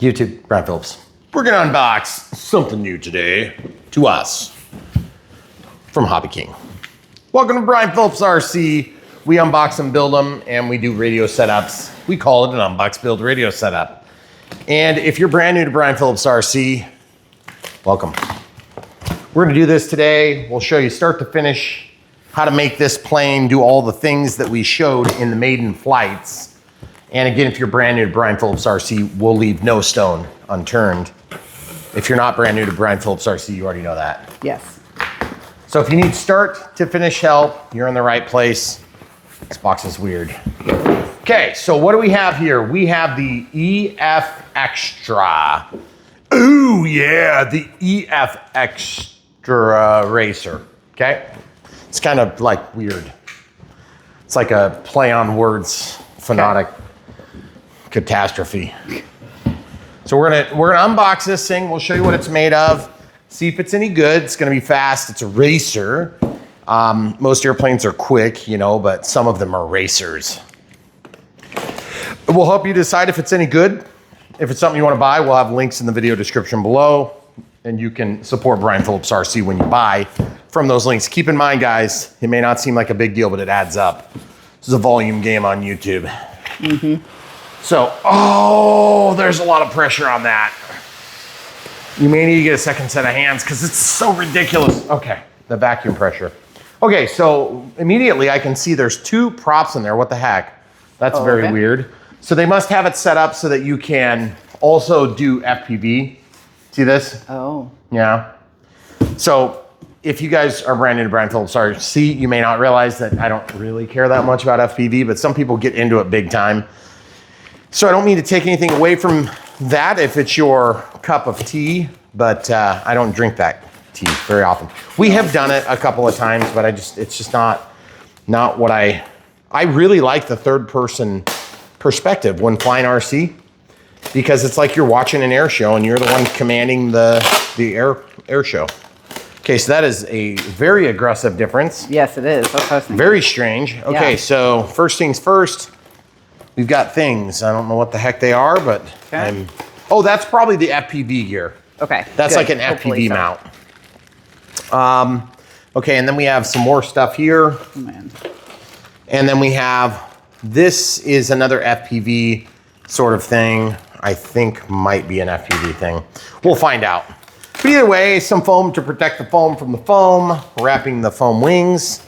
YouTube, Brian Phillips. We're gonna unbox something new today to us from Hobby King. Welcome to Brian Phillips RC. We unbox and build them, and we do radio setups. We call it an unbox build radio setup. And if you're brand new to Brian Phillips RC, welcome. We're gonna do this today. We'll show you start to finish how to make this plane do all the things that we showed in the maiden flights. And again, if you're brand new to Brian Phillips RC, we'll leave no stone unturned. If you're not brand new to Brian Phillips RC, you already know that. Yes. So if you need start to finish help, you're in the right place. This box is weird. Okay, so what do we have here? We have the EFXtra. Ooh, yeah, the EFXtra Racer, okay? It's kind of like weird. It's like a play on words, phonetic catastrophe. So we're gonna unbox this thing. We'll show you what it's made of. See if it's any good. It's gonna be fast. It's a racer. Most airplanes are quick, you know, but some of them are racers. We'll help you decide if it's any good. If it's something you want to buy, we'll have links in the video description below, and you can support Brian Phillips RC when you buy from those links. Keep in mind, guys, it may not seem like a big deal, but it adds up. This is a volume game on YouTube. Mm-hmm. So, oh, there's a lot of pressure on that. You may need to get a second set of hands because it's so ridiculous. Okay, the vacuum pressure. Okay, so immediately I can see there's two props in there. What the heck? That's very weird. So they must have it set up so that you can also do FPV. See this? Oh. Yeah. So if you guys are brand new to Brian Phillips RC, you may not realize that I don't really care that much about FPV, but some people get into it big time. So I don't mean to take anything away from that if it's your cup of tea, but I don't drink that tea very often. We have done it a couple of times, but it's just not what I really like the third person perspective when flying RC, because it's like you're watching an air show and you're the one commanding the air show. Okay, so that is a very aggressive difference. Yes, it is. That's what I was thinking. Very strange. Okay, yeah. So first things first, we've got things. I don't know what the heck they are, but okay. Oh, that's probably the FPV gear. Okay. That's good. like an Hopefully FPV mount. Okay, and then we have some more stuff here. Oh, man. And then we have, this is another FPV sort of thing. I think might be an FPV thing. We'll find out. But either way, some foam to protect the foam from the foam, wrapping the foam wings.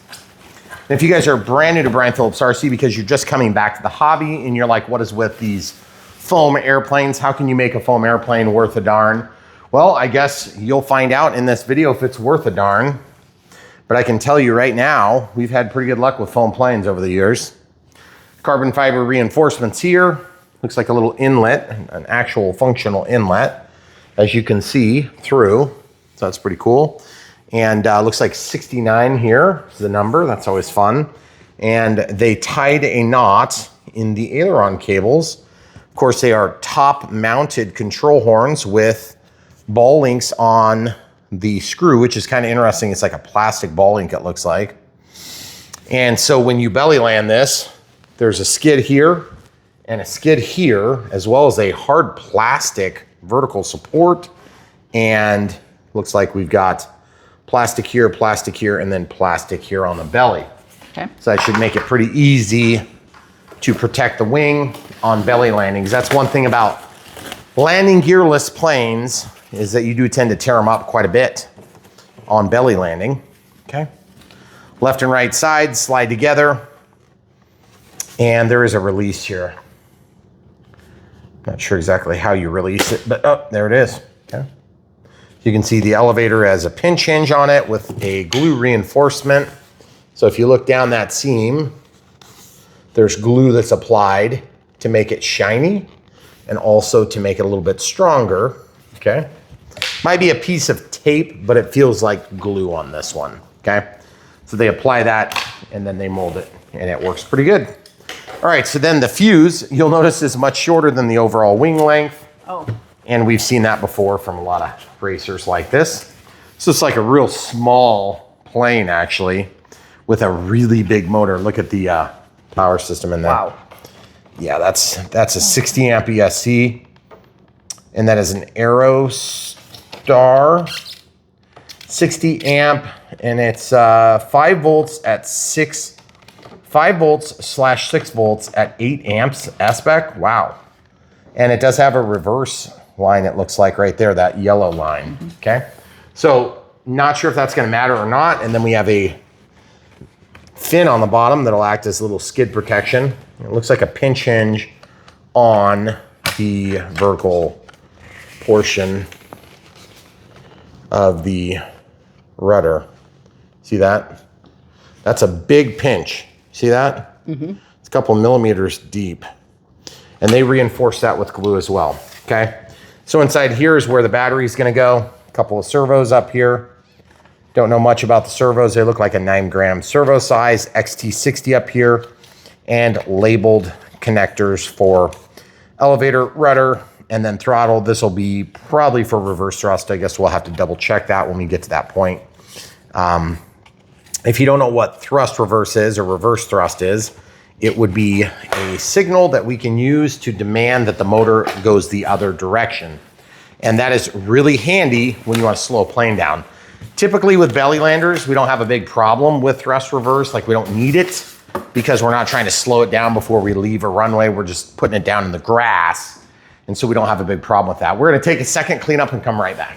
And if you guys are brand new to Brian Phillips RC because you're just coming back to the hobby and you're like, what is with these foam airplanes? How can you make a foam airplane worth a darn? Well, I guess you'll find out in this video if it's worth a darn. But I can tell you right now, we've had pretty good luck with foam planes over the years. Carbon fiber reinforcements here. Looks like a little inlet, an actual functional inlet, as you can see through. So that's pretty cool. And looks like 69 here is the number. That's always fun. And they tied a knot in the aileron cables. Of course, they are top mounted control horns with ball links on the screw, which is kind of interesting. It's like a plastic ball link, it looks like. And so when you belly land this, there's a skid here and a skid here, as well as a hard plastic vertical support. And looks like we've got plastic here, and then plastic here on the belly. Okay. So that should make it pretty easy to protect the wing on belly landings. That's one thing about landing gearless planes, is that you do tend to tear them up quite a bit on belly landing. Okay. Left and right sides slide together. And there is a release here. Not sure exactly how you release it, but oh, there it is. Okay. You can see the elevator has a pinch hinge on it with a glue reinforcement. So if you look down that seam, there's glue that's applied to make it shiny and also to make it a little bit stronger. Okay. Might be a piece of tape, but it feels like glue on this one. Okay. So they apply that and then they mold it and it works pretty good. All right, so then the fuse, you'll notice, is much shorter than the overall wing length. Oh. And we've seen that before from a lot of racers like this. So it's like a real small plane, actually, with a really big motor. Look at the power system in there. Wow. Yeah, that's a 60 amp ESC. And that is an Aerostar 60 amp, and it's 5 volts at 5 volts slash 6 volts at 8 amps S-Spec. Wow. And it does have a reverse line, it looks like right there, that yellow line. Okay. So not sure if that's going to matter or not. And then we have a fin on the bottom that'll act as a little skid protection. It looks like a pinch hinge on the vertical portion of the rudder. See that? That's a big pinch. See that? It's a couple millimeters deep. And they reinforce that with glue as well. Okay. So inside here is where the battery is going to go. A couple of servos up here. Don't know much about the servos. They look like a 9-gram servo size. XT60 up here. And labeled connectors for elevator, rudder, and then throttle. This will be probably for reverse thrust. I guess we'll have to double check that when we get to that point. If you don't know what thrust reverse is or reverse thrust is, it would be a signal that we can use to demand that the motor goes the other direction. And that is really handy when you want to slow a plane down. Typically with belly landers, we don't have a big problem with thrust reverse. Like we don't need it because we're not trying to slow it down before we leave a runway. We're just putting it down in the grass. And so we don't have a big problem with that. We're going to take a second, clean up, and come right back.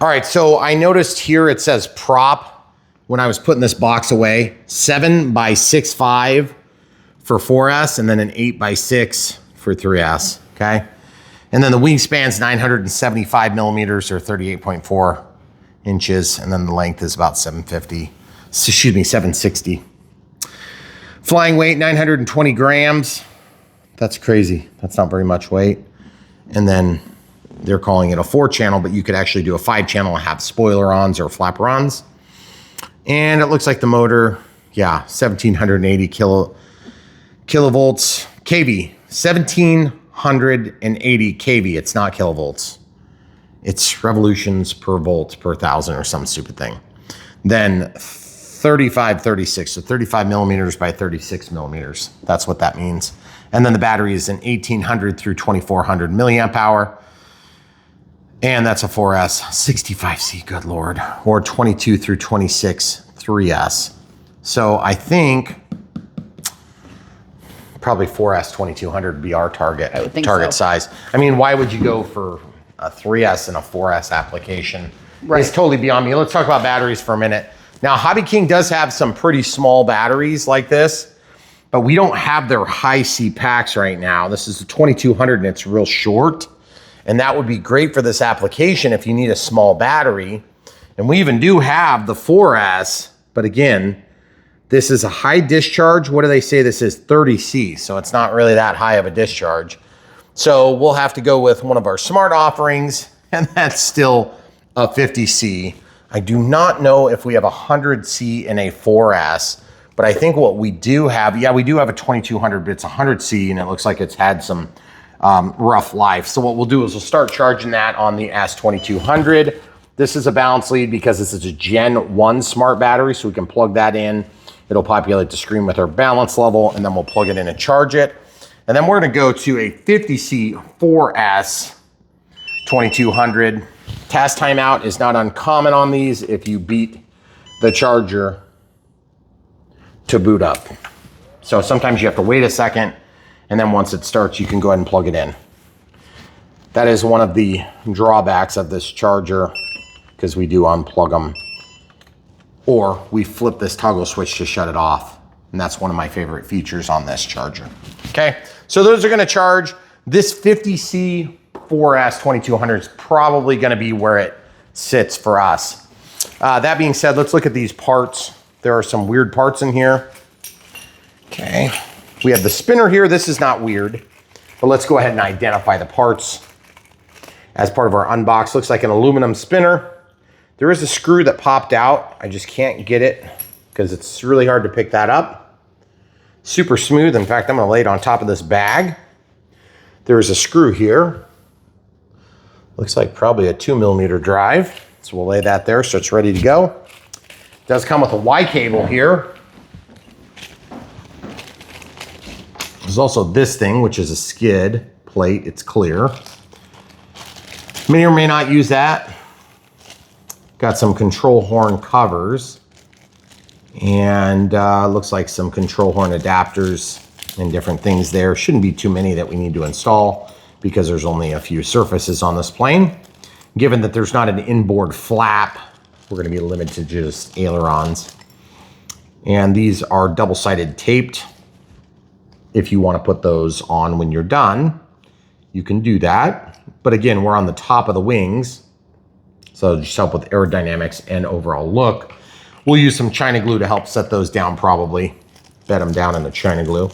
All right, so I noticed here it says prop when I was putting this box away, 7 by 6.5 for 4S, and then an 8 by 6 for 3S, okay? And then the wingspan's 975 millimeters or 38.4 inches, and then the length is about 760. Flying weight, 920 grams. That's crazy. That's not very much weight. And then they're calling it a 4-channel, but you could actually do a 5-channel and have spoiler-ons or flapper-ons. And it looks like the motor, yeah, 1780 kilovolts, kV, 1780 kV. It's not kilovolts. It's revolutions per volt per thousand or some stupid thing. Then 3536, so 35 millimeters by 36 millimeters. That's what that means. And then the battery is an 1800 through 2400 milliamp hour. And that's a 4S 65C, good Lord, or 22 through 26 3S. So I think probably 4S 2200 would be our target size. I mean, why would you go for a 3S and a 4S application? Right. It's totally beyond me. Let's talk about batteries for a minute. Now, Hobby King does have some pretty small batteries like this, but we don't have their high C packs right now. This is a 2200 and it's real short. And that would be great for this application if you need a small battery. And we even do have the 4S, but again, this is a high discharge. What do they say this is? 30C, so it's not really that high of a discharge. So we'll have to go with one of our smart offerings, and that's still a 50C. I do not know if we have a 100C in a 4S, but I think what we do have, yeah, we do have a 2200, but it's 100C, and it looks like it's had some rough life. So what we'll do is we'll start charging that on the S2200. This is a balance lead because this is a Gen 1 smart battery, so we can plug that in. It'll populate the screen with our balance level, and then we'll plug it in and charge it. And then we're gonna go to a 50C 4S 2200. Task timeout is not uncommon on these if you beat the charger to boot up. So sometimes you have to wait a second, and then once it starts, you can go ahead and plug it in. That is one of the drawbacks of this charger, because we do unplug them, or we flip this toggle switch to shut it off. And that's one of my favorite features on this charger. Okay, so those are gonna charge. This 50C 4S 2200 is probably gonna be where it sits for us. That being said, let's look at these parts. There are some weird parts in here. Okay. We have the spinner here. This is not weird, but let's go ahead and identify the parts as part of our unbox. Looks like an aluminum spinner. There is a screw that popped out. I just can't get it because it's really hard to pick that up. Super smooth. In fact, I'm gonna lay it on top of this bag. There is a screw here. Looks like probably a 2mm drive. So we'll lay that there so it's ready to go. It does come with a Y cable here. There's also this thing, which is a skid plate. It's clear. May or may not use that. Got some control horn covers and looks like some control horn adapters and different things there. Shouldn't be too many that we need to install because there's only a few surfaces on this plane. Given that there's not an inboard flap, we're going to be limited to just ailerons. And these are double-sided taped. If you want to put those on when you're done, you can do that. But again, we're on the top of the wings, so it'll just help with aerodynamics and overall look. We'll use some China glue to help set those down probably. Bed them down in the China glue.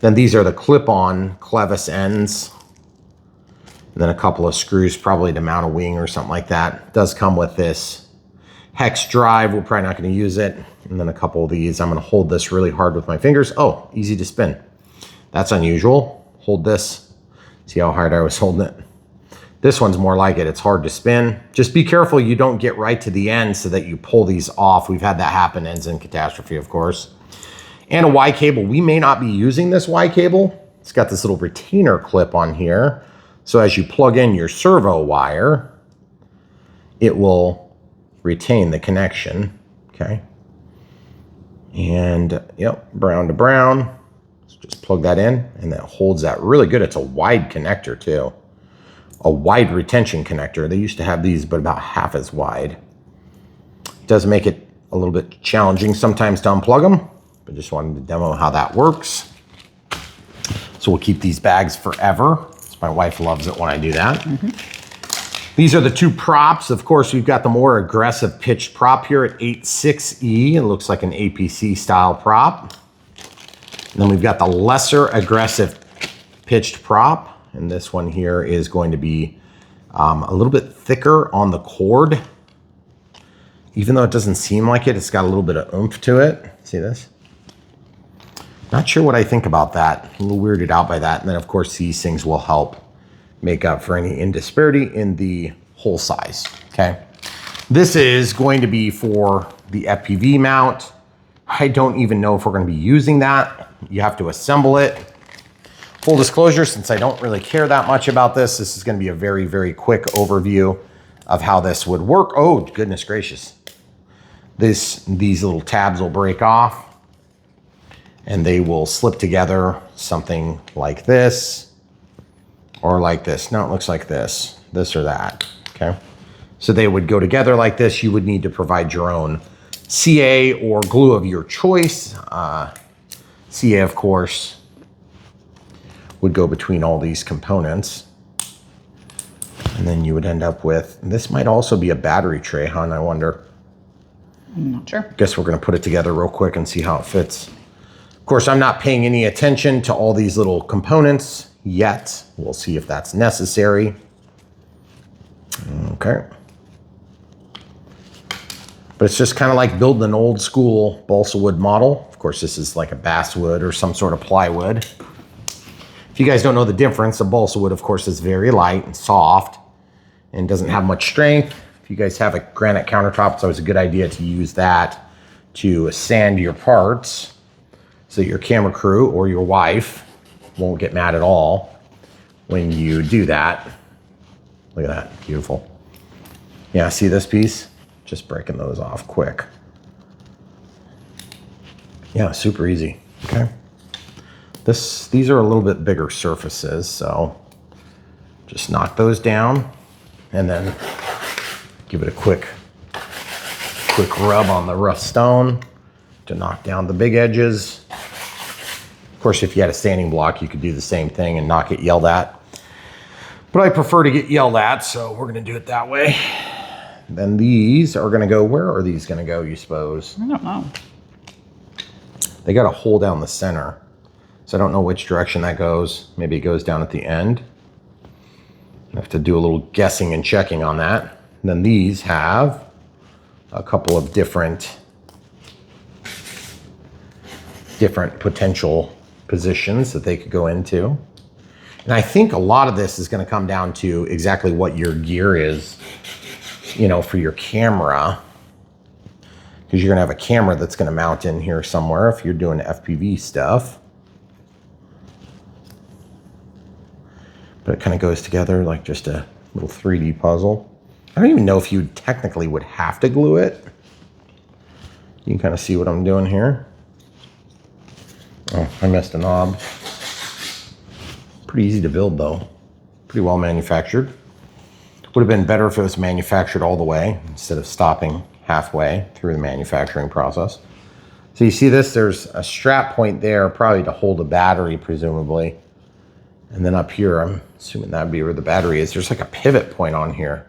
Then these are the clip-on clevis ends. And then a couple of screws probably to mount a wing or something like that. It does come with this hex drive. We're probably not going to use it. And then a couple of these. I'm going to hold this really hard with my fingers. Oh, easy to spin. That's unusual. Hold this. See how hard I was holding it? This one's more like it. It's hard to spin. Just be careful you don't get right to the end so that you pull these off. We've had that happen. Ends in catastrophe, of course. And a Y cable. We may not be using this Y cable. It's got this little retainer clip on here. So as you plug in your servo wire, it will retain the connection. Okay. And yep, brown to brown. So just plug that in and that holds that really good. It's a wide connector too. A wide retention connector. They used to have these, but about half as wide. It does make it a little bit challenging sometimes to unplug them, but just wanted to demo how that works. So we'll keep these bags forever. My wife loves it when I do that. These are the two props. Of course, we've got the more aggressive pitched prop here at 8.6E. It looks like an APC style prop. And then we've got the lesser aggressive pitched prop. And this one here is going to be a little bit thicker on the cord. Even though it doesn't seem like it, it's got a little bit of oomph to it. See this? Not sure what I think about that. A little weirded out by that. And then of course these things will help make up for any indisparity in the hole size, okay? This is going to be for the FPV mount. I don't even know if we're gonna be using that. You have to assemble it. Full disclosure, since I don't really care that much about this, this is gonna be a very, very quick overview of how this would work. Oh, goodness gracious. These little tabs will break off and they will slip together something like this or like this. No, it looks like this or that, okay? So they would go together like this. You would need to provide your own CA or glue of your choice. CA, of course, would go between all these components. And then you would end up with, this might also be a battery tray, hon, I wonder. I'm not sure. Guess we're gonna put it together real quick and see how it fits. Of course, I'm not paying any attention to all these little components yet. We'll see if that's necessary. Okay. But it's just kind of like building an old school balsa wood model. Of course, this is like a basswood or some sort of plywood. If you guys don't know the difference, a balsa wood, of course, is very light and soft and doesn't have much strength. If you guys have a granite countertop, it's always a good idea to use that to sand your parts, so your camera crew or your wife won't get mad at all when you do that. Look at that, beautiful. Yeah, see this piece? Just breaking those off quick. Yeah, super easy, okay? These are a little bit bigger surfaces, so just knock those down and then give it a quick rub on the rough stone to knock down the big edges. Of course, if you had a sanding block, you could do the same thing and not get yelled at. But I prefer to get yelled at, so we're gonna do it that way. Then these are gonna go, where are these gonna go, you suppose? I don't know. They got a hole down the center, so I don't know which direction that goes. Maybe it goes down at the end. I have to do a little guessing and checking on that. And then these have a couple of different potential positions that they could go into. And I think a lot of this is going to come down to exactly what your gear is, you know, for your camera. Because you're going to have a camera that's going to mount in here somewhere if you're doing FPV stuff. But it kind of goes together like just a Little 3D puzzle. I don't even know if you technically would have to glue it. You can kind of see what I'm doing here. Oh, I missed a knob. Pretty easy to build though. Pretty well manufactured. Would have been better if it was manufactured all the way instead of stopping halfway through the manufacturing process. So you see this, there's a strap point there, probably to hold a battery, presumably. And then up here, I'm assuming that'd be where the battery is. There's like a pivot point on here.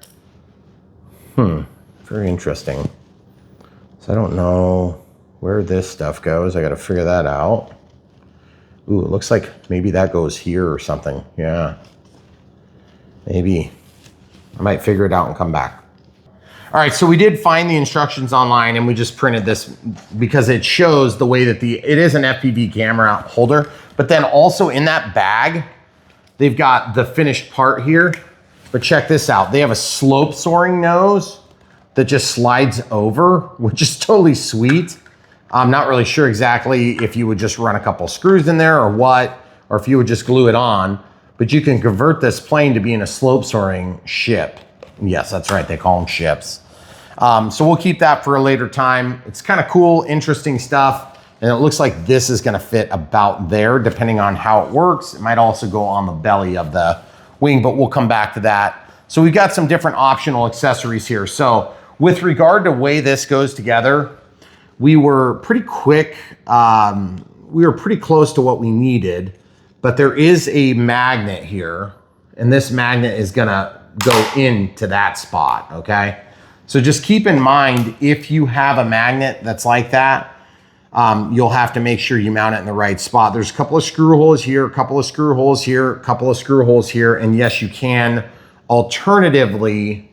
Very interesting. So I don't know where this stuff goes. I got to figure that out. Ooh, it looks like maybe that goes here or something. Yeah, maybe. I might figure it out and come back. All right, so we did find the instructions online and we just printed this because it shows the way that it is an FPV camera holder, but then also in that bag, they've got the finished part here. But check this out. They have a slope soaring nose that just slides over, which is totally sweet. I'm not really sure exactly if you would just run a couple screws in there or what, or if you would just glue it on, but you can convert this plane to being a slope soaring ship. Yes, that's right, they call them ships. So we'll keep that for a later time. It's kind of cool, interesting stuff, and it looks like this is gonna fit about there, depending on how it works. It might also go on the belly of the wing, but we'll come back to that. So we've got some different optional accessories here. So with regard to the way this goes together, we were pretty quick. We were pretty close to what we needed, but there is a magnet here, and this magnet is gonna go into that spot, okay? So just keep in mind, if you have a magnet that's like that, you'll have to make sure you mount it in the right spot. There's a couple of screw holes here, a couple of screw holes here, a couple of screw holes here, and yes, you can alternatively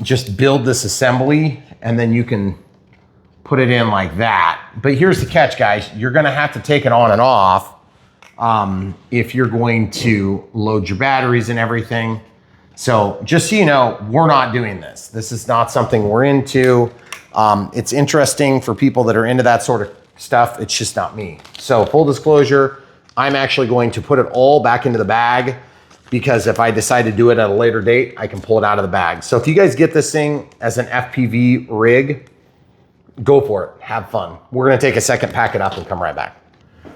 just build this assembly and then you can put it in like that. But here's the catch, guys. You're gonna have to take it on and off if you're going to load your batteries and everything. So just so you know, we're not doing this. This is not something we're into. It's interesting for people that are into that sort of stuff. It's just not me. So full disclosure, I'm actually going to put it all back into the bag because if I decide to do it at a later date, I can pull it out of the bag. So if you guys get this thing as an FPV rig, go for it, have fun. We're gonna take a second, pack it up and come right back.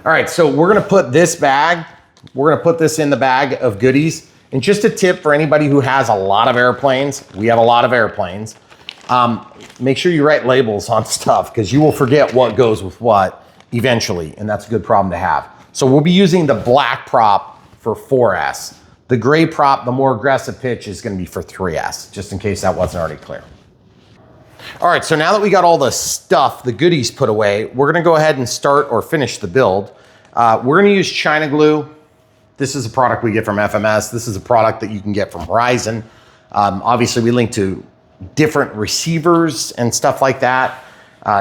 All right, so we're gonna put this bag, we're gonna put this in the bag of goodies. And just a tip for anybody who has a lot of airplanes, we have a lot of airplanes, make sure you write labels on stuff because you will forget what goes with what eventually, and that's a good problem to have. So we'll be using the black prop for 4S. The gray prop, the more aggressive pitch, is gonna be for 3S, just in case that wasn't already clear. All right, so now that we got all the stuff, the goodies put away, we're gonna go ahead and start or finish the build. We're gonna use China glue. This is a product we get from FMS. This is a product that you can get from Horizon. Obviously, we link to different receivers and stuff like that.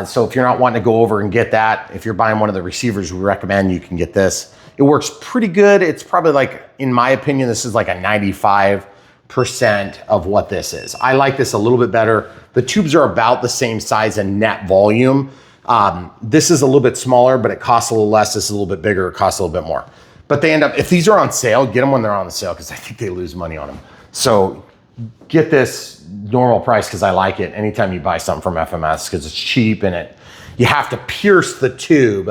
So if you're not wanting to go over and get that, if you're buying one of the receivers, we recommend you can get this. It works pretty good. It's probably like, in my opinion, this is like a 95% of what this is. I like this a little bit better. The tubes are about the same size and net volume. This is a little bit smaller, but it costs a little less. This is a little bit bigger, it costs a little bit more. But they end up, if these are on sale, get them when they're on the sale because I think they lose money on them. So get this normal price because I like it anytime you buy something from FMS because it's cheap and you have to pierce the tube.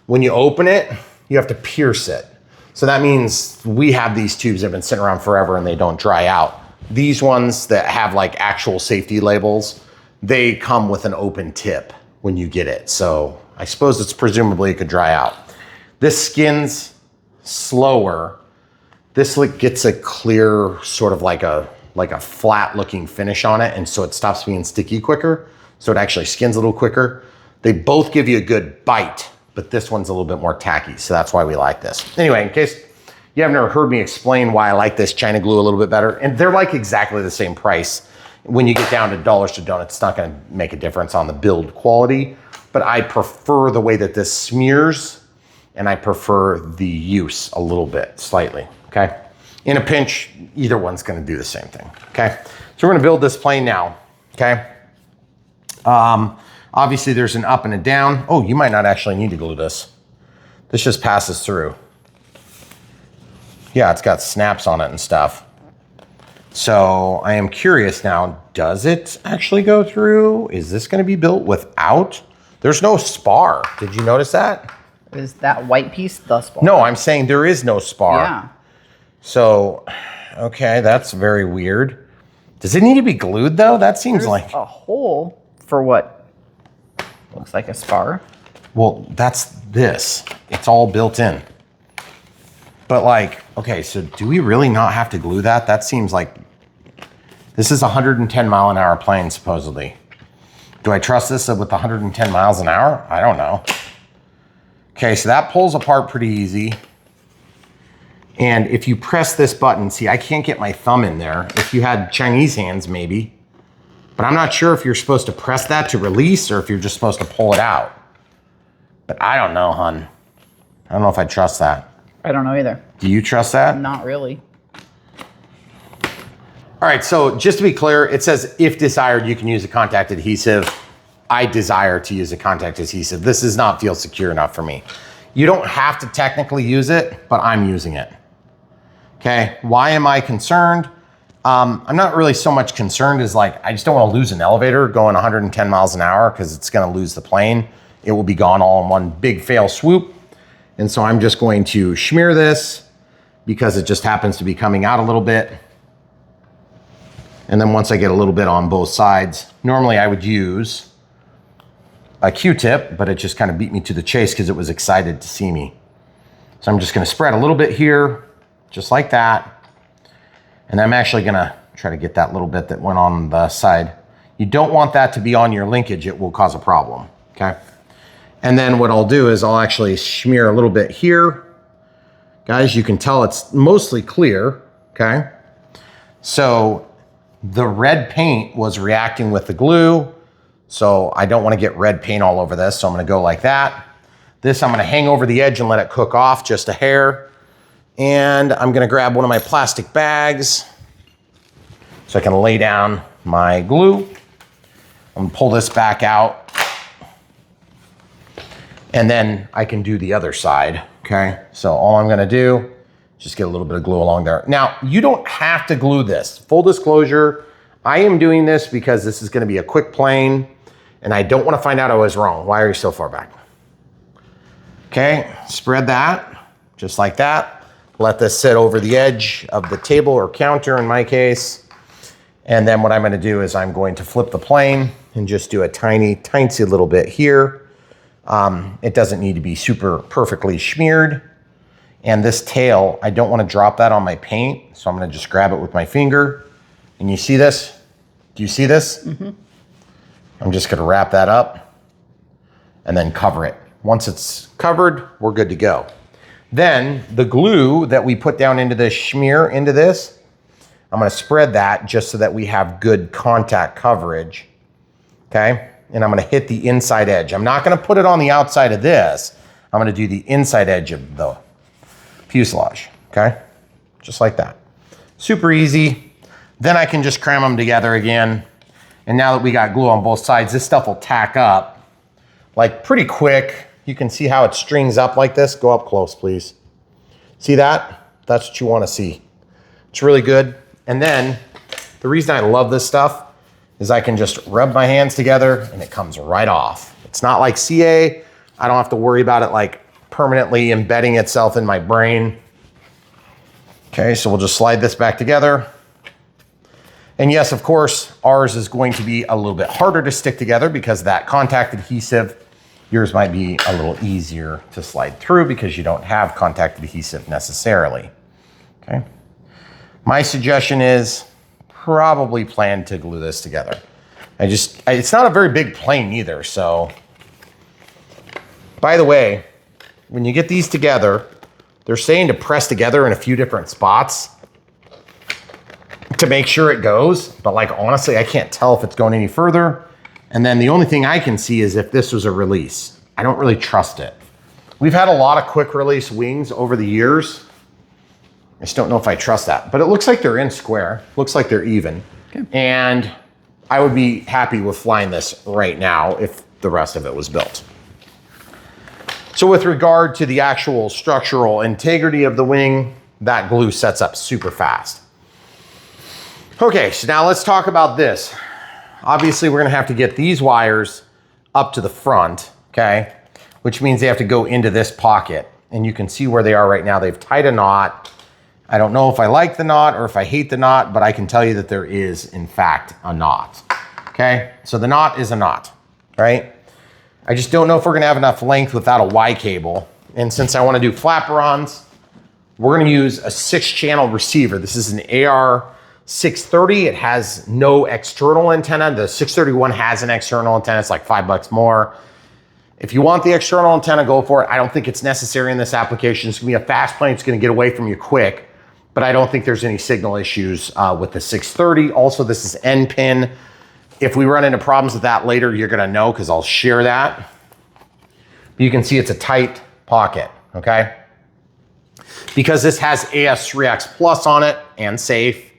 When you open it, you have to pierce it. So that means we have these tubes that have been sitting around forever and they don't dry out. These ones that have like actual safety labels, they come with an open tip when you get it. So I suppose it's presumably it could dry out. This skins slower. This gets a clear sort of like a flat looking finish on it. And so it stops being sticky quicker. So it actually skins a little quicker. They both give you a good bite, but this one's a little bit more tacky. So that's why we like this. Anyway, in case you haven't ever heard me explain why I like this China glue a little bit better, and they're like exactly the same price. When you get down to dollars to donuts, it's not gonna make a difference on the build quality, but I prefer the way that this smears and I prefer the use a little bit, slightly, okay? In a pinch, either one's gonna do the same thing, okay? So we're gonna build this plane now, okay? Obviously there's an up and a down. Oh, you might not actually need to glue this. This just passes through. Yeah, it's got snaps on it and stuff. So I am curious now, does it actually go through? Is this going to be built without? There's no spar. Did you notice that? Is that white piece the spar? No, I'm saying there is no spar. Yeah. So, okay, that's very weird. Does it need to be glued though? That seems There's like a hole for what looks like a spar. Well, that's this. It's all built in. But like, okay, so do we really not have to glue that? That seems like this is a 110 mile an hour plane, supposedly. Do I trust this with 110 miles an hour? I don't know. Okay, so that pulls apart pretty easy. And if you press this button, see, I can't get my thumb in there. If you had Chinese hands, maybe. But I'm not sure if you're supposed to press that to release or if you're just supposed to pull it out. But I don't know, hun. I don't know if I trust that. I don't know either. Do you trust that? Not really. All right, so just to be clear, it says if desired, you can use a contact adhesive. I desire to use a contact adhesive. This does not feel secure enough for me. You don't have to technically use it, but I'm using it. Okay, why am I concerned? I'm not really so much concerned as like, I just don't want to lose an elevator going 110 miles an hour because it's going to lose the plane. It will be gone all in one big fail swoop. And so I'm just going to smear this because it just happens to be coming out a little bit. And then once I get a little bit on both sides, normally I would use a Q-tip, but it just kind of beat me to the chase because it was excited to see me. So I'm just going to spread a little bit here, just like that. And I'm actually going to try to get that little bit that went on the side. You don't want that to be on your linkage. It will cause a problem, okay? And then what I'll do is I'll actually smear a little bit here. Guys, you can tell it's mostly clear, okay? So the red paint was reacting with the glue. So I don't want to get red paint all over this. So I'm going to go like that. This I'm going to hang over the edge and let it cook off just a hair. And I'm going to grab one of my plastic bags so I can lay down my glue. I'm going to pull this back out. And then I can do the other side, okay? So all I'm gonna do is just get a little bit of glue along there. Now, you don't have to glue this. Full disclosure, I am doing this because this is gonna be a quick plane and I don't wanna find out I was wrong. Why are you so far back? Okay, spread that, just like that. Let this sit over the edge of the table or counter in my case. And then what I'm gonna do is I'm going to flip the plane and just do a tiny, tiny little bit here. It doesn't need to be super perfectly smeared. And this tail, I don't want to drop that on my paint. So I'm going to just grab it with my finger. And you see this? Do you see this? Mm-hmm. I'm just going to wrap that up and then cover it. Once it's covered, we're good to go. Then the glue that we put down into this smear into this, I'm going to spread that just so that we have good contact coverage. Okay. And I'm going to hit the inside edge. I'm not going to put it on the outside of this. I'm going to do the inside edge of the fuselage, okay? Just like that. Super easy. Then I can just cram them together again. And now that we got glue on both sides, this stuff will tack up like pretty quick. You can see how it strings up like this. Go up close, please. See that? That's what you want to see. It's really good. And then the reason I love this stuff is I can just rub my hands together and it comes right off. It's not like CA. I don't have to worry about it like permanently embedding itself in my brain. Okay, so we'll just slide this back together. And yes, of course, ours is going to be a little bit harder to stick together because that contact adhesive, yours might be a little easier to slide through because you don't have contact adhesive necessarily. Okay. My suggestion is probably plan to glue this together. It's not a very big plane either, so. By the way, when you get these together, they're saying to press together in a few different spots to make sure it goes, but like honestly, I can't tell if it's going any further. And then the only thing I can see is if this was a release. I don't really trust it. We've had a lot of quick release wings over the years. I just don't know if I trust that, but it looks like they're in square. Looks like they're even. Okay. And I would be happy with flying this right now if the rest of it was built. So with regard to the actual structural integrity of the wing, that glue sets up super fast. Okay, so now let's talk about this. Obviously, we're gonna have to get these wires up to the front, okay? Which means they have to go into this pocket. And you can see where they are right now. They've tied a knot. I don't know if I like the knot or if I hate the knot, but I can tell you that there is, in fact, a knot, okay? So the knot is a knot, right? I just don't know if we're gonna have enough length without a Y cable. And since I wanna do flap-arons, we're gonna use a 6-channel receiver. This is an AR630. It has no external antenna. The 631 has an external antenna. It's like $5 more. If you want the external antenna, go for it. I don't think it's necessary in this application. It's gonna be a fast plane. It's gonna get away from you quick, but I don't think there's any signal issues with the 630. Also, this is N pin. If we run into problems with that later, you're gonna know because I'll share that. You can see it's a tight pocket, okay? Because this has AS3X Plus on it and safe,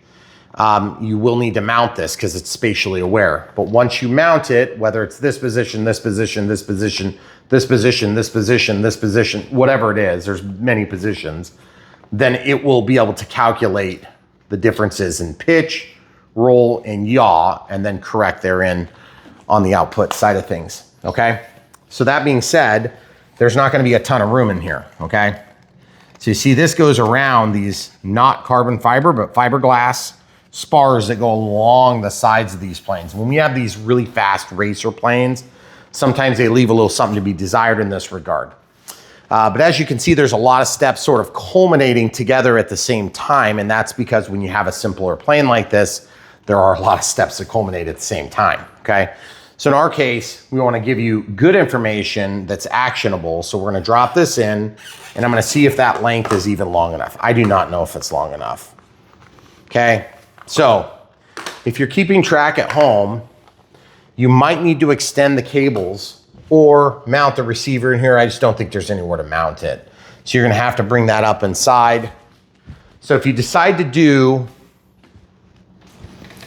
you will need to mount this because it's spatially aware. But once you mount it, whether it's this position, this position, this position, this position, this position, this position, whatever it is, there's many positions, then it will be able to calculate the differences in pitch, roll, and yaw, and then correct therein on the output side of things, okay? So that being said, there's not gonna be a ton of room in here, okay? So you see this goes around these not carbon fiber, but fiberglass spars that go along the sides of these planes. When we have these really fast racer planes, sometimes they leave a little something to be desired in this regard. But as you can see, there's a lot of steps sort of culminating together at the same time. And that's because when you have a simpler plane like this, there are a lot of steps that culminate at the same time, okay? So in our case, we wanna give you good information that's actionable. So we're gonna drop this in and I'm gonna see if that length is even long enough. I do not know if it's long enough, okay? So if you're keeping track at home, you might need to extend the cables or mount the receiver in here. I just don't think there's anywhere to mount it. So you're gonna have to bring that up inside. So if you decide to do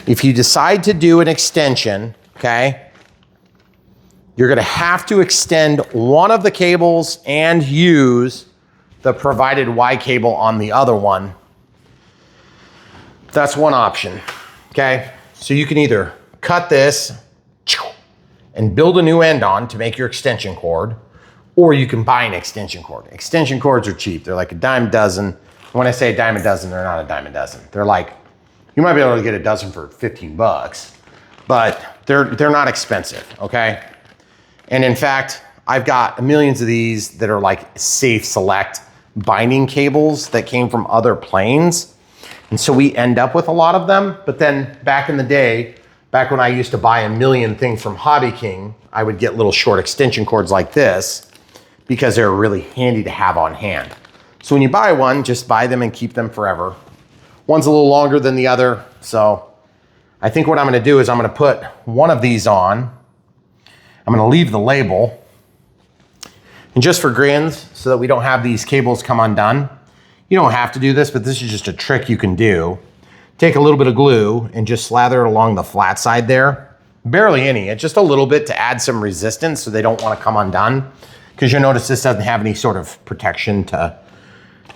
an extension, okay, you're gonna have to extend one of the cables and use the provided Y cable on the other one. That's one option, okay? So you can either cut this and build a new end on to make your extension cord, or you can buy an extension cord. Extension cords are cheap. They're like a dime a dozen. When I say a dime a dozen, they're not a dime a dozen. They're like, you might be able to get a dozen for 15 bucks, but they're not expensive, okay? And in fact, I've got millions of these that are like safe select binding cables that came from other planes. And so we end up with a lot of them. But then back in the day, back when I used to buy a million things from Hobby King, I would get little short extension cords like this because they're really handy to have on hand. So when you buy one, just buy them and keep them forever. One's a little longer than the other. So I think what I'm gonna do is I'm gonna put one of these on. I'm gonna leave the label. And just for grins, so that we don't have these cables come undone, you don't have to do this, but this is just a trick you can do. Take a little bit of glue and just slather it along the flat side there. Barely any, just a little bit to add some resistance so they don't want to come undone. Because you'll notice this doesn't have any sort of protection to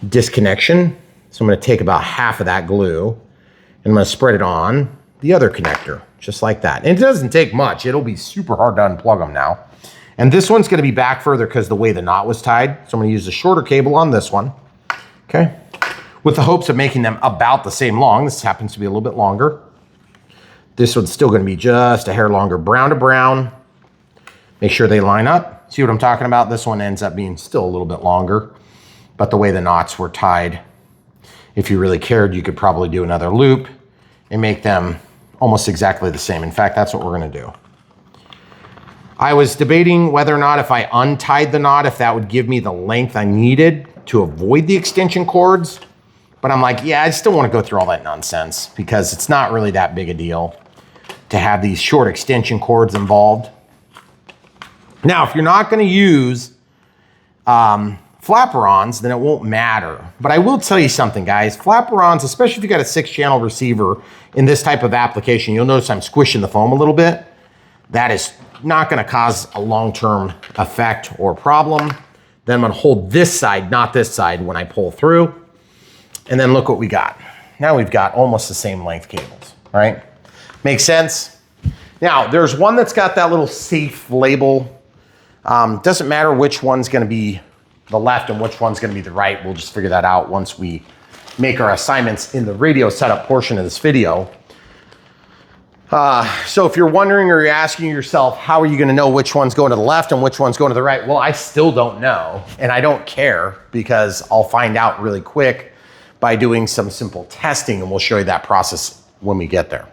disconnection. So I'm gonna take about half of that glue and I'm gonna spread it on the other connector, just like that. And it doesn't take much. It'll be super hard to unplug them now. And this one's gonna be back further because the way the knot was tied. So I'm gonna use the shorter cable on this one. Okay, with the hopes of making them about the same long. This happens to be a little bit longer. This one's still gonna be just a hair longer, brown to brown. Make sure they line up. See what I'm talking about? This one ends up being still a little bit longer, but the way the knots were tied, if you really cared, you could probably do another loop and make them almost exactly the same. In fact, that's what we're gonna do. I was debating whether or not if I untied the knot, if that would give me the length I needed to avoid the extension cords. But I'm like, yeah, I still want to go through all that nonsense because it's not really that big a deal to have these short extension cords involved. Now, if you're not going to use flap-arons, then it won't matter. But I will tell you something, guys. Flap-arons, especially if you got a 6-channel receiver in this type of application, you'll notice I'm squishing the foam a little bit. That is not going to cause a long-term effect or problem. Then I'm gonna hold this side, not this side, when I pull through. And then look what we got. Now we've got almost the same length cables. right? Makes sense? Now, there's one that's got that little safe label. Doesn't matter which one's gonna be the left and which one's gonna be the right. We'll just figure that out once we make our assignments in the radio setup portion of this video. So if you're wondering or you're asking yourself, how are you gonna know which one's going to the left and which one's going to the right? Well, I still don't know, and I don't care because I'll find out really quick by doing some simple testing, and we'll show you that process when we get there.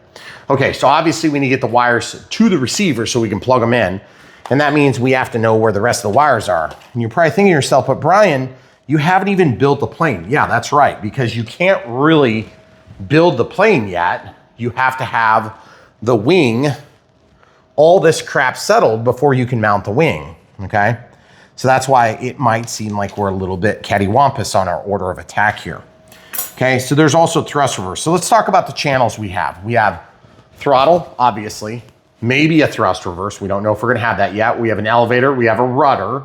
Okay, so obviously we need to get the wires to the receiver so we can plug them in, and that means we have to know where the rest of the wires are. And you're probably thinking to yourself, but Brian, you haven't even built the plane. Yeah, that's right, because you can't really build the plane yet. You have to have the wing, all this crap settled before you can mount the wing, okay? So that's why it might seem like we're a little bit cattywampus on our order of attack here. Okay, so there's also thrust reverse. So let's talk about the channels we have. We have throttle, obviously, maybe a thrust reverse. We don't know if we're gonna have that yet. We have an elevator, we have a rudder,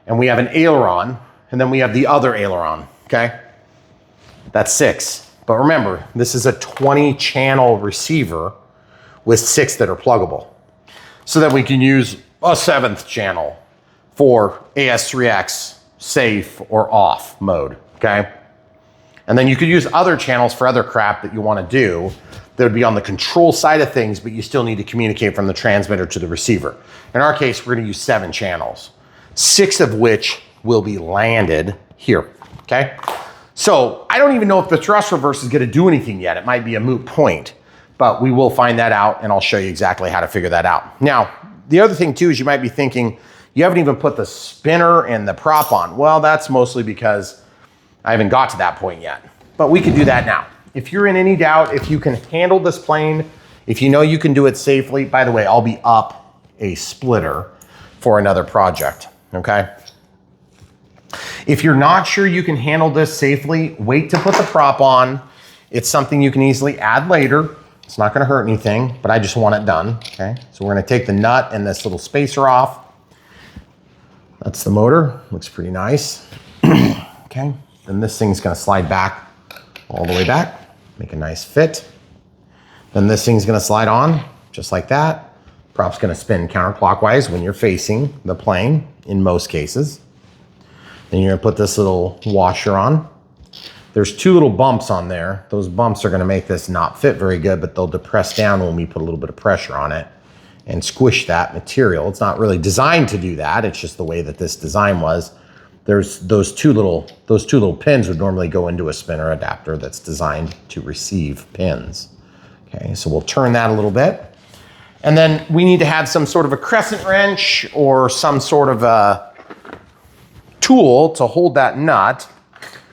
and we have an aileron, and then we have the other aileron, okay? That's 6. But remember, this is a 20 channel receiver with 6 that are pluggable. So that we can use a 7th channel for AS3X safe or off mode, okay? And then you could use other channels for other crap that you wanna do that would be on the control side of things, but you still need to communicate from the transmitter to the receiver. In our case, we're gonna use 7 channels, 6 of which will be landed here, okay? So I don't even know if the thrust reverse is gonna do anything yet. It might be a moot point, but we will find that out and I'll show you exactly how to figure that out. Now, the other thing too is you might be thinking, you haven't even put the spinner and the prop on. Well, that's mostly because I haven't got to that point yet, but we can do that now. If you're in any doubt, if you can handle this plane, if you know you can do it safely, by the way, I'll be up a splitter for another project, okay? If you're not sure you can handle this safely, wait to put the prop on. It's something you can easily add later. It's not gonna hurt anything, but I just want it done, okay? So we're gonna take the nut and this little spacer off. That's the motor, looks pretty nice. Okay, then this thing's gonna slide back all the way back, make a nice fit. Then this thing's gonna slide on, just like that. Prop's gonna spin counterclockwise when you're facing the plane, in most cases. Then you're gonna put this little washer on. There's 2 little bumps on there. Those bumps are gonna make this not fit very good, but they'll depress down when we put a little bit of pressure on it and squish that material. It's not really designed to do that. It's just the way that this design was. There's those two little pins would normally go into a spinner adapter that's designed to receive pins. Okay, so we'll turn that a little bit. And then we need to have some sort of a crescent wrench or some sort of a tool to hold that nut.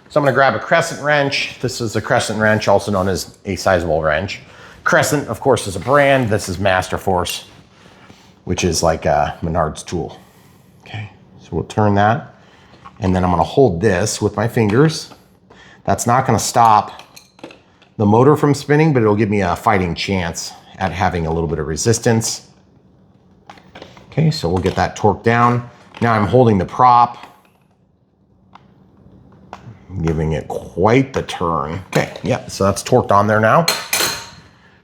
So I'm gonna grab a crescent wrench. This is a crescent wrench, also known as a sizable wrench. Crescent, of course, is a brand. This is Masterforce, which is like a Menard's tool. Okay, so we'll turn that. And then I'm gonna hold this with my fingers. That's not gonna stop the motor from spinning, but it'll give me a fighting chance at having a little bit of resistance. Okay, so we'll get that torqued down. Now I'm holding the prop, giving it quite the turn. Okay, yeah, so that's torqued on there now.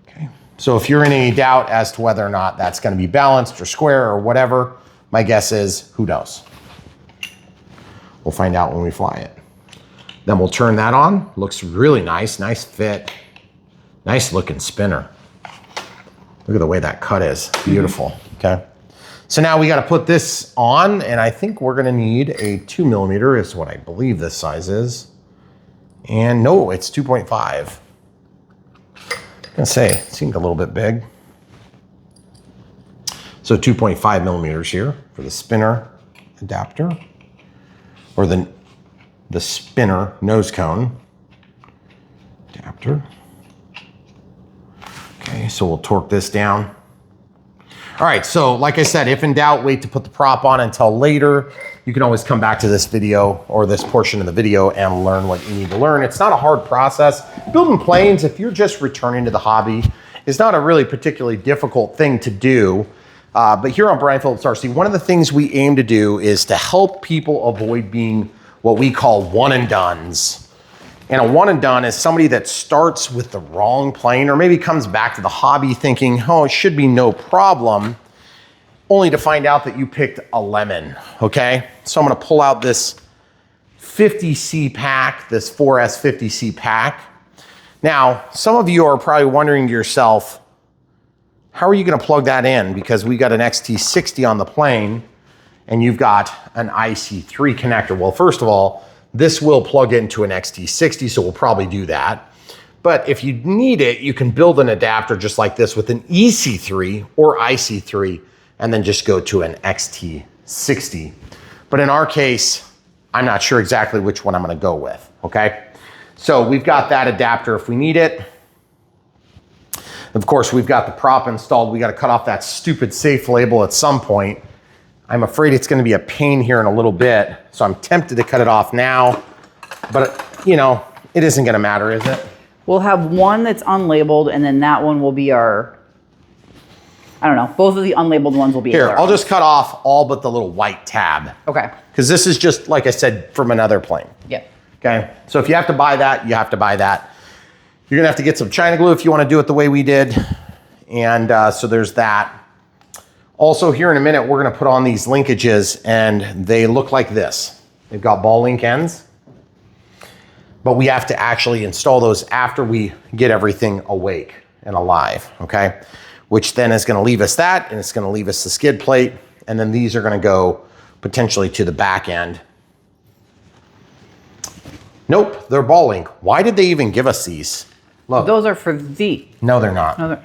Okay, so if you're in any doubt as to whether or not that's gonna be balanced or square or whatever, my guess is, who knows? We'll find out when we fly it. Then we'll turn that on. Looks really nice, nice fit. Nice looking spinner. Look at the way that cut is, beautiful, okay? So now we gotta put this on, and I think we're gonna need a 2mm is what I believe this size is. And no, it's 2.5. I'm gonna say, it seemed a little bit big. So 2.5mm here for the spinner adapter, or the spinner nose cone adapter. Okay, so we'll torque this down. All right, so like I said, if in doubt, wait to put the prop on until later. You can always come back to this video or this portion of the video and learn what you need to learn. It's not a hard process. Building planes, if you're just returning to the hobby, is not a really particularly difficult thing to do. But here on Brian Phillips RC, one of the things we aim to do is to help people avoid being what we call one and dones And a one and done is somebody that starts with the wrong plane or maybe comes back to the hobby thinking, oh, it should be no problem, only to find out that you picked a lemon, okay? So I'm gonna pull out this 50C pack, this 4S 50C pack. Now, some of you are probably wondering to yourself, how are you gonna plug that in? Because we got an XT60 on the plane and you've got an IC3 connector. Well, first of all, this will plug into an XT60, so we'll probably do that. But if you need it, you can build an adapter just like this with an EC3 or IC3 and then just go to an XT60. But in our case, I'm not sure exactly which one I'm gonna go with, okay? So we've got that adapter if we need it. Of course, we've got the prop installed. We gotta cut off that stupid safe label at some point. I'm afraid it's gonna be a pain here in a little bit, so I'm tempted to cut it off now, but you know, it isn't gonna matter, is it? We'll have one that's unlabeled, and then that one will be our, I don't know, both of the unlabeled ones will be Here, our I'll just cut off all but the little white tab. Okay. Because this is just, like I said, from another plane. Yep. Okay, so if you have to buy that, you have to buy that. You're gonna have to get some China glue if you wanna do it the way we did. And so there's that. Also, here in a minute, we're gonna put on these linkages and they look like this. They've got ball link ends, but we have to actually install those after we get everything awake and alive, okay? Which then is gonna leave us that, and it's gonna leave us the skid plate, and then these are gonna go potentially to the back end. Nope, they're ball link. Why did they even give us these? Look. Those are for the. No, they're not. No, they're,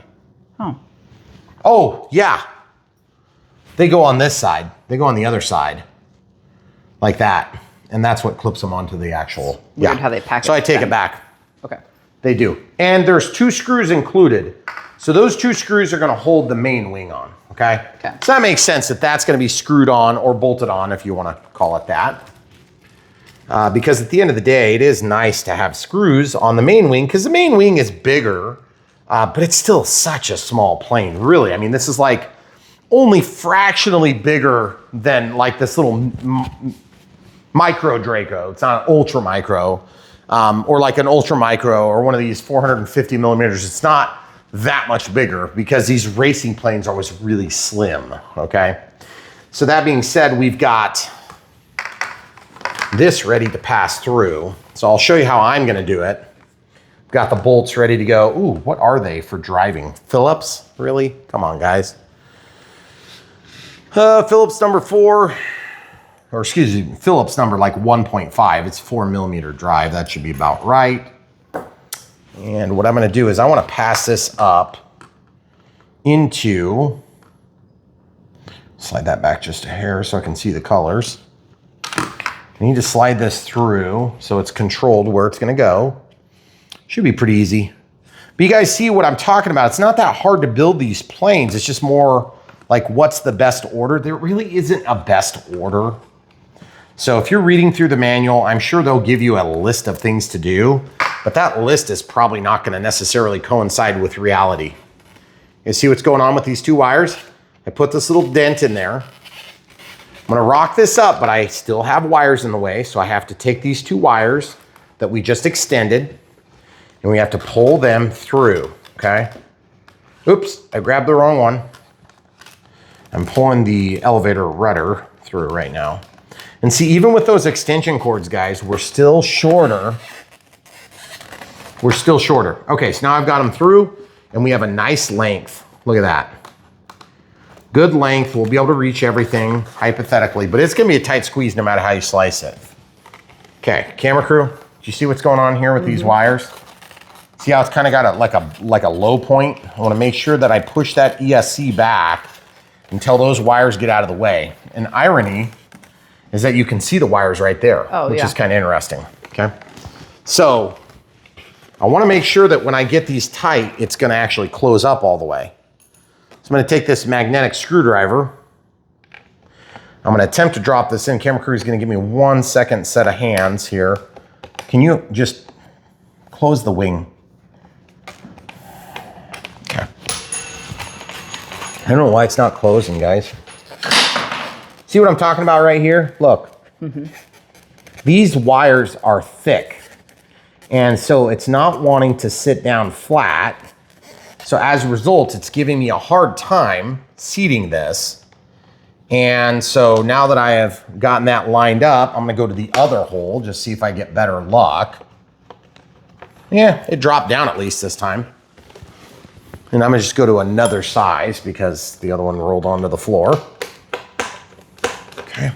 oh. Oh, yeah. They go on this side. They go on the other side. Like that. And that's what clips them onto the actual. Weird how they pack it. So I take it back. Okay. They do. And there's 2 screws included. So those 2 screws are gonna hold the main wing on, okay? Okay. So that makes sense that that's gonna be screwed on or bolted on, if you wanna call it that. Because at the end of the day, it is nice to have screws on the main wing because the main wing is bigger, but it's still such a small plane, really. I mean, this is like only fractionally bigger than like this little micro Draco. It's not an ultra micro, or like an ultra micro or one of these 450 millimeters. It's not that much bigger because these racing planes are always really slim, okay? So that being said, we've got this ready to pass through. So I'll show you how I'm gonna do it. Got the bolts ready to go. Ooh, what are they for driving? Phillips, really? Come on, guys. Phillips number 4, or excuse me, Phillips number like 1.5. It's 4 millimeter drive. That should be about right. And what I'm gonna do is I wanna pass this up into, slide that back just a hair so I can see the colors. I need to slide this through so it's controlled where it's gonna go. Should be pretty easy. But you guys see what I'm talking about. It's not that hard to build these planes. It's just more like what's the best order. There really isn't a best order. So if you're reading through the manual, I'm sure they'll give you a list of things to do, but that list is probably not gonna necessarily coincide with reality. You see what's going on with these 2 wires? I put this little dent in there. I'm gonna rock this up, but I still have wires in the way, so I have to take these 2 wires that we just extended, and we have to pull them through, okay? Oops, I grabbed the wrong one. I'm pulling the elevator rudder through right now. And see, even with those extension cords, guys, we're still shorter. We're still shorter. Okay, so now I've got them through, and we have a nice length. Look at that. Good length. We'll be able to reach everything, hypothetically, but it's gonna be a tight squeeze no matter how you slice it. Okay, camera crew, do you see what's going on here with these wires? See how it's kind of got like a low point? I wanna make sure that I push that ESC back until those wires get out of the way. And irony is that you can see the wires right there, which is kind of interesting, okay? So I wanna make sure that when I get these tight, it's gonna actually close up all the way. So I'm gonna take this magnetic screwdriver. I'm gonna attempt to drop this in. Camera crew is gonna give me 1 second set of hands here. Can you just close the wing? Okay. I don't know why it's not closing, guys. See what I'm talking about right here? Look. These wires are thick. And so it's not wanting to sit down flat. So as a result, it's giving me a hard time seating this. And so now that I have gotten that lined up, I'm gonna go to the other hole, just see if I get better luck. Yeah, it dropped down at least this time. And I'm gonna just go to another size because the other one rolled onto the floor. Okay,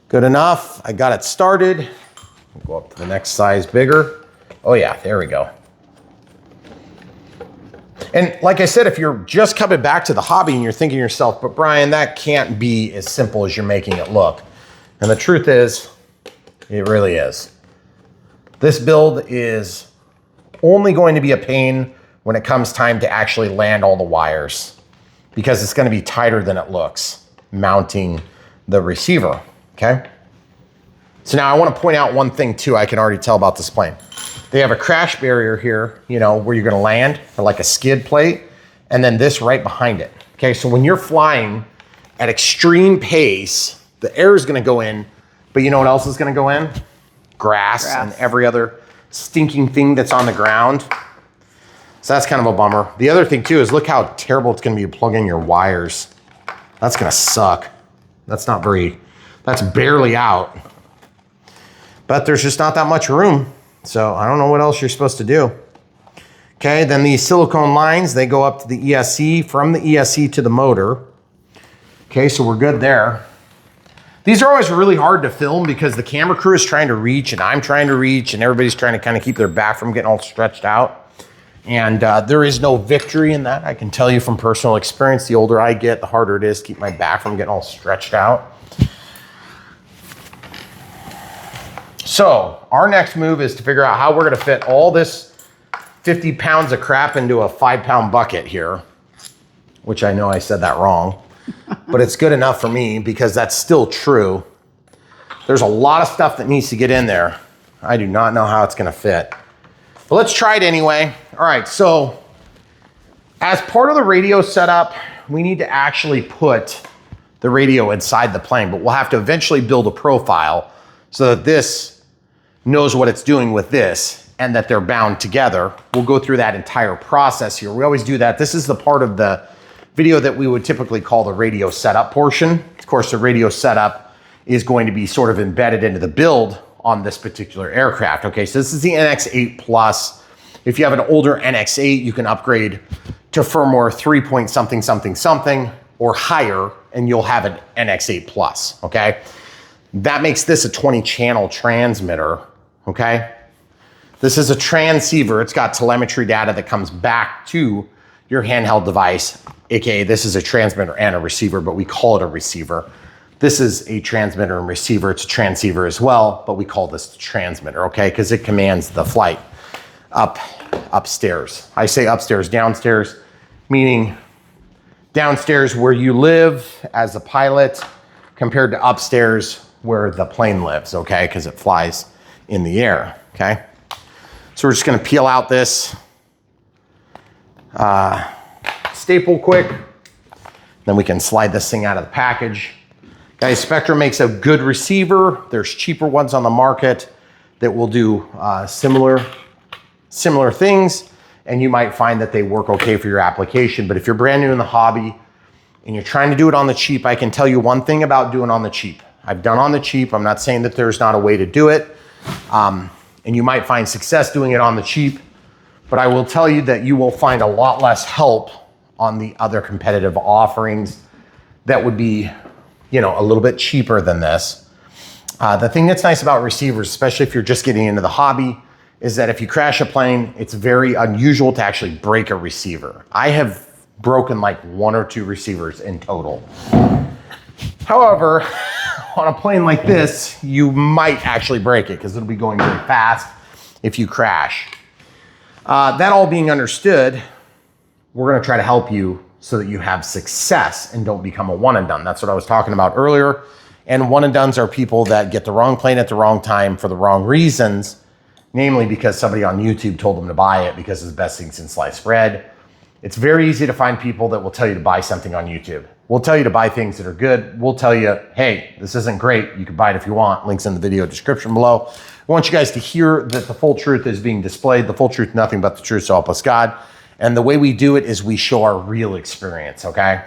good enough. I got it started. I'll go up to the next size bigger. Oh yeah, there we go. And like I said, if you're just coming back to the hobby and you're thinking to yourself, but Brian, that can't be as simple as you're making it look. And the truth is, it really is. This build is only going to be a pain when it comes time to actually land all the wires, because it's going to be tighter than it looks mounting the receiver, okay? So now I want to point out one thing too, I can already tell about this plane. They have a crash barrier here, you know, where you're going to land, like a skid plate, and then this right behind it. Okay, so when you're flying at extreme pace, the air is going to go in, but you know what else is going to go in? Grass and every other stinking thing that's on the ground. So that's kind of a bummer. The other thing too is look how terrible it's going to be to plug in your wires. That's going to suck. That's barely out. But there's just not that much room. So I don't know what else you're supposed to do. Okay, then these silicone lines, they go up to the ESC, from the ESC to the motor. Okay, so we're good there. These are always really hard to film because the camera crew is trying to reach and I'm trying to reach and everybody's trying to kind of keep their back from getting all stretched out. And there is no victory in that. I can tell you from personal experience, the older I get, the harder it is to keep my back from getting all stretched out. So our next move is to figure out how we're gonna fit all this 50 pounds of crap into a 5-pound bucket here, which I know I said that wrong, but it's good enough for me because that's still true. There's a lot of stuff that needs to get in there. I do not know how it's gonna fit, but let's try it anyway. All right, so as part of the radio setup, we need to actually put the radio inside the plane, but we'll have to eventually build a profile so that this knows what it's doing with this and that they're bound together. We'll go through that entire process here. We always do that. This is the part of the video that we would typically call the radio setup portion. Of course, the radio setup is going to be sort of embedded into the build on this particular aircraft. Okay, so this is the NX8 Plus. If you have an older NX8, you can upgrade to firmware 3 point something, something, something, or higher, and you'll have an NX8 Plus, okay? That makes this a 20 channel transmitter, okay? This is a transceiver. It's got telemetry data that comes back to your handheld device, AKA this is a transmitter and a receiver, but we call it a receiver. This is a transmitter and receiver. It's a transceiver as well, but we call this the transmitter, okay? Because it commands the flight upstairs. I say upstairs, downstairs, meaning downstairs where you live as a pilot compared to upstairs where the plane lives, okay? Because it flies in the air, okay? So we're just gonna peel out this staple quick, then we can slide this thing out of the package. Guys, Spectrum makes a good receiver. There's cheaper ones on the market that will do similar things, and you might find that they work okay for your application. But if you're brand new in the hobby and you're trying to do it on the cheap, I can tell you one thing about doing on the cheap. I've done on the cheap. I'm not saying that there's not a way to do it. And you might find success doing it on the cheap, but I will tell you that you will find a lot less help on the other competitive offerings that would be, you know, a little bit cheaper than this. The thing that's nice about receivers, especially if you're just getting into the hobby, is that if you crash a plane, it's very unusual to actually break a receiver. I have broken like 1 or 2 receivers in total. However, on a plane like this, you might actually break it because it'll be going very fast if you crash. That all being understood, we're gonna try to help you so that you have success and don't become a one and done. That's what I was talking about earlier. And one and dones are people that get the wrong plane at the wrong time for the wrong reasons, namely because somebody on YouTube told them to buy it because it's the best thing since sliced bread, It's very easy to find people that will tell you to buy something on YouTube. We'll tell you to buy things that are good. We'll tell you, hey, this isn't great. You can buy it if you want. Links in the video description below. I want you guys to hear that the full truth is being displayed. The full truth, nothing but the truth, so help us God. And the way we do it is we show our real experience, okay?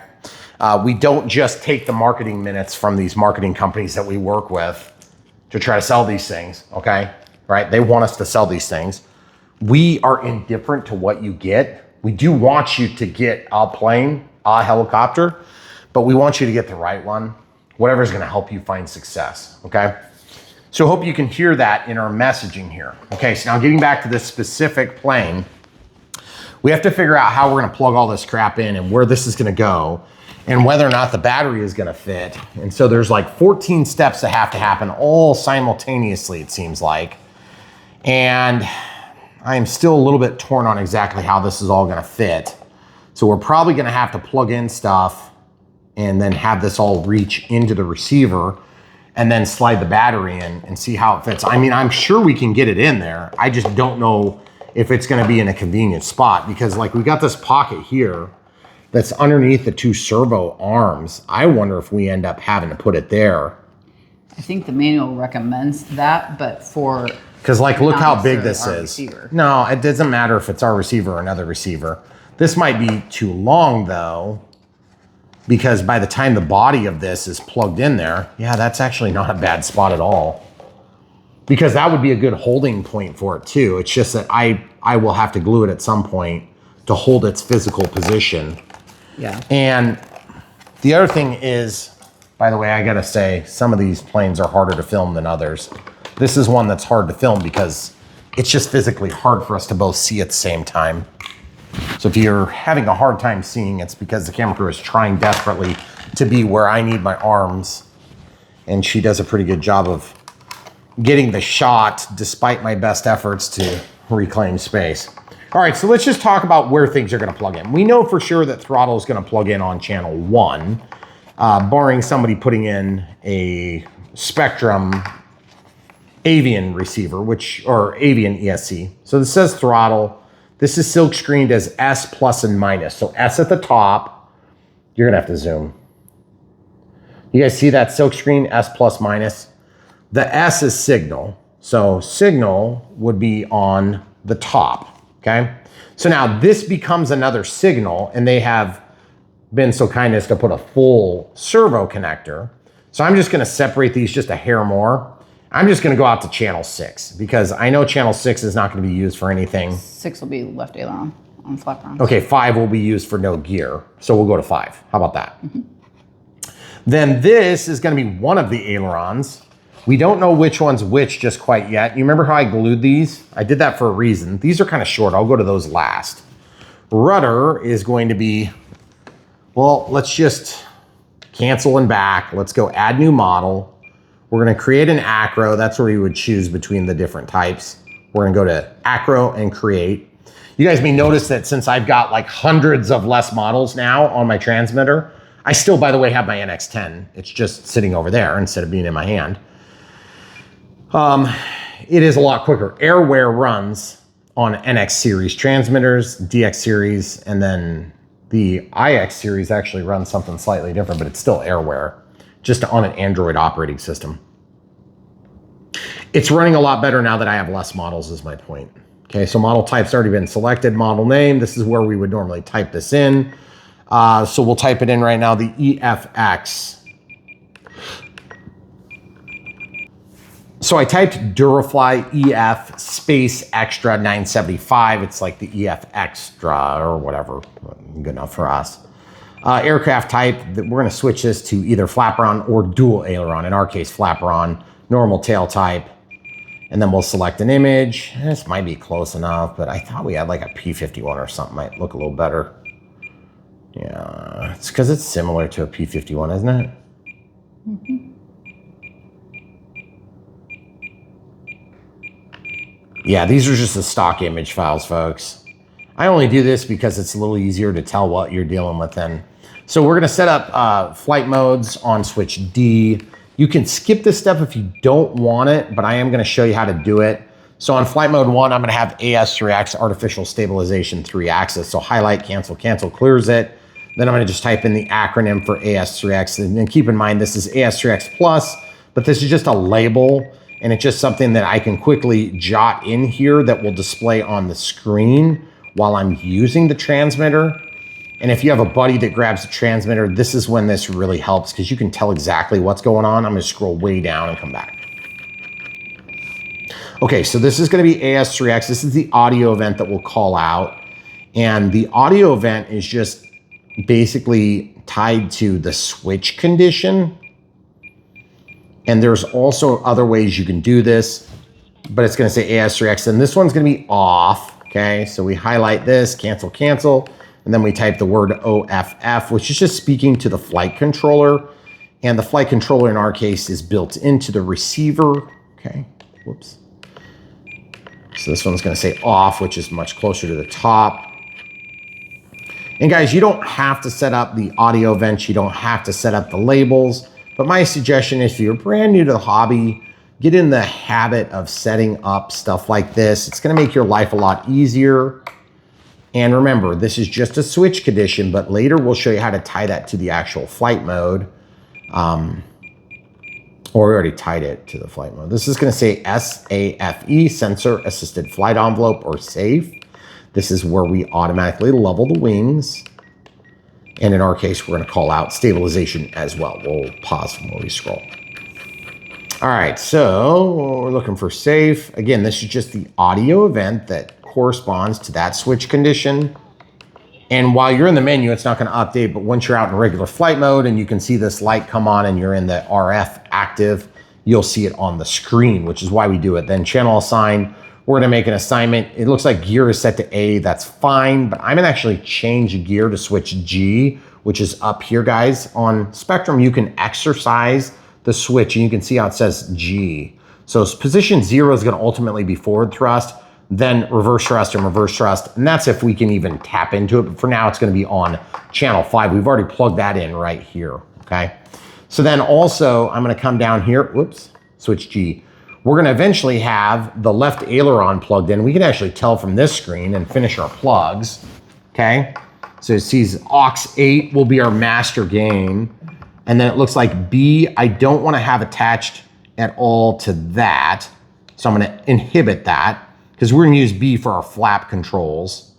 We don't just take the marketing minutes from these marketing companies that we work with to try to sell these things, okay? Right? They want us to sell these things. We are indifferent to what you get. We do want you to get a plane, a helicopter, but we want you to get the right one, whatever is gonna help you find success, okay? So I hope you can hear that in our messaging here. Okay, so now getting back to this specific plane, we have to figure out how we're gonna plug all this crap in and where this is gonna go and whether or not the battery is gonna fit. And so there's like 14 steps that have to happen all simultaneously, it seems like. And I am still a little bit torn on exactly how this is all gonna fit. So we're probably gonna have to plug in stuff and then have this all reach into the receiver and then slide the battery in and see how it fits. I mean, I'm sure we can get it in there. I just don't know if it's gonna be in a convenient spot because like we got this pocket here that's underneath the two servo arms. I wonder if we end up having to put it there. I think the manual recommends that, but for because like, look how big this is. Receiver. No, it doesn't matter if it's our receiver or another receiver. This might be too long though, because by the time the body of this is plugged in there, yeah, that's actually not a bad spot at all. Because that would be a good holding point for it too. It's just that I will have to glue it at some point to hold its physical position. Yeah. And the other thing is, by the way, I gotta say, some of these planes are harder to film than others. This is one that's hard to film because it's just physically hard for us to both see at the same time. So if you're having a hard time seeing, it's because the camera crew is trying desperately to be where I need my arms. And she does a pretty good job of getting the shot despite my best efforts to reclaim space. All right, so let's just talk about where things are gonna plug in. We know for sure that Throttle is gonna plug in on channel 1, barring somebody putting in a Spectrum Avian receiver, or Avian ESC. So this says Throttle. This is silk screened as S plus and minus. So S at the top, you're gonna have to zoom. You guys see that silk screen, S plus minus? The S is signal. So signal would be on the top, okay? So now this becomes another signal and they have been so kind as to put a full servo connector. So I'm just gonna separate these just a hair more. I'm just gonna go out to channel 6 because I know channel 6 is not gonna be used for anything. 6 will be left aileron on flaprons. Okay, 5 will be used for no gear. So we'll go to 5. How about that? Mm-hmm. Then this is gonna be one of the ailerons. We don't know which one's which just quite yet. You remember how I glued these? I did that for a reason. These are kind of short. I'll go to those last. Rudder is going to be, well, let's just cancel and back. Let's go add new model. We're gonna create an acro. That's where you would choose between the different types. We're gonna go to acro and create. You guys may notice that since I've got like hundreds of less models now on my transmitter, I still, by the way, have my NX10. It's just sitting over there instead of being in my hand. It is a lot quicker. Airwear runs on NX series transmitters, DX series, and then the IX series actually runs something slightly different, but it's still Airwear, just on an Android operating system. It's running a lot better now that I have less models is my point. Okay, so model type's already been selected, model name. This is where we would normally type this in. So we'll type it in right now, the EFX. So I typed Durafly EF space extra 975. It's like the EFXtra or whatever, good enough for us. Aircraft type, we're gonna switch this to either flaperon or dual aileron. In our case, flaperon, normal tail type. And then we'll select an image. This might be close enough, but I thought we had like a P51 or something, might look a little better. Yeah, it's because it's similar to a P51, isn't it? Mm-hmm. Yeah, these are just the stock image files, folks. I only do this because it's a little easier to tell what you're dealing with then. So we're gonna set up flight modes on switch D. You can skip this step if you don't want it, but I am gonna show you how to do it. So on flight mode 1, I'm going to have AS3X, artificial stabilization 3-axis. So highlight, cancel, cancel, clears it. Then I'm going to just type in the acronym for AS3X. And then keep in mind, this is AS3X Plus, but this is just a label. And it's just something that I can quickly jot in here that will display on the screen while I'm using the transmitter. And if you have a buddy that grabs the transmitter, this is when this really helps because you can tell exactly what's going on. I'm going to scroll way down and come back. Okay, so this is going to be AS3X. This is the audio event that we'll call out. And the audio event is just basically tied to the switch condition. And there's also other ways you can do this, but it's going to say AS3X. And this one's going to be off. Okay, so we highlight this, cancel, cancel. And then we type the word OFF, which is just speaking to the flight controller. And the flight controller in our case is built into the receiver. Okay, whoops. So this one's gonna say off, which is much closer to the top. And guys, you don't have to set up the audio events. You don't have to set up the labels. But my suggestion is if you're brand new to the hobby, get in the habit of setting up stuff like this. It's gonna make your life a lot easier. And remember, this is just a switch condition, but later we'll show you how to tie that to the actual flight mode. Or we already tied it to the flight mode. This is gonna say SAFE, Sensor Assisted Flight Envelope, or SAFE. This is where we automatically level the wings. And in our case, we're gonna call out stabilization as well. We'll pause when we scroll. All right, so we're looking for SAFE. Again, this is just the audio event that corresponds to that switch condition. And while you're in the menu, it's not going to update, but once you're out in regular flight mode and you can see this light come on and you're in the RF active, you'll see it on the screen, which is why we do it. Then channel assign, we're going to make an assignment. It looks like gear is set to A. That's fine, but I'm going to actually change gear to switch G, which is up here, guys. On Spectrum, you can exercise the switch and you can see how it says G. So position 0 is going to ultimately be forward thrust, then reverse thrust and reverse thrust. And that's if we can even tap into it. But for now, it's going to be on channel 5. We've already plugged that in right here. Okay. So then also I'm going to come down here. Whoops, switch G. We're going to eventually have the left aileron plugged in. We can actually tell from this screen and finish our plugs. Okay. So it sees aux 8 will be our master gain. And then it looks like B, I don't want to have attached at all to that. So I'm going to inhibit that, because we're gonna use B for our flap controls.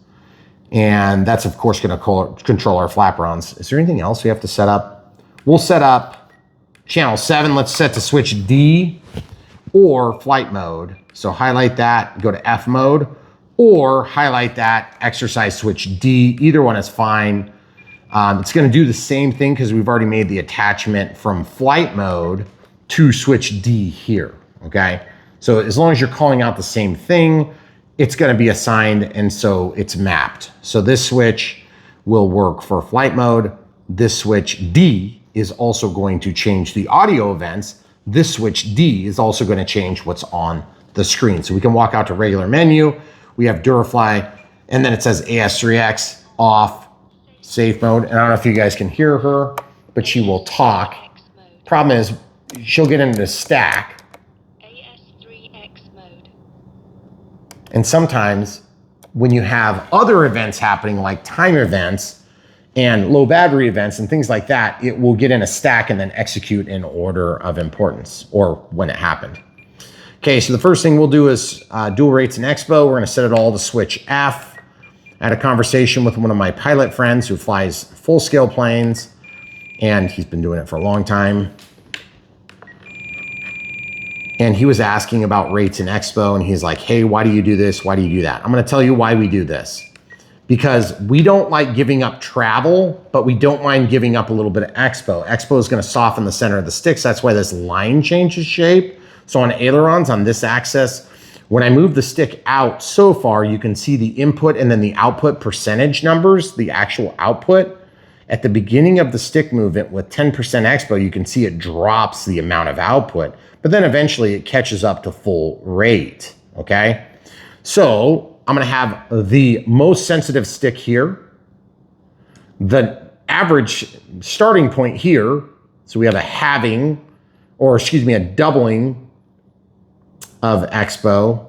And that's of course gonna control our flaperons. Is there anything else we have to set up? We'll set up channel 7. Let's set to switch D or flight mode. So highlight that, go to F mode, or highlight that, exercise switch D. Either one is fine. It's gonna do the same thing because we've already made the attachment from flight mode to switch D here, okay? So as long as you're calling out the same thing, it's going to be assigned, and so it's mapped. So this switch will work for flight mode. This switch D is also going to change the audio events. This switch D is also going to change what's on the screen. So we can walk out to regular menu. We have Durafly, and then it says AS3X off, safe mode. And I don't know if you guys can hear her, but she will talk. Problem is, she'll get into the stack. And sometimes when you have other events happening like time events and low battery events and things like that, it will get in a stack and then execute in order of importance or when it happened. Okay, so the first thing we'll do is dual rates and expo. We're gonna set it all to switch F. I had a conversation with one of my pilot friends who flies full scale planes, and he's been doing it for a long time. And he was asking about rates in expo, and he's like, hey, why do you do this? Why do you do that? I'm gonna tell you why we do this. Because we don't like giving up travel, but we don't mind giving up a little bit of expo. Expo is gonna soften the center of the sticks. That's why this line changes shape. So on ailerons, on this axis, when I move the stick out so far, you can see the input and then the output percentage numbers, the actual output. At the beginning of the stick movement with 10% expo, you can see it drops the amount of output, but then eventually it catches up to full rate, okay? So I'm gonna have the most sensitive stick here, the average starting point here. So we have a halving, or excuse me, a doubling of expo.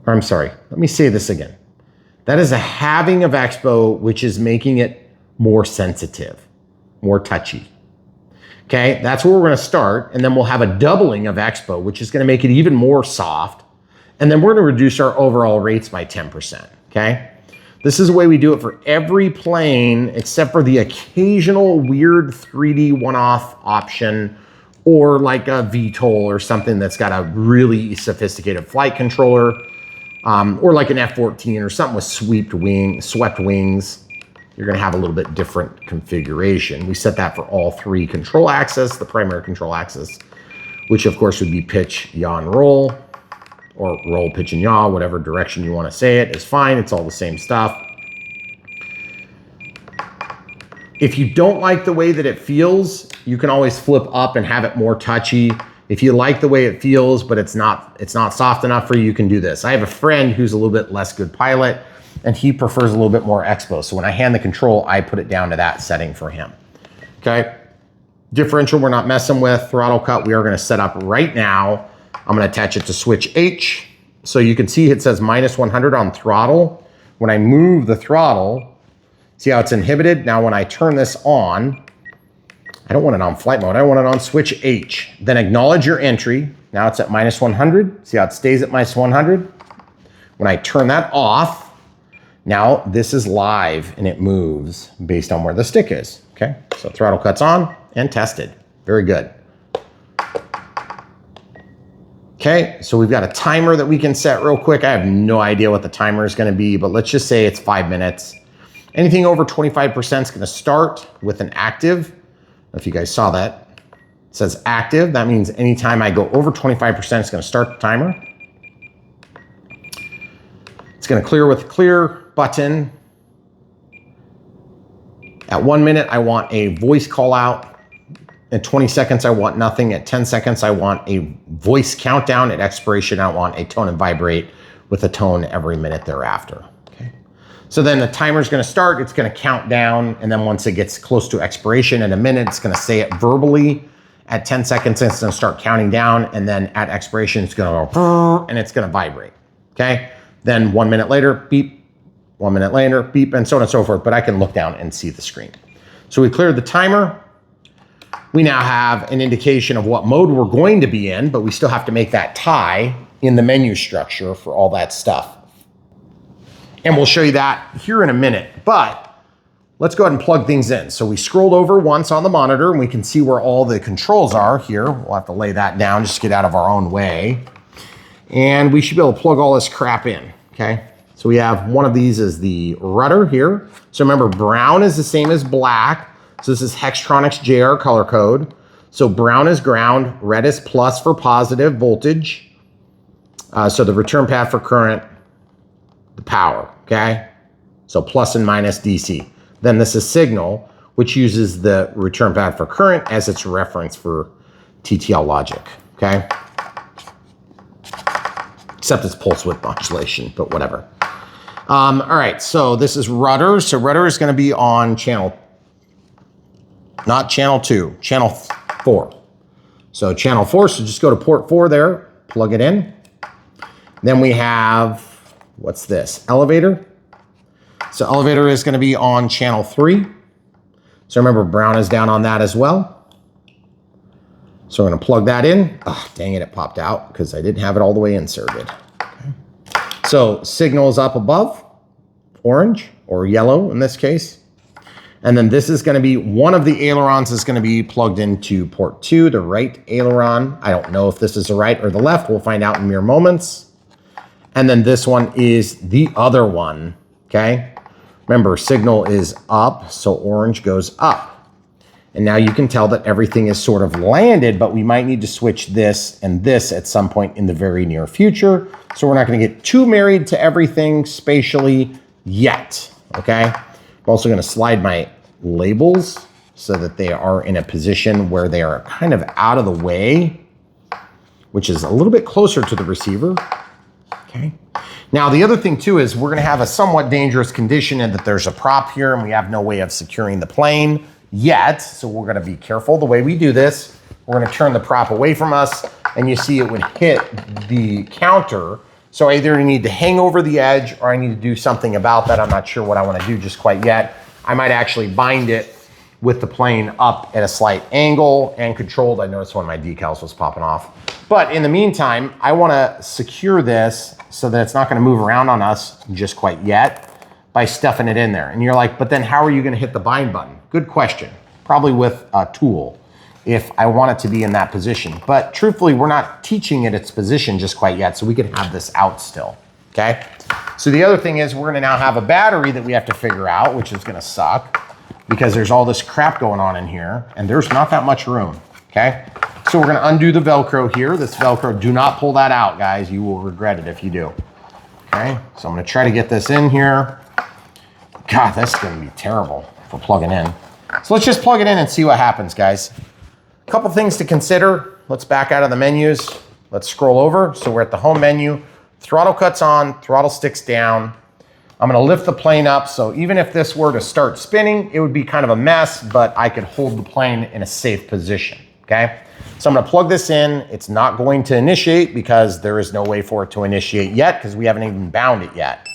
or I'm sorry, let me say this again. That is a halving of expo, which is making it more sensitive, more touchy. Okay, that's where we're gonna start, and then we'll have a doubling of expo, which is gonna make it even more soft, and then we're gonna reduce our overall rates by 10%, okay? This is the way we do it for every plane, except for the occasional weird 3D one-off option, or like a VTOL or something that's got a really sophisticated flight controller, or like an F-14 or something with swept wings. You're gonna have a little bit different configuration. We set that for all three control axes, the primary control axis, which of course would be pitch, yaw, and roll, or roll, pitch, and yaw, whatever direction you wanna say it is fine. It's all the same stuff. If you don't like the way that it feels, you can always flip up and have it more touchy. If you like the way it feels, but it's not soft enough for you, you can do this. I have a friend who's a little bit less good pilot, and he prefers a little bit more expo. So when I hand the control, I put it down to that setting for him, okay? Differential, we're not messing with. Throttle cut, we are gonna set up right now. I'm gonna attach it to switch H. So you can see it says -100 on throttle. When I move the throttle, see how it's inhibited? Now when I turn this on, I don't want it on flight mode, I want it on switch H. Then acknowledge your entry. Now it's at -100. See how it stays at -100? When I turn that off, now this is live and it moves based on where the stick is, okay? So throttle cut's on and tested, very good. Okay, so we've got a timer that we can set real quick. I have no idea what the timer is gonna be, but let's just say it's 5 minutes. Anything over 25% is gonna start with an active. I don't know if you guys saw that. It says active, that means anytime I go over 25%, it's gonna start the timer. It's gonna clear with the clear button. At 1 minute, I want a voice call out. At 20 seconds, I want nothing. At 10 seconds, I want a voice countdown. At expiration, I want a tone and vibrate with a tone every minute thereafter, okay? So then the timer's gonna start, it's gonna count down, and then once it gets close to expiration in a minute, it's gonna say it verbally. At 10 seconds, it's gonna start counting down, and then at expiration, it's gonna go, and it's gonna vibrate, okay? Then 1 minute later, beep, 1 minute later, beep, and so on and so forth, but I can look down and see the screen. So we cleared the timer. We now have an indication of what mode we're going to be in, but we still have to make that tie in the menu structure for all that stuff. And we'll show you that here in a minute, but let's go ahead and plug things in. So we scrolled over once on the monitor and we can see where all the controls are here. We'll have to lay that down just to get out of our own way. And we should be able to plug all this crap in, okay? So we have one of these is the rudder here. So remember, brown is the same as black. So this is Hextronics JR color code. So brown is ground, red is plus for positive voltage. So the return path for current, the power, okay? So plus and minus DC. Then this is signal, which uses the return path for current as its reference for TTL logic, okay? Except it's pulse width modulation, but whatever. All right, so this is rudder. So rudder is gonna be on channel, not channel 2, channel 4. So channel 4, so just go to port 4 there, plug it in. Then we have, what's this? Elevator. So elevator is gonna be on channel 3. So remember, brown is down on that as well. So we're gonna plug that in. Oh, dang it popped out because I didn't have it all the way inserted. Okay. So signal is up above, orange or yellow in this case. And then this is gonna be, one of the ailerons is gonna be plugged into port 2, the right aileron. I don't know if this is the right or the left. We'll find out in mere moments. And then this one is the other one, okay? Remember, signal is up, so orange goes up. And now you can tell that everything is sort of landed, but we might need to switch this and this at some point in the very near future. So we're not gonna get too married to everything spatially yet, okay? I'm also gonna slide my labels so that they are in a position where they are kind of out of the way, which is a little bit closer to the receiver, okay? Now, the other thing too is we're gonna have a somewhat dangerous condition in that there's a prop here and we have no way of securing the plane yet, so we're gonna be careful the way we do this. We're gonna turn the prop away from us and you see it would hit the counter. So I either need to hang over the edge or I need to do something about that. I'm not sure what I want to do just quite yet. I might actually bind it with the plane up at a slight angle and controlled. I noticed one of my decals was popping off. But in the meantime, I want to secure this so that it's not going to move around on us just quite yet by stuffing it in there. And you're like, but then how are you going to hit the bind button? Good question. Probably with a tool if I want it to be in that position. But truthfully, we're not teaching it its position just quite yet, so we can have this out still, okay? So the other thing is we're gonna now have a battery that we have to figure out, which is gonna suck because there's all this crap going on in here and there's not that much room, okay? So we're gonna undo the Velcro here. This Velcro, do not pull that out, guys. You will regret it if you do, okay? So I'm gonna try to get this in here. God, that's gonna be terrible for plugging in. So let's just plug it in and see what happens, guys. A couple things to consider. Let's back out of the menus. Let's scroll over. So we're at the home menu. Throttle cut's on, throttle stick's down. I'm gonna lift the plane up. So even if this were to start spinning, it would be kind of a mess, but I could hold the plane in a safe position, okay? So I'm gonna plug this in. It's not going to initiate because there is no way for it to initiate yet because we haven't even bound it yet,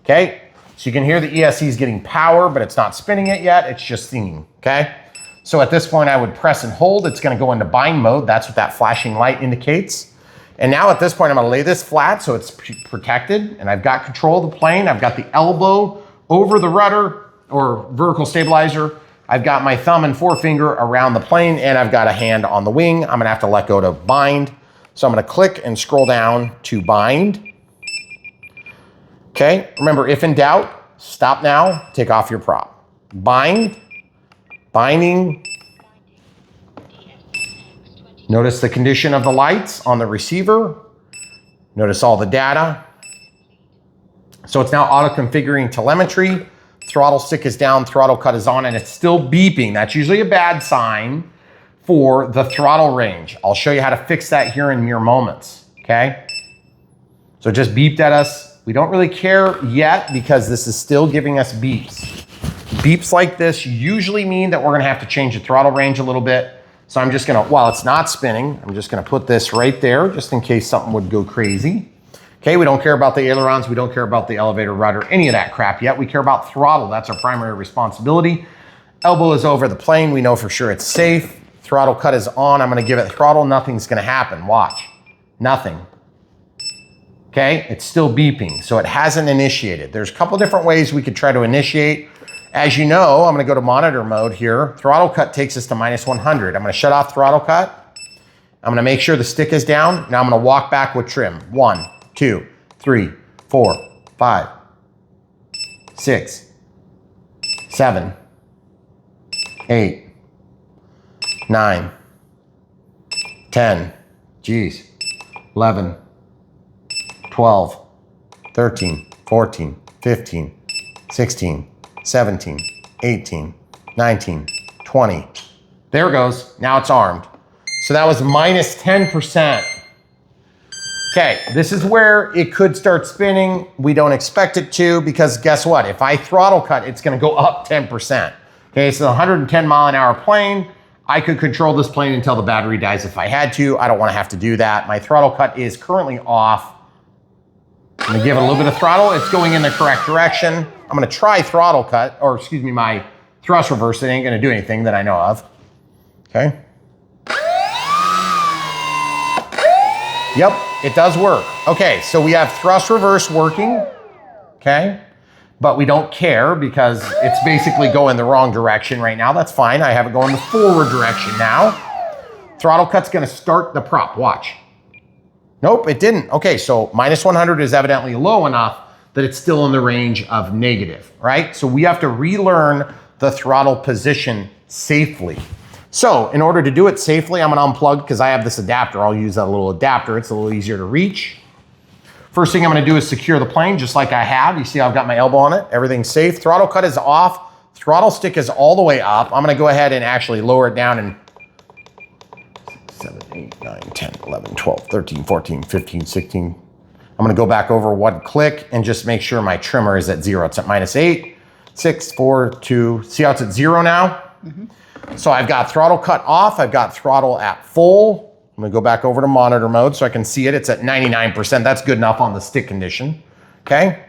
okay? So you can hear the ESC is getting power, but it's not spinning it yet. It's just singing, okay? So at this point I would press and hold. It's gonna go into bind mode. That's what that flashing light indicates. And now at this point, I'm gonna lay this flat so it's protected and I've got control of the plane. I've got the elbow over the rudder or vertical stabilizer. I've got my thumb and forefinger around the plane and I've got a hand on the wing. I'm gonna have to let go to bind. So I'm gonna click and scroll down to bind. Okay, remember if in doubt, stop now, take off your prop. Bind, binding. Notice the condition of the lights on the receiver. Notice all the data. So it's now auto-configuring telemetry. Throttle stick is down, throttle cut is on, and it's still beeping. That's usually a bad sign for the throttle range. I'll show you how to fix that here in mere moments, okay? So it just beeped at us. We don't really care yet because this is still giving us beeps. Beeps like this usually mean that we're gonna have to change the throttle range a little bit. So I'm just gonna, while it's not spinning, I'm just gonna put this right there just in case something would go crazy. Okay, we don't care about the ailerons, we don't care about the elevator rudder, any of that crap yet. We care about throttle, that's our primary responsibility. Elbow is over the plane, we know for sure it's safe. Throttle cut is on, I'm gonna give it throttle, nothing's gonna happen, watch. Nothing. Okay, it's still beeping, so it hasn't initiated. There's a couple different ways we could try to initiate. As you know, I'm gonna go to monitor mode here. Throttle cut takes us to -100. I'm gonna shut off throttle cut. I'm gonna make sure the stick is down. Now I'm gonna walk back with trim. 1, 2, 3, 4, 5, 6, 7, 8, 9, 10, geez, 11, 12, 13, 14, 15, 16, 17, 18, 19, 20. There it goes. Now it's armed. So that was -10%. Okay, this is where it could start spinning. We don't expect it to because guess what? If I throttle cut, it's gonna go up 10%. Okay, so 110 mile an hour plane. I could control this plane until the battery dies if I had to. I don't wanna have to do that. My throttle cut is currently off. I'm gonna give it a little bit of throttle. It's going in the correct direction. I'm gonna try throttle cut, or excuse me, my thrust reverse. It ain't gonna do anything that I know of. Okay. Yep, it does work. Okay, so we have thrust reverse working, okay? But we don't care because it's basically going the wrong direction right now. That's fine, I have it going the forward direction now. Throttle cut's gonna start the prop, watch. Nope, it didn't. Okay, so -100 is evidently low enough that it's still in the range of negative, right? So we have to relearn the throttle position safely. So in order to do it safely, I'm gonna unplug because I have this adapter. I'll use that little adapter. It's a little easier to reach. First thing I'm gonna do is secure the plane just like I have. You see I've got my elbow on it. Everything's safe. Throttle cut is off. Throttle stick is all the way up. I'm gonna go ahead and actually lower it down and 7, 8, 9, 10, 11, 12, 13, 14, 15, 16. I'm gonna go back over one click and just make sure my trimmer is at 0. It's at -8, 6, 4, 2. See how it's at 0 now? Mm-hmm. So I've got throttle cut off. I've got throttle at full. I'm gonna go back over to monitor mode so I can see it. It's at 99%. That's good enough on the stick condition, okay?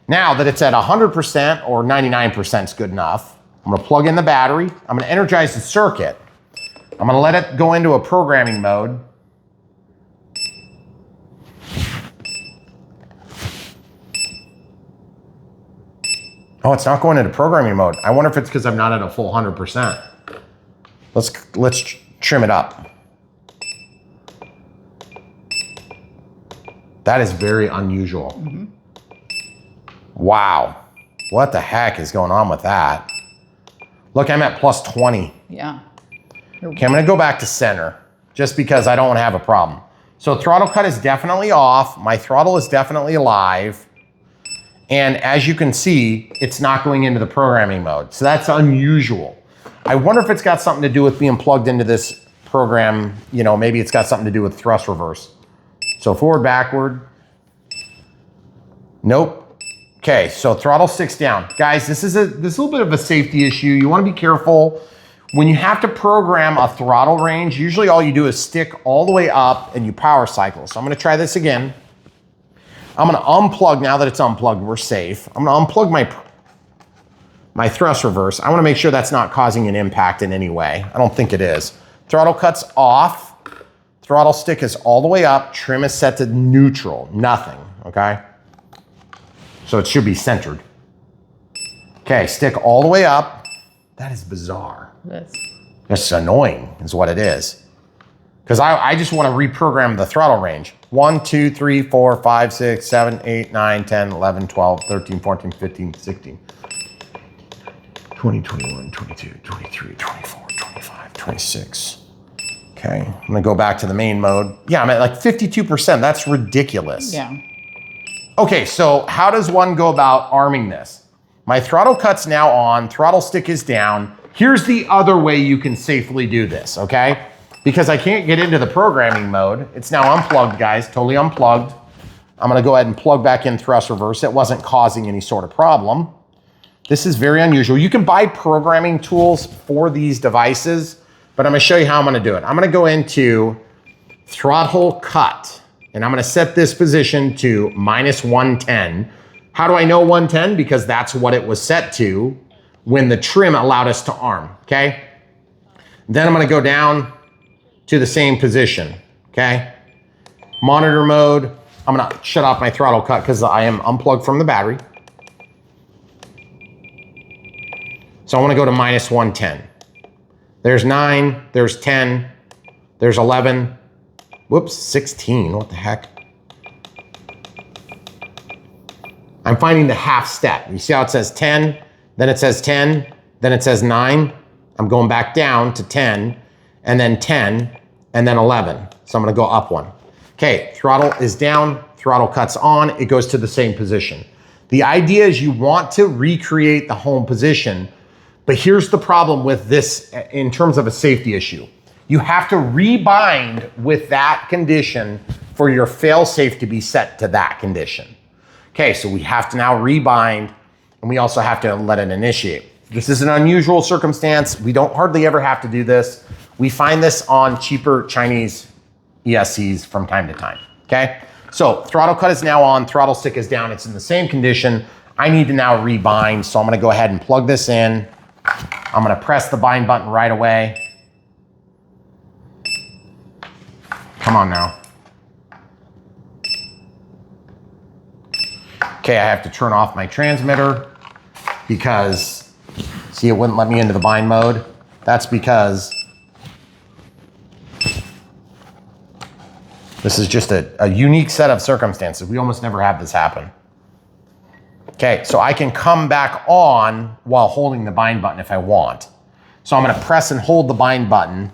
Now that it's at 100% or 99% is good enough, I'm gonna plug in the battery. I'm gonna energize the circuit. I'm gonna let it go into a programming mode. Oh, it's not going into programming mode. I wonder if it's because I'm not at a full 100%. Let's trim it up. That is very unusual. Mm-hmm. Wow. What the heck is going on with that? Look, I'm at plus 20. Yeah. Okay, I'm gonna go back to center just because I don't wanna have a problem. So throttle cut is definitely off. My throttle is definitely alive. And as you can see, it's not going into the programming mode. So that's unusual. I wonder if it's got something to do with being plugged into this program. You know, maybe it's got something to do with thrust reverse. So forward, backward. Nope. Okay, so throttle stick's down. Guys, this is a little bit of a safety issue. You wanna be careful. When you have to program a throttle range, usually all you do is stick all the way up and you power cycle. So I'm gonna try this again. I'm gonna unplug, now that it's unplugged, we're safe. I'm gonna unplug my thrust reverse. I wanna make sure that's not causing an impact in any way. I don't think it is. Throttle cut's off. Throttle stick is all the way up. Trim is set to neutral, nothing, okay? So it should be centered. Okay, stick all the way up. That is bizarre. That's annoying is what it is. Because I just want to reprogram the throttle range. 1, 2, 3, 4, 5, 6, 7, 8, 9, 10, 11, 12, 13, 14, 15, 16, 20, 21, 22, 23, 24, 25, 26. Okay, I'm gonna go back to the main mode. Yeah, I'm at like 52%, that's ridiculous. Yeah. Okay, so how does one go about arming this? My throttle cut's now on, throttle stick is down. Here's the other way you can safely do this, okay? Because I can't get into the programming mode. It's now unplugged, guys, totally unplugged. I'm gonna go ahead and plug back in thrust reverse. It wasn't causing any sort of problem. This is very unusual. You can buy programming tools for these devices, but I'm gonna show you how I'm gonna do it. I'm gonna go into throttle cut, and I'm gonna set this position to -110. How do I know 110? Because that's what it was set to when the trim allowed us to arm, okay? Then I'm gonna go down to the same position, okay? Monitor mode, I'm gonna shut off my throttle cut because I am unplugged from the battery. So I wanna go to -110. There's 9, there's 10, there's 11, whoops, 16, what the heck? I'm finding the half step. You see how it says 10, then it says 10, then it says 9. I'm going back down to 10, and then 10, and then 11. So I'm gonna go up one. Okay, throttle is down, throttle cut's on, it goes to the same position. The idea is you want to recreate the home position, but here's the problem with this in terms of a safety issue. You have to rebind with that condition for your fail-safe to be set to that condition. Okay, so we have to now rebind, and we also have to let it initiate. This is an unusual circumstance. We don't hardly ever have to do this. We find this on cheaper Chinese ESCs from time to time, okay? So throttle cut is now on, throttle stick is down, it's in the same condition. I need to now rebind, so I'm gonna go ahead and plug this in. I'm gonna press the bind button right away. Come on now. Okay, I have to turn off my transmitter because, see, it wouldn't let me into the bind mode. That's because this is just a unique set of circumstances. We almost never have this happen. Okay, so I can come back on while holding the bind button if I want. So I'm gonna press and hold the bind button.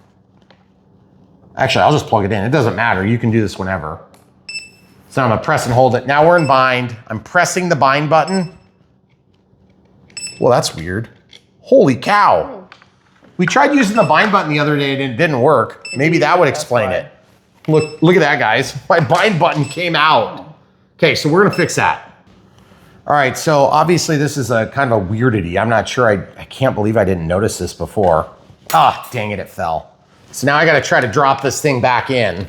Actually, I'll just plug it in. It doesn't matter, you can do this whenever. So I'm gonna press and hold it. Now we're in bind. I'm pressing the bind button. Well, that's weird. Holy cow. We tried using the bind button the other day and it didn't work. Maybe that would explain it. Look at that, guys. My bind button came out. Okay, so we're gonna fix that. All right, so obviously this is a kind of a weirdity. I'm not sure, I can't believe I didn't notice this before. Ah, dang it, it fell. So now I got to try to drop this thing back in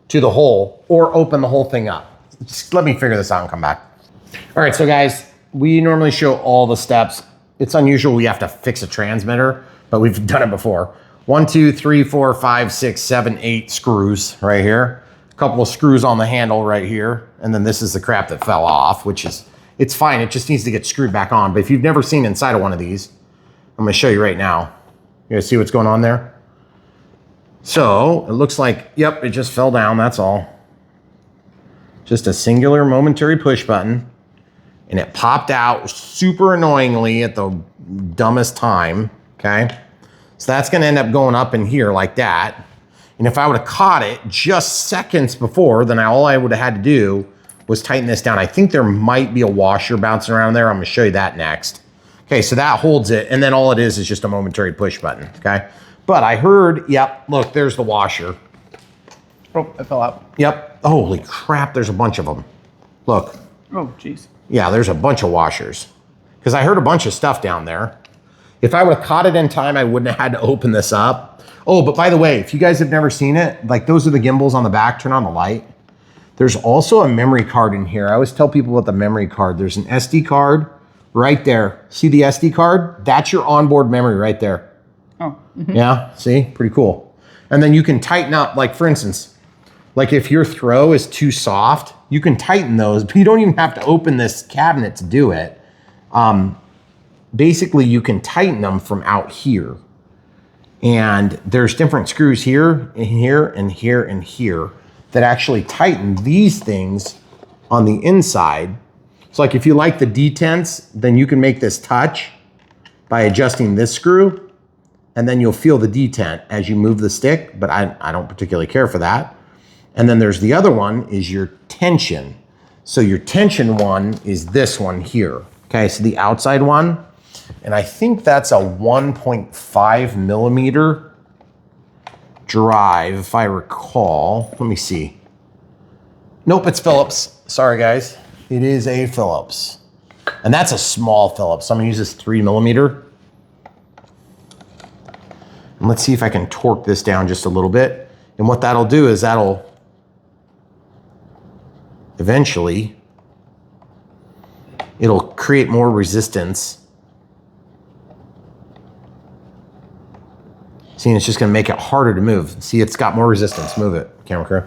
to the hole or open the whole thing up. Just let me figure this out and come back. All right, so guys, we normally show all the steps. It's unusual we have to fix a transmitter, but we've done it before. 1, 2, 3, 4, 5, 6, 7, 8 screws right here. A couple of screws on the handle right here. And then this is the crap that fell off, which is, it's fine. It just needs to get screwed back on. But if you've never seen inside of one of these, I'm gonna show you right now. You guys see what's going on there? So it looks like, yep, it just fell down, that's all. Just a singular momentary push button. And it popped out super annoyingly at the dumbest time, okay? So that's gonna end up going up in here like that. And if I would have caught it just seconds before, then all I would have had to do was tighten this down. I think there might be a washer bouncing around there. I'm gonna show you that next. Okay, so that holds it, and then all it is just a momentary push button, okay? But I heard, yep, look, there's the washer. Oh, it fell out. Yep, holy crap, there's a bunch of them. Look. Oh, geez. Yeah, there's a bunch of washers. Because I heard a bunch of stuff down there. If I would have caught it in time, I wouldn't have had to open this up. Oh, but by the way, if you guys have never seen it, like those are the gimbals on the back, turn on the light. There's also a memory card in here. I always tell people about the memory card. There's an SD card right there. See the SD card? That's your onboard memory right there. Oh. Yeah, see, pretty cool. And then you can tighten up, like for instance, like if your throw is too soft, you can tighten those, but you don't even have to open this cabinet to do it. Basically, you can tighten them from out here. And there's different screws here, and here, and here, and here that actually tighten these things on the inside. So like if you like the detents, then you can make this touch by adjusting this screw, and then you'll feel the detent as you move the stick, but I don't particularly care for that. And then there's the other one is your tension. So your tension one is this one here. Okay, so the outside one, and I think that's a 1.5 millimeter drive, if I recall. Let me see. Nope, it's Phillips. Sorry guys, it is a Phillips. And that's a small Phillips, so I'm gonna use this 3 millimeter. And let's see if I can torque this down just a little bit. And what that'll do is that'll eventually, it'll create more resistance. See, it's just gonna make it harder to move. See, it's got more resistance. Move it, camera crew.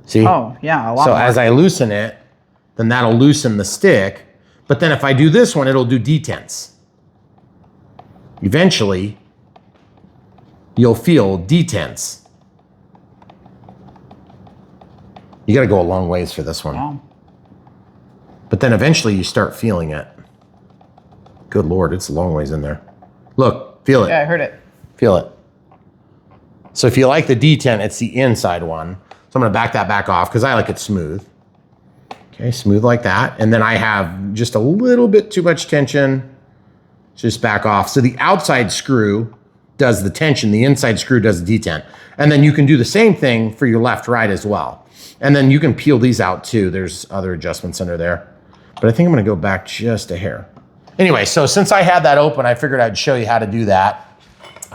See? Oh, yeah, a lot So more. as I loosen it, then that'll loosen the stick. But then if I do this one, it'll do detents. Eventually, you'll feel detents. You gotta go a long ways for this one. Wow. But then eventually you start feeling it. Good Lord, it's a long ways in there. Look, feel it. Yeah, I heard it. Feel it. So if you like the detent, it's the inside one. So I'm gonna back that back off because I like it smooth. Okay, smooth like that. And then I have just a little bit too much tension. Just back off. So the outside screw does the tension, the inside screw does the detent. And then you can do the same thing for your left, right as well. And then you can peel these out too. There's other adjustments under there. But I think I'm gonna go back just a hair. Anyway, so since I had that open, I figured I'd show you how to do that.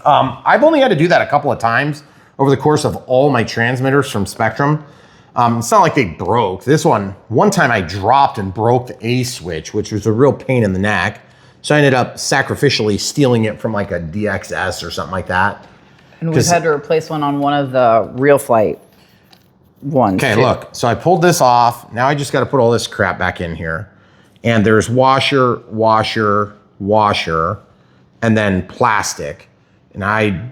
I've only had to do that a couple of times over the course of all my transmitters from Spectrum. It's not like they broke. This one time I dropped and broke the A switch, which was a real pain in the neck. So I ended up sacrificially stealing it from like a DXS or something like that. And we've had to replace one on one of the real flight ones. Okay, too. look, so I pulled this off. Now I just got to put all this crap back in here. And there's washer, washer, washer, and then plastic. And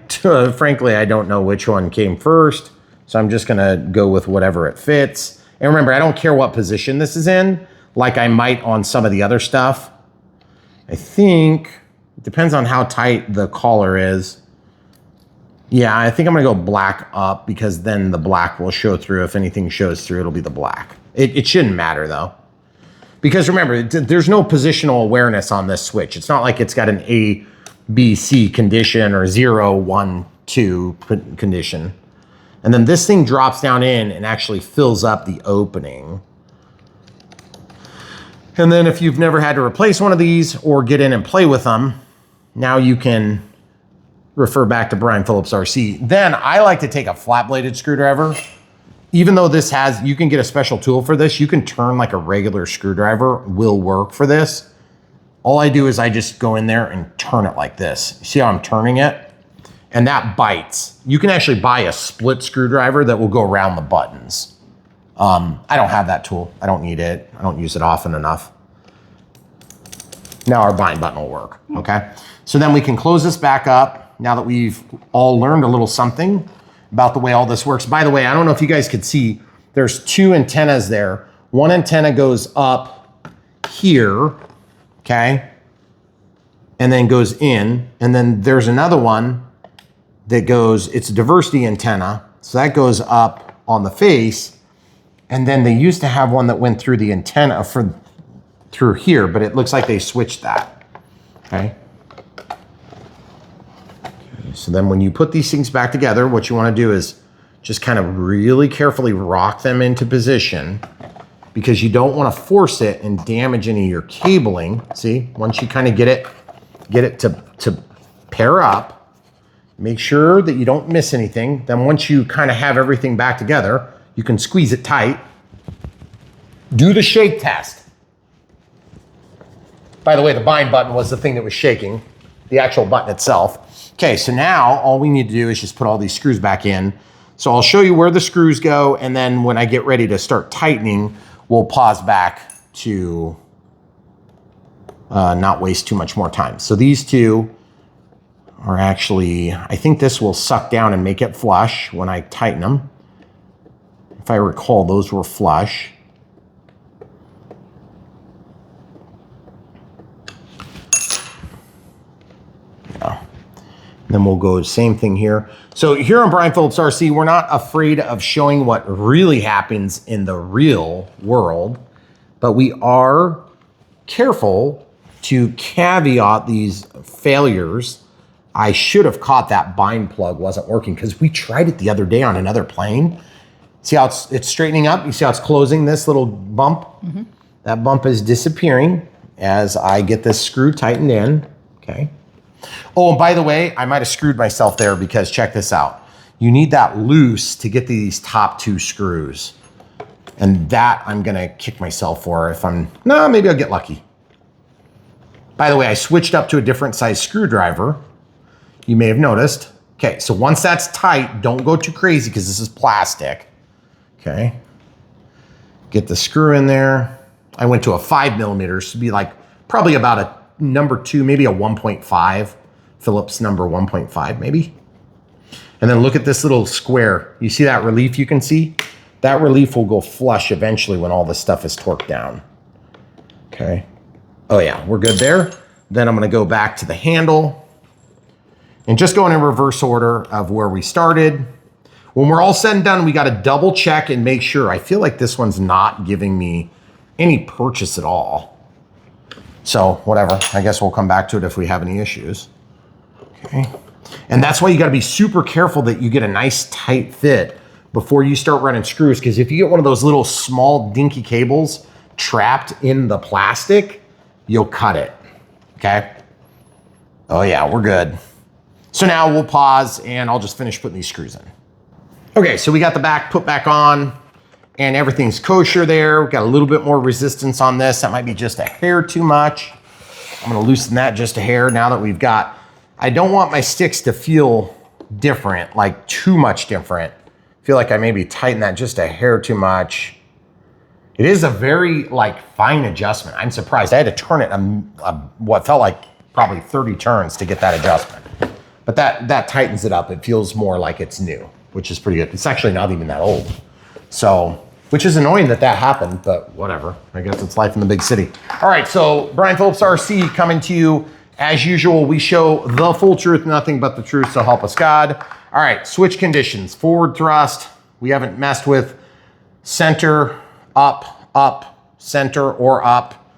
frankly, I don't know which one came first. So I'm just gonna go with whatever it fits. And remember, I don't care what position this is in, like I might on some of the other stuff. I think it depends on how tight the collar is. Yeah, I think I'm gonna go black up because then the black will show through. If anything shows through, it'll be the black. It shouldn't matter though. Because remember, there's no positional awareness on this switch. It's not like it's got an A, B, C condition or 0, 1, 2 condition. And then this thing drops down in and actually fills up the opening. And then if you've never had to replace one of these or get in and play with them, now you can refer back to Brian Phillips RC. Then I like to take a flat bladed screwdriver. Even though this has, you can get a special tool for this. You can turn like a regular screwdriver, will work for this. All I do is I just go in there and turn it like this. See how I'm turning it? And that bites. You can actually buy a split screwdriver that will go around the buttons. I don't have that tool. I don't need it. I don't use it often enough. Now our bind button will work, okay? So then we can close this back up now that we've all learned a little something about the way all this works. By the way, I don't know if you guys could see, there's two antennas there. One antenna goes up here, okay? And then goes in, and then there's another one that goes, it's a diversity antenna. So that goes up on the face. And then they used to have one that went through the antenna through here, but it looks like they switched that, okay? So then when you put these things back together, what you want to do is just kind of really carefully rock them into position because you don't want to force it and damage any of your cabling. See, once you kind of get it to pair up, make sure that you don't miss anything. Then once you kind of have everything back together, you can squeeze it tight. Do the shake test. By the way, the bind button was the thing that was shaking, the actual button itself. Okay, so now all we need to do is just put all these screws back in. So I'll show you where the screws go, and then when I get ready to start tightening, we'll pause back to not waste too much more time. So these two are actually, I think this will suck down and make it flush when I tighten them. If I recall, those were flush. Then we'll go same thing here. So here on Brian Phillips RC, we're not afraid of showing what really happens in the real world, but we are careful to caveat these failures. I should have caught that bind plug wasn't working because we tried it the other day on another plane. See how it's straightening up? You see how it's closing this little bump? Mm-hmm. That bump is disappearing as I get this screw tightened in, okay? Oh, and by the way, I might have screwed myself there because check this out. You need that loose to get these top two screws. And that I'm gonna kick myself for if maybe I'll get lucky. By the way, I switched up to a different size screwdriver. You may have noticed. Okay, so once that's tight, don't go too crazy because this is plastic. Okay, get the screw in there. I went to a 5mm, so be like probably about a number 2, maybe a 1.5, Phillips number 1.5 maybe. And then look at this little square. You see that relief you can see? That relief will go flush eventually when all this stuff is torqued down. Okay. Oh yeah, we're good there. Then I'm gonna go back to the handle and just going in reverse order of where we started. When we're all said and done, we gotta double check and make sure. I feel like this one's not giving me any purchase at all. So whatever, I guess we'll come back to it if we have any issues. Okay, and that's why you gotta be super careful that you get a nice tight fit before you start running screws, because if you get one of those little small dinky cables trapped in the plastic, you'll cut it, okay? Oh yeah, we're good. So now we'll pause and I'll just finish putting these screws in. Okay, so we got the back put back on and everything's kosher there. We've got a little bit more resistance on this. That might be just a hair too much. I'm gonna loosen that just a hair now that we've got, I don't want my sticks to feel different, like too much different. I feel like I maybe tighten that just a hair too much. It is a very fine adjustment. I'm surprised. I had to turn it what felt like probably 30 turns to get that adjustment. But that tightens it up. It feels more like it's new, which is pretty good. It's actually not even that old. So, which is annoying that happened, but whatever. I guess it's life in the big city. All right, so Brian Phillips RC coming to you. As usual, we show the full truth, nothing but the truth, so help us God. All right, switch conditions. Forward thrust, we haven't messed with. Center, up, center, or up.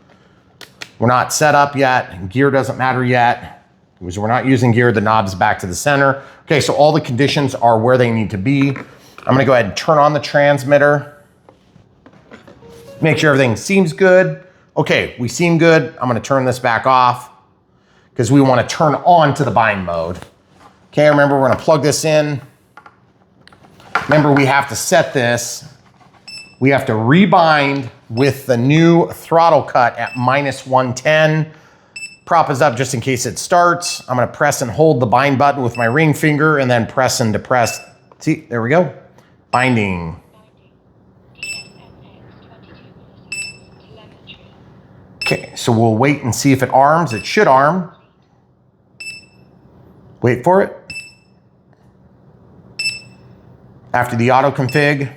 We're not set up yet. Gear doesn't matter yet. Because we're not using gear, the knob's back to the center. Okay, so all the conditions are where they need to be. I'm gonna go ahead and turn on the transmitter. Make sure everything seems good. Okay, we seem good. I'm gonna turn this back off because we wanna turn on to the bind mode. Okay, remember we're gonna plug this in. Remember we have to set this. We have to rebind with the new throttle cut at -110. Prop is up just in case it starts. I'm gonna press and hold the bind button with my ring finger and then press and depress. See, there we go. Binding. Okay, so we'll wait and see if it arms. It should arm. Wait for it. After the auto config.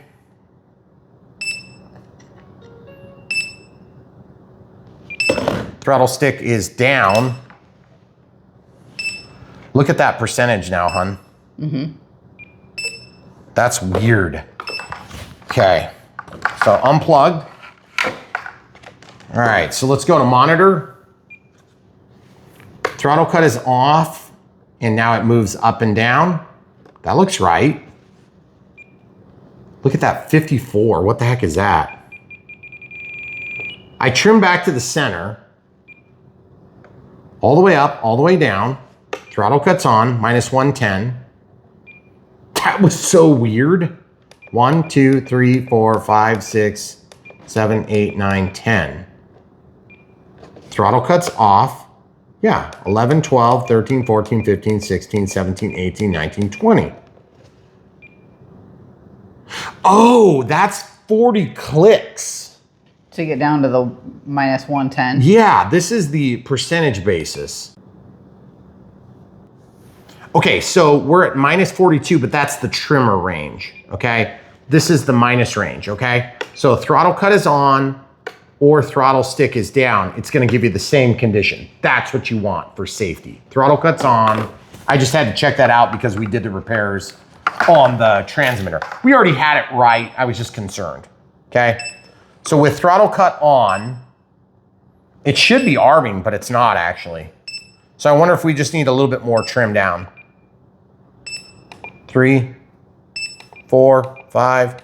Throttle stick is down. Look at that percentage now, hun. That's weird. Okay, so unplugged. All right, so let's go to monitor. Throttle cut is off, and now it moves up and down. That looks right. Look at that 54, what the heck is that? I trim back to the center. All the way up, all the way down. Throttle cut's on, -110. That was so weird. 1, 2, 3, 4, 5, 6, 7, 8, 9, 10. Throttle cut's off. Yeah, 11, 12, 13, 14, 15, 16, 17, 18, 19, 20. Oh, that's 40 clicks. To get down to the -110. Yeah, this is the percentage basis. Okay, so we're at -42, but that's the trimmer range, okay? This is the minus range, okay? So throttle cut is on or throttle stick is down. It's gonna give you the same condition. That's what you want for safety. Throttle cut's on. I just had to check that out because we did the repairs on the transmitter. We already had it right, I was just concerned, okay? So with throttle cut on, it should be arming, but it's not actually. So I wonder if we just need a little bit more trim down. 3, 4, 5,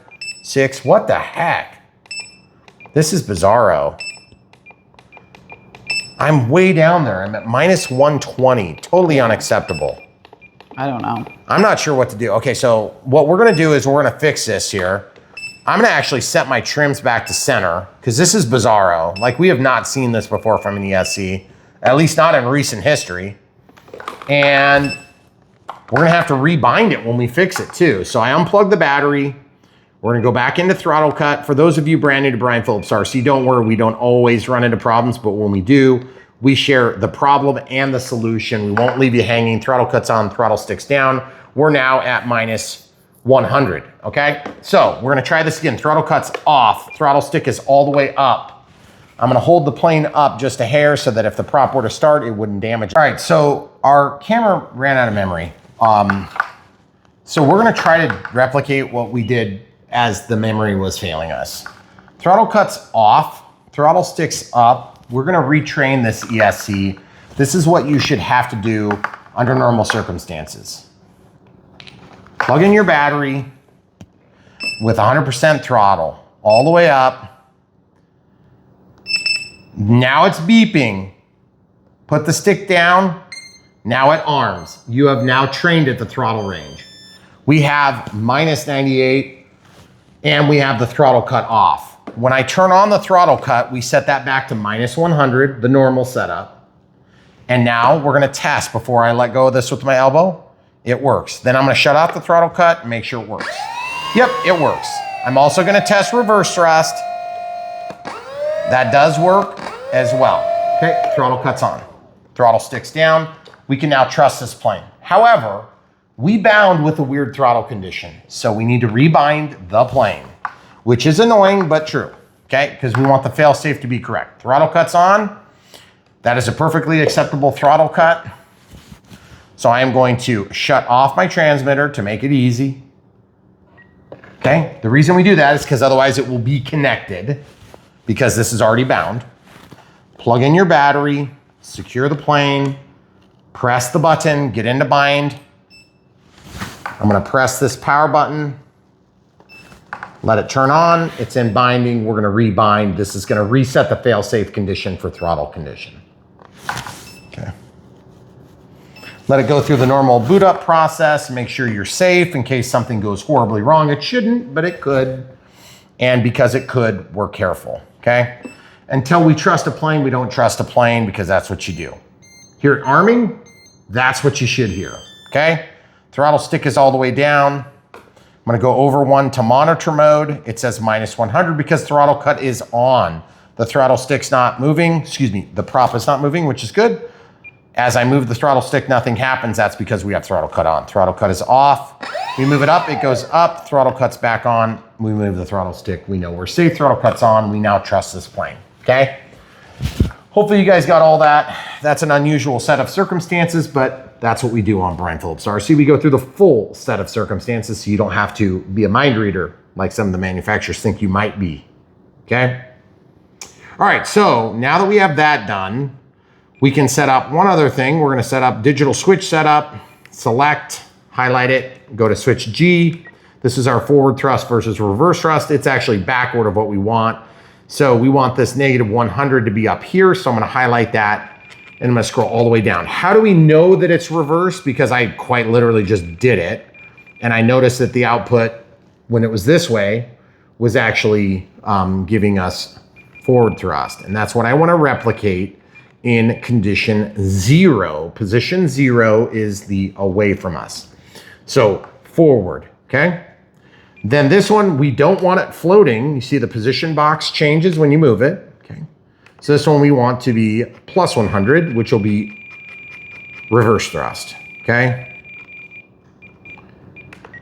6, what the heck? This is bizarro. I'm way down there, I'm at -120, totally unacceptable. I don't know. I'm not sure what to do. Okay, so what we're gonna do is we're gonna fix this here. I'm gonna actually set my trims back to center because this is bizarro. Like we have not seen this before from an ESC, at least not in recent history. And we're gonna have to rebind it when we fix it too. So I unplugged the battery. We're gonna go back into throttle cut. For those of you brand new to Brian Phillips RC, don't worry, we don't always run into problems, but when we do, we share the problem and the solution. We won't leave you hanging. Throttle cut's on, throttle stick's down. We're now at -100, okay? So we're gonna try this again. Throttle cut's off, throttle stick is all the way up. I'm gonna hold the plane up just a hair so that if the prop were to start, it wouldn't damage. All right, so our camera ran out of memory. So we're gonna try to replicate what we did as the memory was failing us. Throttle cut's off, throttle stick's up. We're gonna retrain this ESC. This is what you should have to do under normal circumstances. Plug in your battery with 100% throttle, all the way up. Now it's beeping. Put the stick down, now it arms. You have now trained at the throttle range. We have -98 and we have the throttle cut off. When I turn on the throttle cut, we set that back to -100, the normal setup. And now we're gonna test before I let go of this with my elbow. It works. Then I'm gonna shut off the throttle cut and make sure it works. Yep, it works. I'm also gonna test reverse thrust. That does work as well. Okay, throttle cut's on. Throttle stick's down. We can now trust this plane. However, we bound with a weird throttle condition, so we need to rebind the plane, which is annoying, but true, okay? Because we want the fail-safe to be correct. Throttle cut's on. That is a perfectly acceptable throttle cut. So I am going to shut off my transmitter to make it easy. Okay, the reason we do that is because otherwise it will be connected because this is already bound. Plug in your battery, secure the plane, press the button, get into bind. I'm gonna press this power button, let it turn on, it's in binding, we're gonna rebind. This is gonna reset the fail-safe condition for throttle condition. Okay. Let it go through the normal boot up process. Make sure you're safe in case something goes horribly wrong. It shouldn't, but it could. And because it could, we're careful, okay? Until we trust a plane, we don't trust a plane because that's what you do. Here at arming, that's what you should hear, okay? Throttle stick is all the way down. I'm gonna go over one to monitor mode. It says -100 because throttle cut is on. The throttle stick's not moving, excuse me, the prop is not moving, which is good. As I move the throttle stick, nothing happens. That's because we have throttle cut on. Throttle cut is off. We move it up, it goes up. Throttle cut's back on. We move the throttle stick. We know we're safe. Throttle cut's on. We now trust this plane, okay? Hopefully you guys got all that. That's an unusual set of circumstances, but that's what we do on Brian Phillips RC. We go through the full set of circumstances so you don't have to be a mind reader like some of the manufacturers think you might be, okay? All right, so now that we have that done, we can set up one other thing. We're gonna set up digital switch setup, select, highlight it, go to switch G. This is our forward thrust versus reverse thrust. It's actually backward of what we want. So we want this -100 to be up here. So I'm gonna highlight that and I'm gonna scroll all the way down. How do we know that it's reverse? Because I quite literally just did it. And I noticed that the output, when it was this way, was actually giving us forward thrust. And that's what I wanna replicate in condition 0. Position 0 is the away from us. So forward, okay? Then this one, we don't want it floating. You see the position box changes when you move it, okay? So this one we want to be +100, which will be reverse thrust, okay?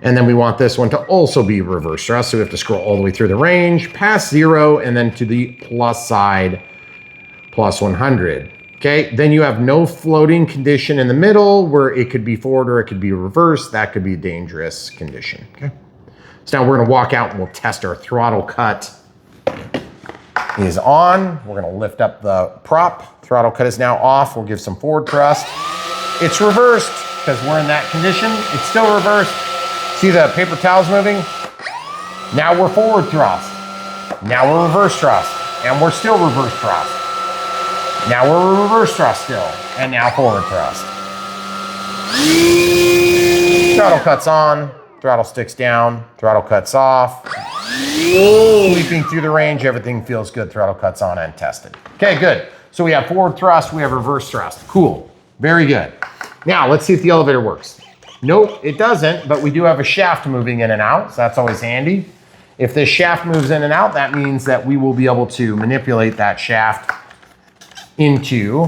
And then we want this one to also be reverse thrust. So we have to scroll all the way through the range, past 0, and then to the plus side, +100. Okay, then you have no floating condition in the middle where it could be forward or it could be reverse. That could be a dangerous condition, okay? So now we're gonna walk out and we'll test our throttle cut is on. We're gonna lift up the prop. Throttle cut is now off. We'll give some forward thrust. It's reversed because we're in that condition. It's still reversed. See the paper towels moving? Now we're forward thrust. Now we're reverse thrust. And we're still reverse thrust. Now we're reverse thrust still, and now forward thrust. Throttle cuts on, throttle sticks down, throttle cuts off. Sweeping through the range, everything feels good. Throttle cuts on and tested. Okay, good. So we have forward thrust, we have reverse thrust. Cool, very good. Now let's see if the elevator works. Nope, it doesn't, but we do have a shaft moving in and out, so that's always handy. If this shaft moves in and out, that means that we will be able to manipulate that shaft into,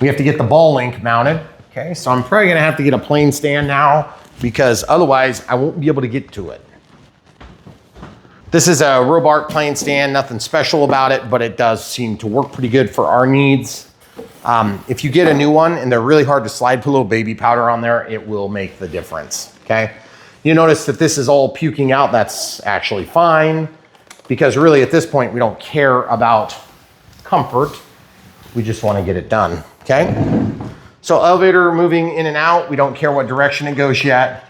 we have to get the ball link mounted. Okay, so I'm probably gonna have to get a plane stand now because otherwise I won't be able to get to it. This is a Robart plane stand, nothing special about it, but it does seem to work pretty good for our needs. If you get a new one and they're really hard to slide, put a little baby powder on there, it will make the difference, okay? You notice that this is all puking out, that's actually fine. Because really at this point, we don't care about comfort. We just want to get it done, okay? So elevator moving in and out, we don't care what direction it goes yet.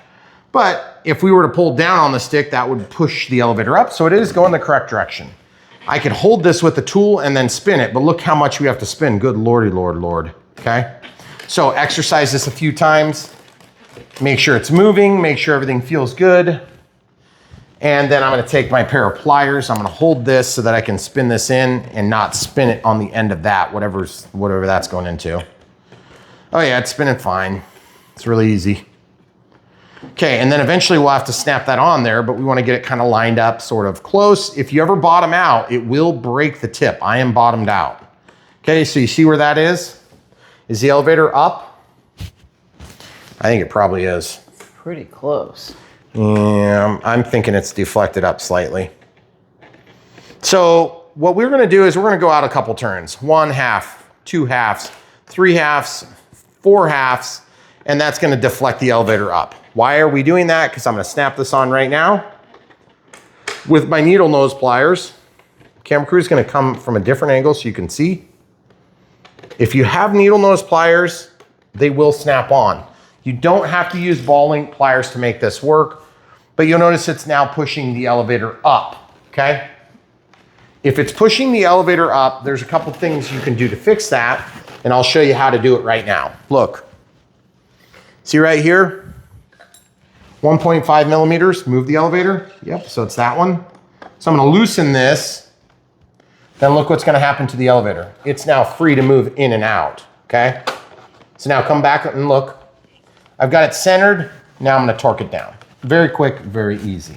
But if we were to pull down on the stick, that would push the elevator up. So it is going the correct direction. I could hold this with the tool and then spin it, but look how much we have to spin. Good Lordy, Lord, okay? So exercise this a few times. Make sure it's moving, make sure everything feels good. And then I'm gonna take my pair of pliers. I'm gonna hold this so that I can spin this in and not spin it on the end of that, whatever that's going into. Oh yeah, it's spinning fine. It's really easy. Okay, and then eventually we'll have to snap that on there, but we wanna get it kind of lined up sort of close. If you ever bottom out, it will break the tip. I am bottomed out. Okay, so you see where that is? Is the elevator up? I think it probably is. Pretty close. Yeah, I'm thinking it's deflected up slightly. So what we're gonna do is we're gonna go out a couple turns. 1 half, 2 halves, 3 halves, 4 halves, and that's gonna deflect the elevator up. Why are we doing that? Because I'm gonna snap this on right now with my needle nose pliers. Camera crew is gonna come from a different angle so you can see. If you have needle nose pliers, they will snap on. You don't have to use ball link pliers to make this work, but you'll notice it's now pushing the elevator up, okay? If it's pushing the elevator up, there's a couple things you can do to fix that. And I'll show you how to do it right now. Look, see right here? 1.5 millimeters, move the elevator. Yep, so it's that one. So I'm gonna loosen this. Then look what's gonna happen to the elevator. It's now free to move in and out, okay? So now come back and look. I've got it centered. Now I'm gonna torque it down. Very quick, very easy,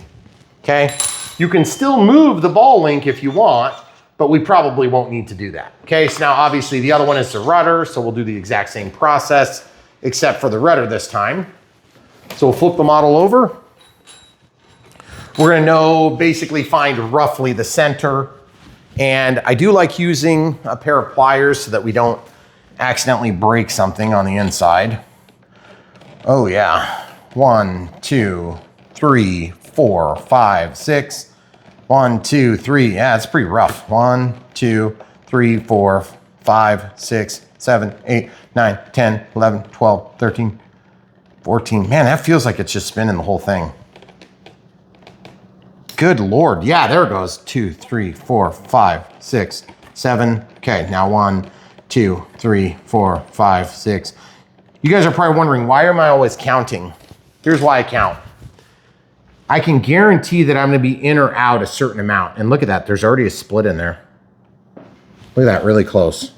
okay? You can still move the ball link if you want, but we probably won't need to do that. Okay, so now obviously the other one is the rudder, so we'll do the exact same process, except for the rudder this time. So we'll flip the model over. We're gonna basically find roughly the center. And I do like using a pair of pliers so that we don't accidentally break something on the inside. Oh yeah, 1, 2, 3, 4, 5, 6. 1, 2, 3, yeah, it's pretty rough. 1, 2, 3, 4, 5, 6, 7, 8, 9, 10, 11, 12, 13, 14. Man, that feels like it's just spinning the whole thing. Good Lord. Yeah, there it goes. 2, 3, 4, 5, 6, 7. Okay, now 1, 2, 3, 4, 5, 6. You guys are probably wondering, why am I always counting? Here's why I count. I can guarantee that I'm gonna be in or out a certain amount. And look at that, there's already a split in there. Look at that, really close.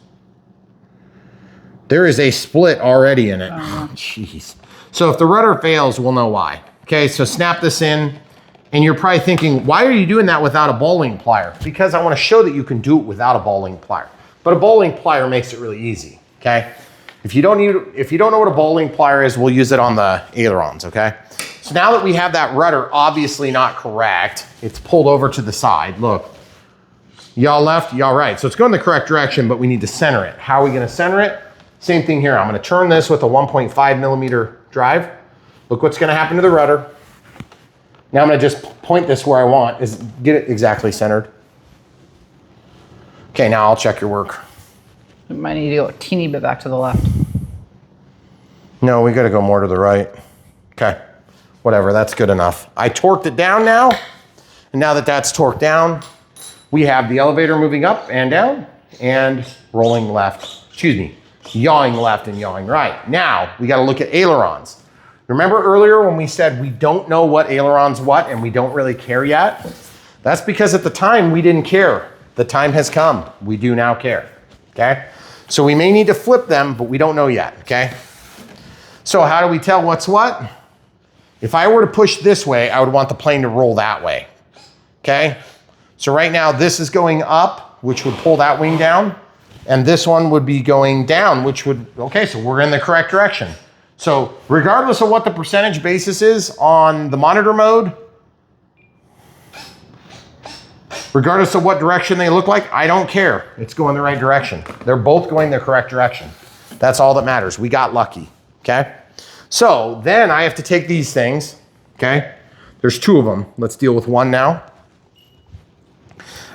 There is a split already in it. Jeez. So if the rudder fails, we'll know why. Okay, so snap this in. And you're probably thinking, why are you doing that without a ball link plier? Because I wanna show that you can do it without a ball link plier. But a ball link plier makes it really easy, okay? If you don't know what a ball link plier is, we'll use it on the ailerons, okay? So now that we have that rudder obviously not correct, it's pulled over to the side. Look, y'all left, y'all right. So it's going the correct direction, but we need to center it. How are we gonna center it? Same thing here. I'm gonna turn this with a 1.5 millimeter drive. Look what's gonna happen to the rudder. Now I'm gonna just point this where I want, is get it exactly centered. Okay, now I'll check your work. We might need to go a teeny bit back to the left. No, we gotta go more to the right. Okay, whatever, that's good enough. I torqued it down now, and now that that's torqued down, we have the elevator moving up and down and rolling left, excuse me, yawing left and yawing right. Now, we gotta look at ailerons. Remember earlier when we said we don't know what aileron's what and we don't really care yet? That's because at the time we didn't care. The time has come. We do now care, okay? So we may need to flip them, but we don't know yet, okay? So how do we tell what's what? If I were to push this way, I would want the plane to roll that way, okay? So right now this is going up, which would pull that wing down, and this one would be going down, which would, okay, so we're in the correct direction. So regardless of what the percentage basis is on the monitor mode, regardless of what direction they look like, I don't care. It's going the right direction. They're both going the correct direction. That's all that matters. We got lucky, okay? So then I have to take these things, okay? There's two of them. Let's deal with one now.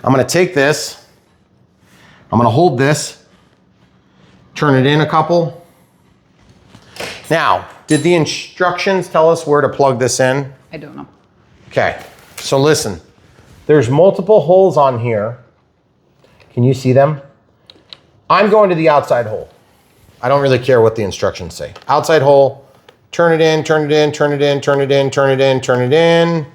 I'm gonna take this. I'm gonna hold this, turn it in a couple. Now, did the instructions tell us where to plug this in? I don't know. Okay, so listen. There's multiple holes on here. Can you see them? I'm going to the outside hole. I don't really care what the instructions say. Outside hole, turn it in, turn it in, turn it in, turn it in, turn it in, turn it in,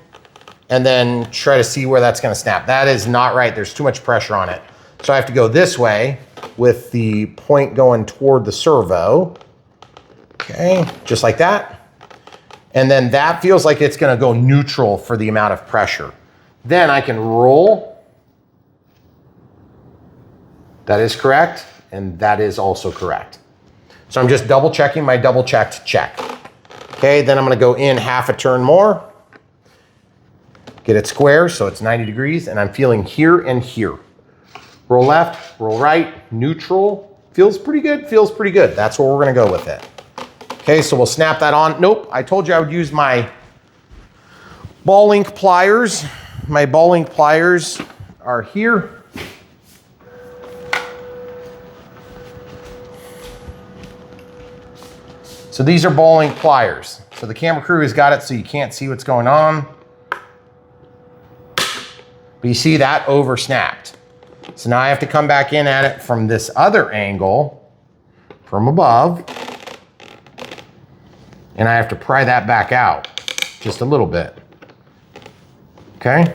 and then try to see where that's gonna snap. That is not right. There's too much pressure on it. So I have to go this way with the point going toward the servo. Okay, just like that. And then that feels like it's gonna go neutral for the amount of pressure. Then I can roll. That is correct, and that is also correct. So I'm just double checking my double checked check. Okay, then I'm gonna go in half a turn more. Get it square so it's 90 degrees, and I'm feeling here and here. Roll left, roll right, neutral. Feels pretty good, feels pretty good. That's where we're gonna go with it. Okay, so we'll snap that on. Nope, I told you I would use my ball link pliers. My ball link pliers are here. So these are ball link pliers. So the camera crew has got it so you can't see what's going on. But you see that over snapped. So now I have to come back in at it from this other angle from above. And I have to pry that back out just a little bit. Okay.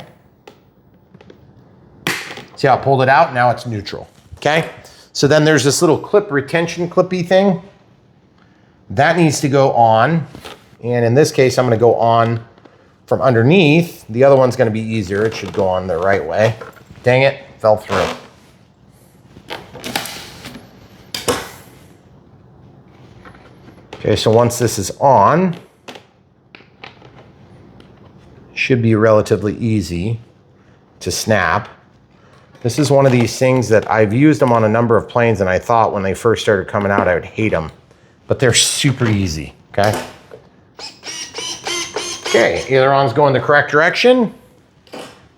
See how I pulled it out? Now it's neutral. Okay. So then there's this little clip retention clippy thing. That needs to go on. And in this case, I'm going to go on from underneath. The other one's going to be easier. It should go on the right way. Dang it, fell through. Okay, so once this is on, should be relatively easy to snap. This is one of these things that I've used them on a number of planes, and I thought when they first started coming out I would hate them, but they're super easy, okay? Okay, aileron's going the correct direction.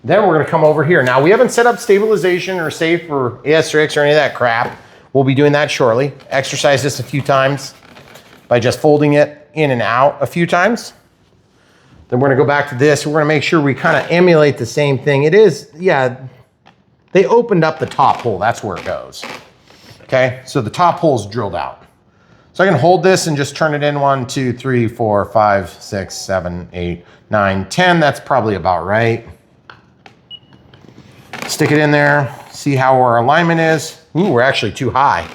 Then we're gonna come over here. Now we haven't set up stabilization or safe or EFX or any of that crap. We'll be doing that shortly. Exercise this a few times by just folding it in and out a few times. Then we're gonna go back to this. We're gonna make sure we kind of emulate the same thing. It is, yeah, they opened up the top hole. That's where it goes. Okay, so the top hole is drilled out. So I can hold this and just turn it in 1, 2, 3, 4, 5, 6, 7, 8, 9, 10. That's probably about right. Stick it in there, see how our alignment is. Ooh, we're actually too high.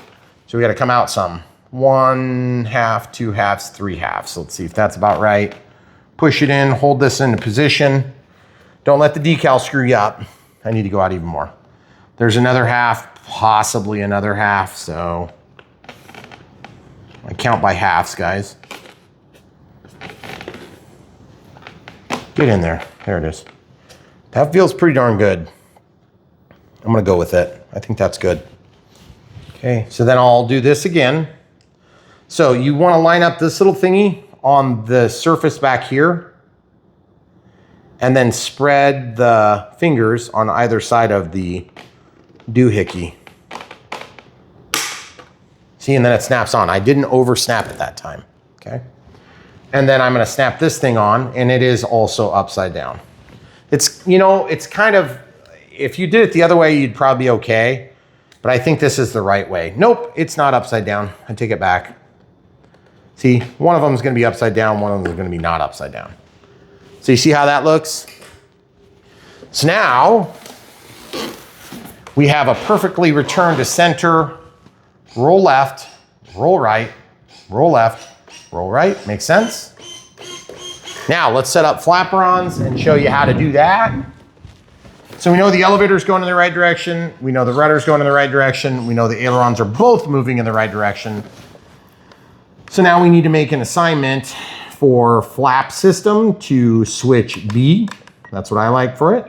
So we gotta come out some. 1/2, 2/2, 3/2. So let's see if that's about right. Push it in, hold this into position. Don't let the decal screw you up. I need to go out even more. There's another half, possibly another half, so I count by halves, guys. Get in there, there it is. That feels pretty darn good. I'm gonna go with it. I think that's good. Okay, so then I'll do this again. So you wanna line up this little thingy on the surface back here, and then spread the fingers on either side of the doohickey. See, and then it snaps on. I didn't over snap it that time, okay? And then I'm gonna snap this thing on, and it is also upside down. It's, you know, it's kind of, if you did it the other way, you'd probably be okay, but I think this is the right way. Nope, it's not upside down. I take it back. See, one of them is gonna be upside down, one of them is gonna be not upside down. So you see how that looks? So now, we have a perfectly return to center, roll left, roll right, roll left, roll right. Makes sense? Now, let's set up flaperons and show you how to do that. So we know the elevator's going in the right direction. We know the rudder's going in the right direction. We know the ailerons are both moving in the right direction. So now we need to make an assignment for flap system to switch B. That's what I like for it.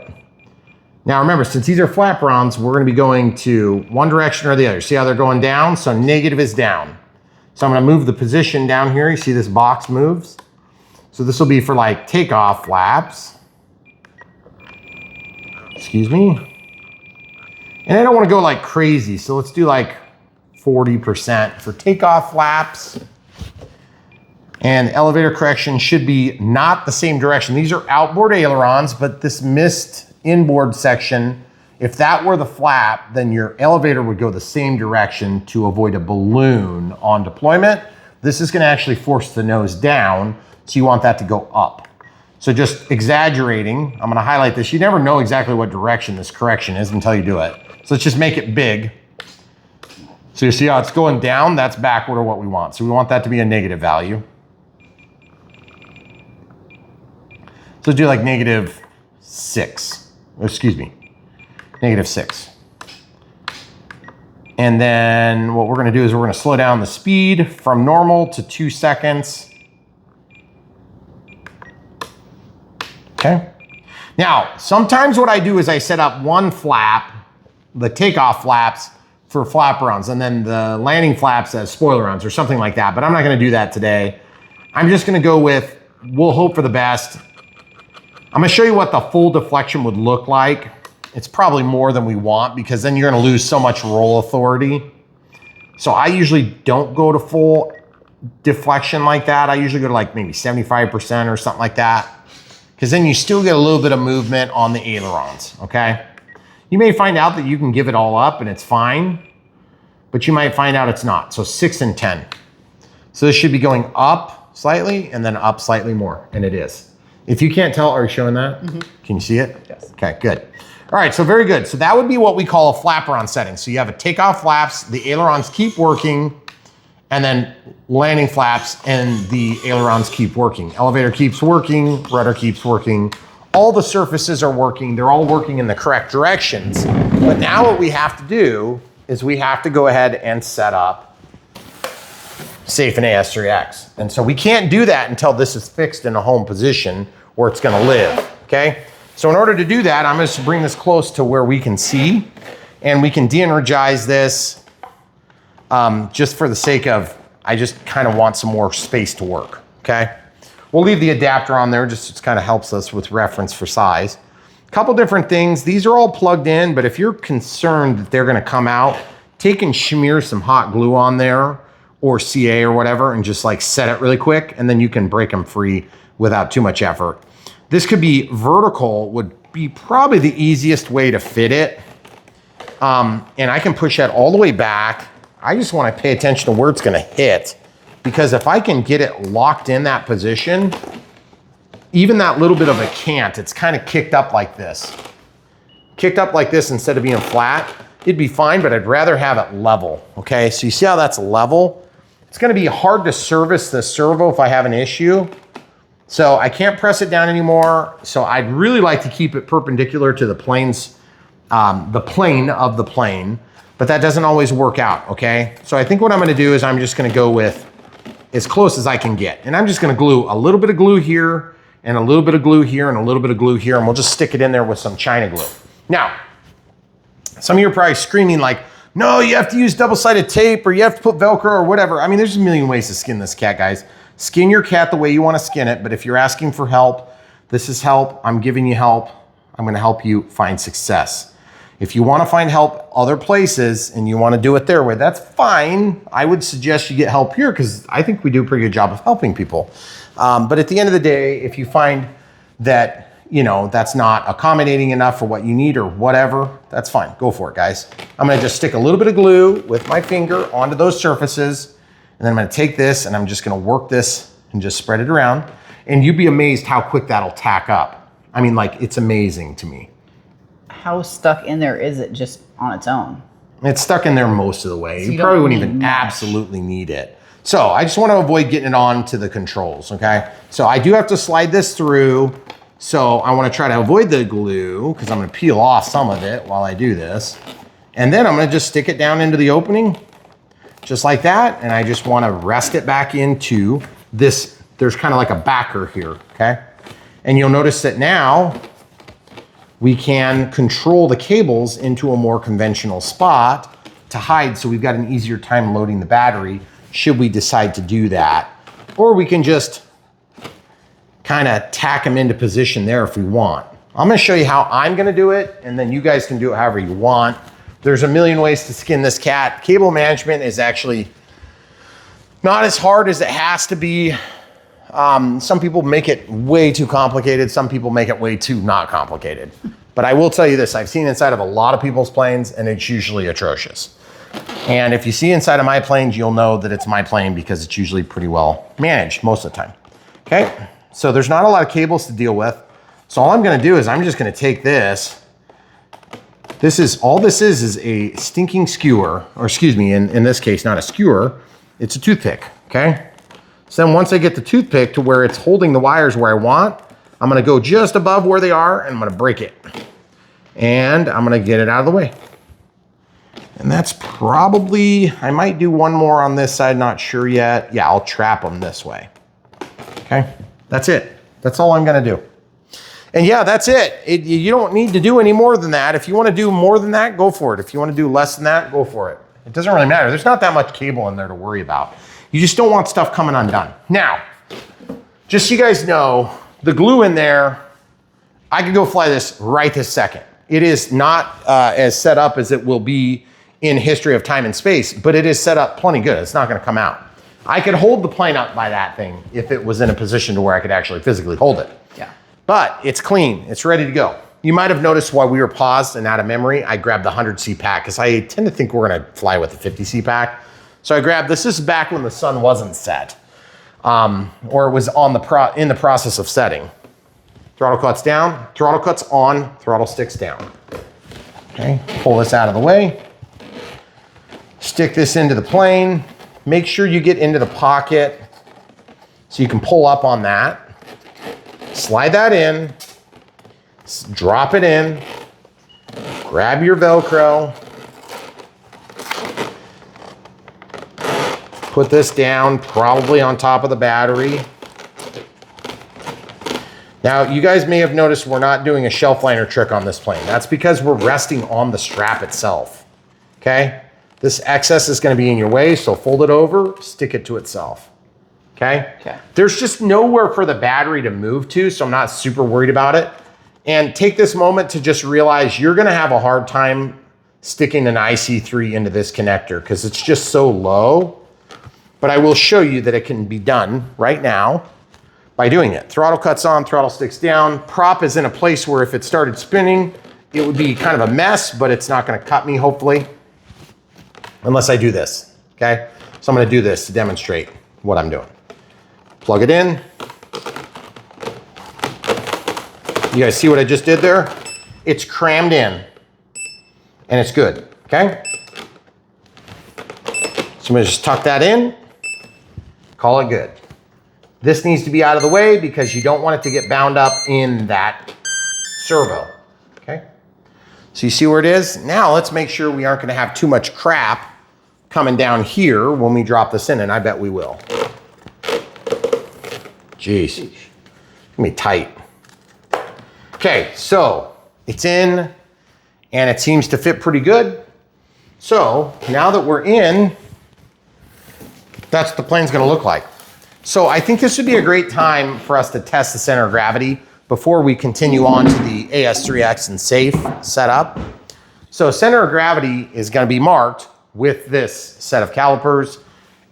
Now remember, since these are flaperons, we're gonna be going to one direction or the other. See how they're going down? So negative is down. So I'm gonna move the position down here. You see this box moves? So this will be for like takeoff flaps. Excuse me. And I don't wanna go like crazy, so let's do like 40% for takeoff flaps. And elevator correction should be not the same direction. These are outboard ailerons, but this missed inboard section, if that were the flap, then your elevator would go the same direction to avoid a balloon on deployment. This is gonna actually force the nose down, so you want that to go up. So just exaggerating, I'm gonna highlight this. You never know exactly what direction this correction is until you do it. So let's just make it big. So you see how it's going down? That's backward of what we want. So we want that to be a negative value. So do like -6. Excuse me, -6. And then what we're gonna do is we're gonna slow down the speed from normal to 2 seconds. Okay. Now, sometimes what I do is I set up one flap, the takeoff flaps for flaperons, and then the landing flaps as spoilerons or something like that, but I'm not gonna do that today. I'm just gonna go with, we'll hope for the best. I'm gonna show you what the full deflection would look like. It's probably more than we want because then you're gonna lose so much roll authority. So I usually don't go to full deflection like that. I usually go to like maybe 75% or something like that, because then you still get a little bit of movement on the ailerons, okay? You may find out that you can give it all up and it's fine, but you might find out it's not. So 6 and 10. So this should be going up slightly and then up slightly more, and it is. If you can't tell, are you showing that? Can you see it? Yes. Okay, good. All right, so very good. So that would be what we call a flaperon setting. So you have a takeoff flaps, the ailerons keep working, and then landing flaps and the ailerons keep working. Elevator keeps working, rudder keeps working. All the surfaces are working. They're all working in the correct directions. But now what we have to do is we have to go ahead and set up safe in AS3X. And so we can't do that until this is fixed in a home position where it's gonna live, okay? So in order to do that, I'm gonna bring this close to where we can see, and we can de-energize this just for the sake of, I just kind of want some more space to work, okay? We'll leave the adapter on there, just it kind of helps us with reference for size. A couple different things. These are all plugged in, but if you're concerned that they're gonna come out, take and smear some hot glue on there or CA or whatever and just like set it really quick, and then you can break them free without too much effort. This could be vertical, would be probably the easiest way to fit it. And I can push that all the way back. I just wanna pay attention to where it's gonna hit, because if I can get it locked in that position, even that little bit of a cant, it's kind of kicked up like this. Kicked up like this instead of being flat, it'd be fine, but I'd rather have it level, okay? So you see how that's level? It's gonna be hard to service the servo if I have an issue. So I can't press it down anymore. So I'd really like to keep it perpendicular to the plane's, the plane of the plane, but that doesn't always work out, okay? So I think what I'm gonna do is I'm just gonna go with as close as I can get. And I'm just gonna glue a little bit of glue here and a little bit of glue here and a little bit of glue here, and we'll just stick it in there with some China glue. Now, some of you are probably screaming like, no, you have to use double-sided tape or you have to put Velcro or whatever. I mean, there's a million ways to skin this cat, guys. Skin your cat the way you wanna skin it, but if you're asking for help, this is help, I'm giving you help, I'm gonna help you find success. If you wanna find help other places and you wanna do it their way, that's fine. I would suggest you get help here because I think we do a pretty good job of helping people. But at the end of the day, if you find that that's not accommodating enough for what you need or whatever, that's fine, go for it, guys. I'm gonna just stick a little bit of glue with my finger onto those surfaces, and then I'm gonna take this and I'm just gonna work this and just spread it around. And you'd be amazed how quick that'll tack up. I mean, like, it's amazing to me. How stuck in there is it just on its own? It's stuck in there most of the way. So you probably wouldn't even absolutely need it. So I just want to avoid getting it on to the controls, okay? So I do have to slide this through. So I want to try to avoid the glue because I'm going to peel off some of it while I do this. And then I'm going to just stick it down into the opening just like that. And I just want to rest it back into this. There's kind of like a backer here, okay? And you'll notice that now we can control the cables into a more conventional spot to hide, so we've got an easier time loading the battery should we decide to do that. Or we can just kind of tack them into position there if we want. I'm gonna show you how I'm gonna do it, and then you guys can do it however you want. There's a million ways to skin this cat. Cable management is actually not as hard as it has to be. Some people make it way too complicated. Some people make it way too not complicated. But I will tell you this, I've seen inside of a lot of people's planes and it's usually atrocious. And if you see inside of my planes, you'll know that it's my plane because it's usually pretty well managed most of the time. Okay, so there's not a lot of cables to deal with. So all I'm gonna do is I'm just gonna take this. All this is a stinking skewer, or excuse me, in this case, not a skewer, it's a toothpick, okay? So then once I get the toothpick to where it's holding the wires where I want, I'm gonna go just above where they are and I'm gonna break it. And I'm gonna get it out of the way. And that's probably, I might do one more on this side, not sure yet. Yeah, I'll trap them this way. Okay, that's it. That's all I'm gonna do. And yeah, that's it. You don't need to do any more than that. If you wanna do more than that, go for it. If you wanna do less than that, go for it. It doesn't really matter. There's not that much cable in there to worry about. You just don't want stuff coming undone. Now, just so you guys know, the glue in there, I could go fly this right this second. It is not as set up as it will be in history of time and space, but it is set up plenty good. It's not gonna come out. I could hold the plane up by that thing if it was in a position to where I could actually physically hold it. Yeah. But it's clean, it's ready to go. You might have noticed while we were paused and out of memory, I grabbed the 100C pack because I tend to think we're gonna fly with the 50C pack. So I grabbed this. This is back when the sun wasn't set, or it was in the process of setting. Throttle cuts down, throttle cuts on, throttle sticks down. Okay, pull this out of the way. Stick this into the plane. Make sure you get into the pocket so you can pull up on that. Slide that in, drop it in, grab your Velcro, put this down probably on top of the battery. Now, you guys may have noticed we're not doing a shelf liner trick on this plane. That's because we're resting on the strap itself, okay? This excess is gonna be in your way, so fold it over, stick it to itself, okay? There's just nowhere for the battery to move to, so I'm not super worried about it. And take this moment to just realize you're gonna have a hard time sticking an IC3 into this connector because it's just so low. But I will show you that it can be done right now by doing it. Throttle cuts on, throttle sticks down. Prop is in a place where if it started spinning, it would be kind of a mess, but it's not gonna cut me, hopefully, unless I do this, okay? So I'm gonna do this to demonstrate what I'm doing. Plug it in. You guys see what I just did there? It's crammed in, and it's good, okay? So I'm gonna just tuck that in, call it good. This needs to be out of the way because you don't want it to get bound up in that servo, okay? So you see where it is? Now let's make sure we aren't gonna have too much crap coming down here when we drop this in, and I bet we will. Jeez, it's gonna be tight. Okay, so it's in and it seems to fit pretty good. So now that we're in, that's what the plane's gonna look like. So I think this would be a great time for us to test the center of gravity before we continue on to the AS3X and safe setup. So center of gravity is gonna be marked with this set of calipers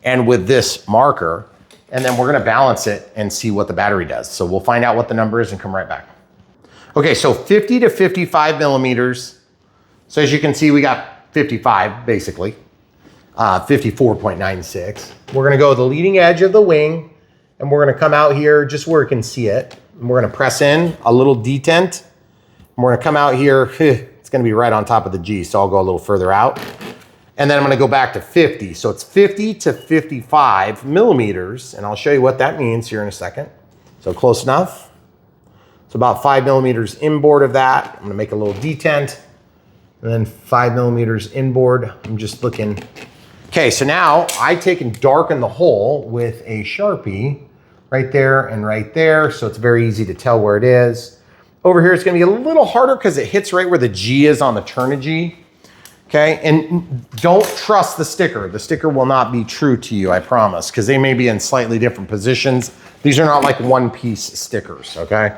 and with this marker, and then we're gonna balance it and see what the battery does. So we'll find out what the number is and come right back. Okay, so 50 to 55 millimeters. So as you can see, we got 55 basically. 54.96. We're gonna go the leading edge of the wing and we're gonna come out here just where you can see it. And we're gonna press in a little detent. And we're gonna come out here, it's gonna be right on top of the G, so I'll go a little further out. And then I'm gonna go back to 50. So it's 50 to 55 millimeters, and I'll show you what that means here in a second. So close enough. So about 5 millimeters inboard of that. I'm gonna make a little detent, and then 5 millimeters inboard. I'm just looking. Okay, so now I take and darken the hole with a Sharpie right there and right there, so it's very easy to tell where it is. Over here, it's gonna be a little harder because it hits right where the G is on the Turnigy. Okay, and don't trust the sticker. The sticker will not be true to you, I promise, because they may be in slightly different positions. These are not like one-piece stickers, okay?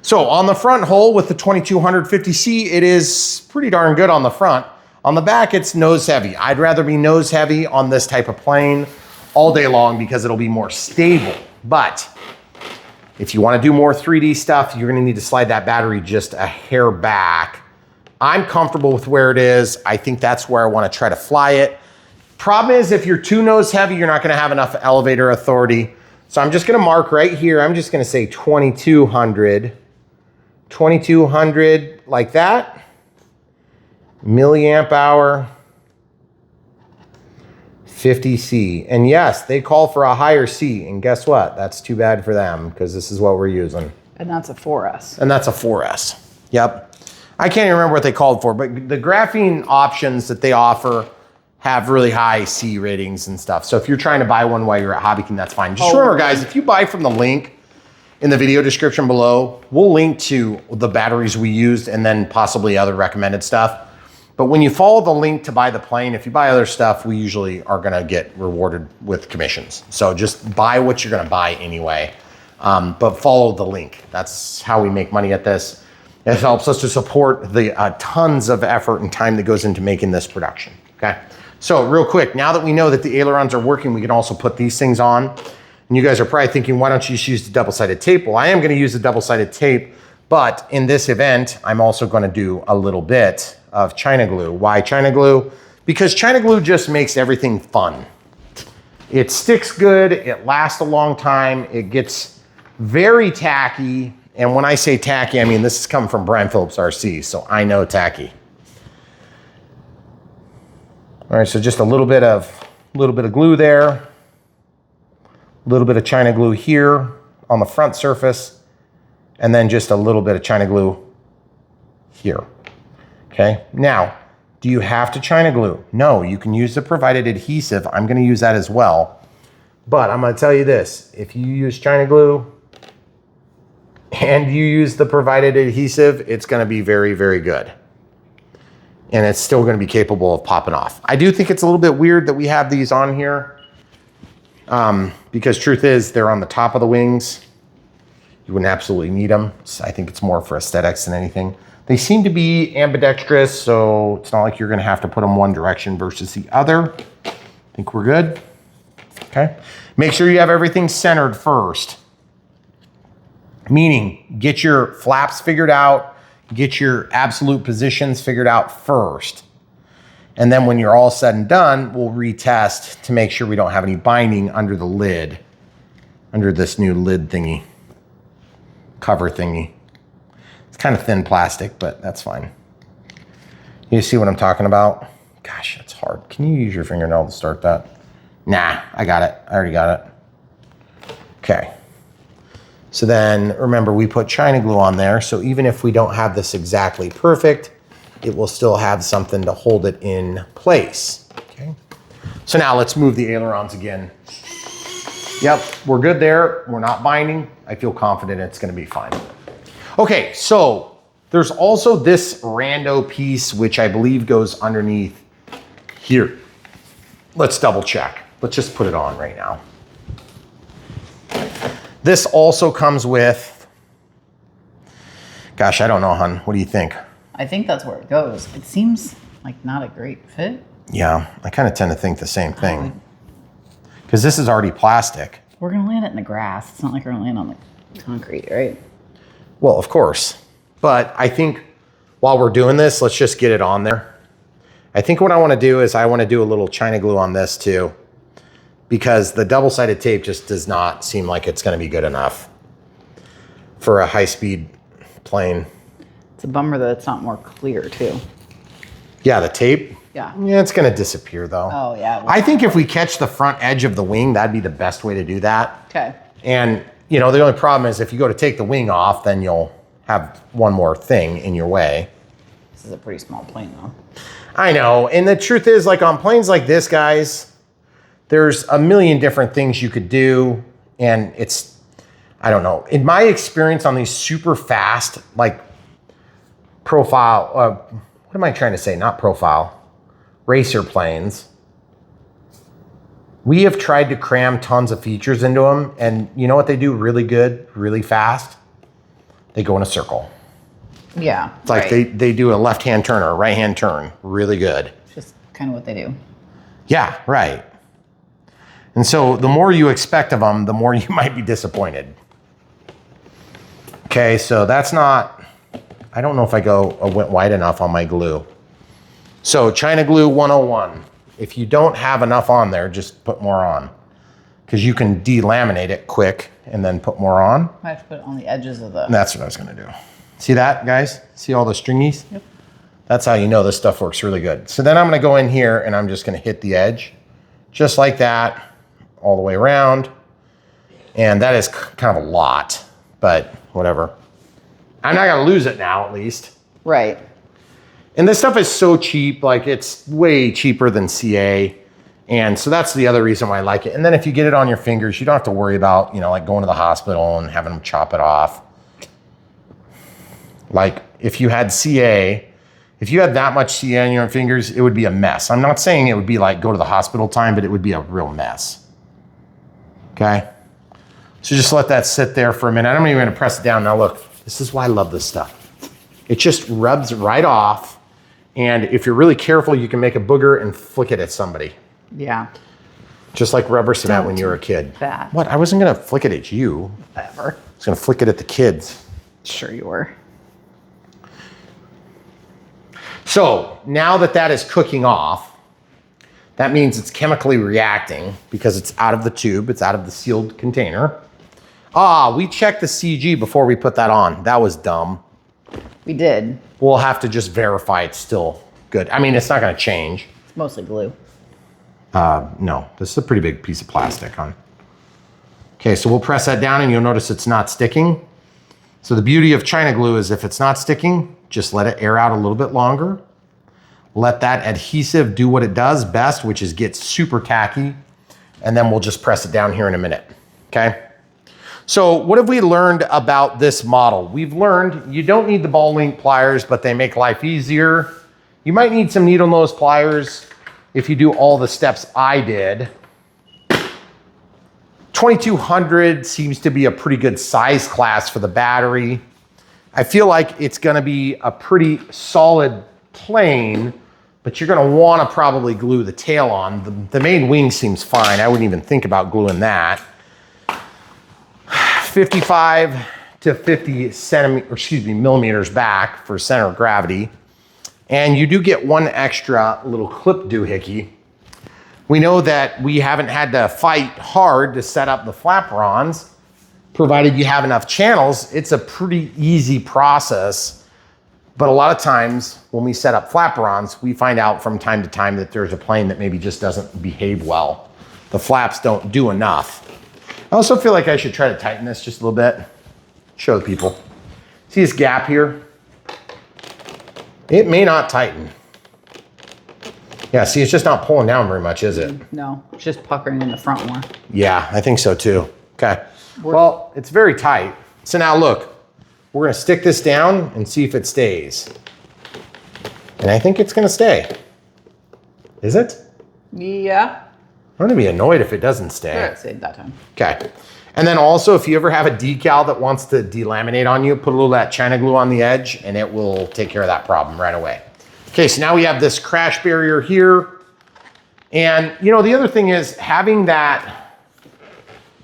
So on the front hole with the 2250C, it is pretty darn good on the front. On the back, it's nose heavy. I'd rather be nose heavy on this type of plane all day long because it'll be more stable. But if you want to do more 3D stuff, you're going to need to slide that battery just a hair back. I'm comfortable with where it is. I think that's where I want to try to fly it. Problem is, if you're too nose heavy, you're not going to have enough elevator authority. So I'm just going to mark right here. I'm just going to say 2200. 2200 like that. Milliamp hour. 50C. And yes, they call for a higher C. And guess what? That's too bad for them because this is what we're using. And that's a 4S. And that's a 4S. Yep. I can't even remember what they called for, but the graphene options that they offer have really high C ratings and stuff. So if you're trying to buy one while you're at HobbyKing, that's fine. Just remember, guys, if you buy from the link in the video description below, we'll link to the batteries we used and then possibly other recommended stuff. But when you follow the link to buy the plane, if you buy other stuff, we usually are gonna get rewarded with commissions. So just buy what you're gonna buy anyway, but follow the link. That's how we make money at this. It helps us to support the tons of effort and time that goes into making this production, okay? So real quick, now that we know that the ailerons are working, we can also put these things on. And you guys are probably thinking, why don't you just use the double-sided tape? Well, I am gonna use the double-sided tape, But in this event, I'm also going to do a little bit of China glue. Why China glue? Because China glue just makes everything fun. It sticks good, it lasts a long time, it gets very tacky. And when I say tacky, I mean this is coming from Brian Phillips RC, so I know tacky. All right, so just a little bit of glue there, a little bit of China glue here on the front surface, and then just a little bit of China glue here. Okay, now, do you have to China glue? No, you can use the provided adhesive. I'm gonna use that as well. But I'm gonna tell you this, if you use China glue and you use the provided adhesive, it's gonna be very, very good. And it's still gonna be capable of popping off. I do think it's a little bit weird that we have these on here because truth is they're on the top of the wings. You wouldn't absolutely need them. So I think it's more for aesthetics than anything. They seem to be ambidextrous, so it's not like you're gonna have to put them one direction versus the other. I think we're good, okay? Make sure you have everything centered first. Meaning, get your flaps figured out, get your absolute positions figured out first. And then when you're all said and done, we'll retest to make sure we don't have any binding under the lid, under this new lid thingy, cover thingy. It's kind of thin plastic, but that's fine. You see what I'm talking about? Gosh, it's hard. Can you use your fingernail to start that? Nah, I got it. I already got it. Okay. So then remember we put China glue on there. So even if we don't have this exactly perfect, it will still have something to hold it in place. Okay. So now let's move the ailerons again. Yep, we're good there. We're not binding. I feel confident it's gonna be fine. Okay, so there's also this rando piece, which I believe goes underneath here. Let's double check. Let's just put it on right now. This also comes with, gosh, I don't know, hon. What do you think? I think that's where it goes. It seems like not a great fit. Yeah, I kind of tend to think the same thing. Because this is already plastic. We're gonna land it in the grass. It's not like we're gonna land on the concrete, right? Well, of course. But I think while we're doing this, let's just get it on there. I think what I want to do is I want to do a little China glue on this too, because the double-sided tape just does not seem like it's going to be good enough for a high-speed plane. It's a bummer that it's not more clear too. Yeah, the tape? Yeah. Yeah, it's going to disappear though. Oh, yeah. I think if we catch the front edge of the wing, that'd be the best way to do that. Okay. And, you know, the only problem is if you go to take the wing off, then you'll have one more thing in your way. This is a pretty small plane though. I know. And the truth is, like on planes like this, guys, there's a million different things you could do. And it's, I don't know. In my experience on these super fast, like profile, what am I trying to say? Not profile, racer planes. We have tried to cram tons of features into them. And you know what they do really good, really fast? They go in a circle. Yeah. It's like they do a left-hand turn or a right-hand turn really good. Just kind of what they do. Yeah, right. And so the more you expect of them, the more you might be disappointed. Okay, so that's not, I don't know if I went wide enough on my glue. So China glue 101. If you don't have enough on there, just put more on. Because you can delaminate it quick and then put more on. I have to put it on the edges of the... And that's what I was gonna do. See that, guys? See all the stringies? Yep. That's how you know this stuff works really good. So then I'm gonna go in here and I'm just gonna hit the edge, just like that, all the way around. And that is kind of a lot, but whatever. I'm not gonna lose it now, at least. Right. And this stuff is so cheap, like it's way cheaper than CA. And so that's the other reason why I like it. And then if you get it on your fingers, you don't have to worry about, you know, like going to the hospital and having them chop it off. Like if you had CA, if you had that much CA on your fingers, it would be a mess. I'm not saying it would be like go to the hospital time, but it would be a real mess. Okay. So just let that sit there for a minute. I'm even gonna press it down. Now look, this is why I love this stuff. It just rubs right off. And if you're really careful, you can make a booger and flick it at somebody. Yeah. Just like rubber cement when you were a kid. That. What? I wasn't gonna flick it at you. Whatever. I was gonna flick it at the kids. Sure you were. So now that that is cooking off, that means it's chemically reacting because it's out of the tube, it's out of the sealed container. We checked the CG before we put that on. That was dumb. We did. We'll have to just verify it's still good. I mean, it's not gonna change. It's mostly glue. No, this is a pretty big piece of plastic, hon. Okay, so we'll press that down and you'll notice it's not sticking. So the beauty of China glue is if it's not sticking, just let it air out a little bit longer. Let that adhesive do what it does best, which is get super tacky. And then we'll just press it down here in a minute, okay? So what have we learned about this model? We've learned you don't need the ball link pliers, but they make life easier. You might need some needle nose pliers if you do all the steps I did. 2200 seems to be a pretty good size class for the battery. I feel like it's gonna be a pretty solid plane, but you're gonna wanna probably glue the tail on. The main wing seems fine. I wouldn't even think about gluing that. 55 to 50 millimeters back for center of gravity. And you do get one extra little clip doohickey. We know that we haven't had to fight hard to set up the flaperons. Provided you have enough channels, it's a pretty easy process. But a lot of times when we set up flaperons, we find out from time to time that there's a plane that maybe just doesn't behave well. The flaps don't do enough. I also feel like I should try to tighten this just a little bit. Show the people. See this gap here? It may not tighten. Yeah, see, it's just not pulling down very much, is it? No, it's just puckering in the front more. Yeah, I think so too. Okay. Well, it's very tight. So now look, we're gonna stick this down and see if it stays. And I think it's gonna stay. Is it? Yeah. I'm gonna be annoyed if it doesn't stay. Sure, it stayed that time. Okay. And then also, if you ever have a decal that wants to delaminate on you, put a little of that China glue on the edge and it will take care of that problem right away. Okay, so now we have this crash barrier here. And you know, the other thing is having that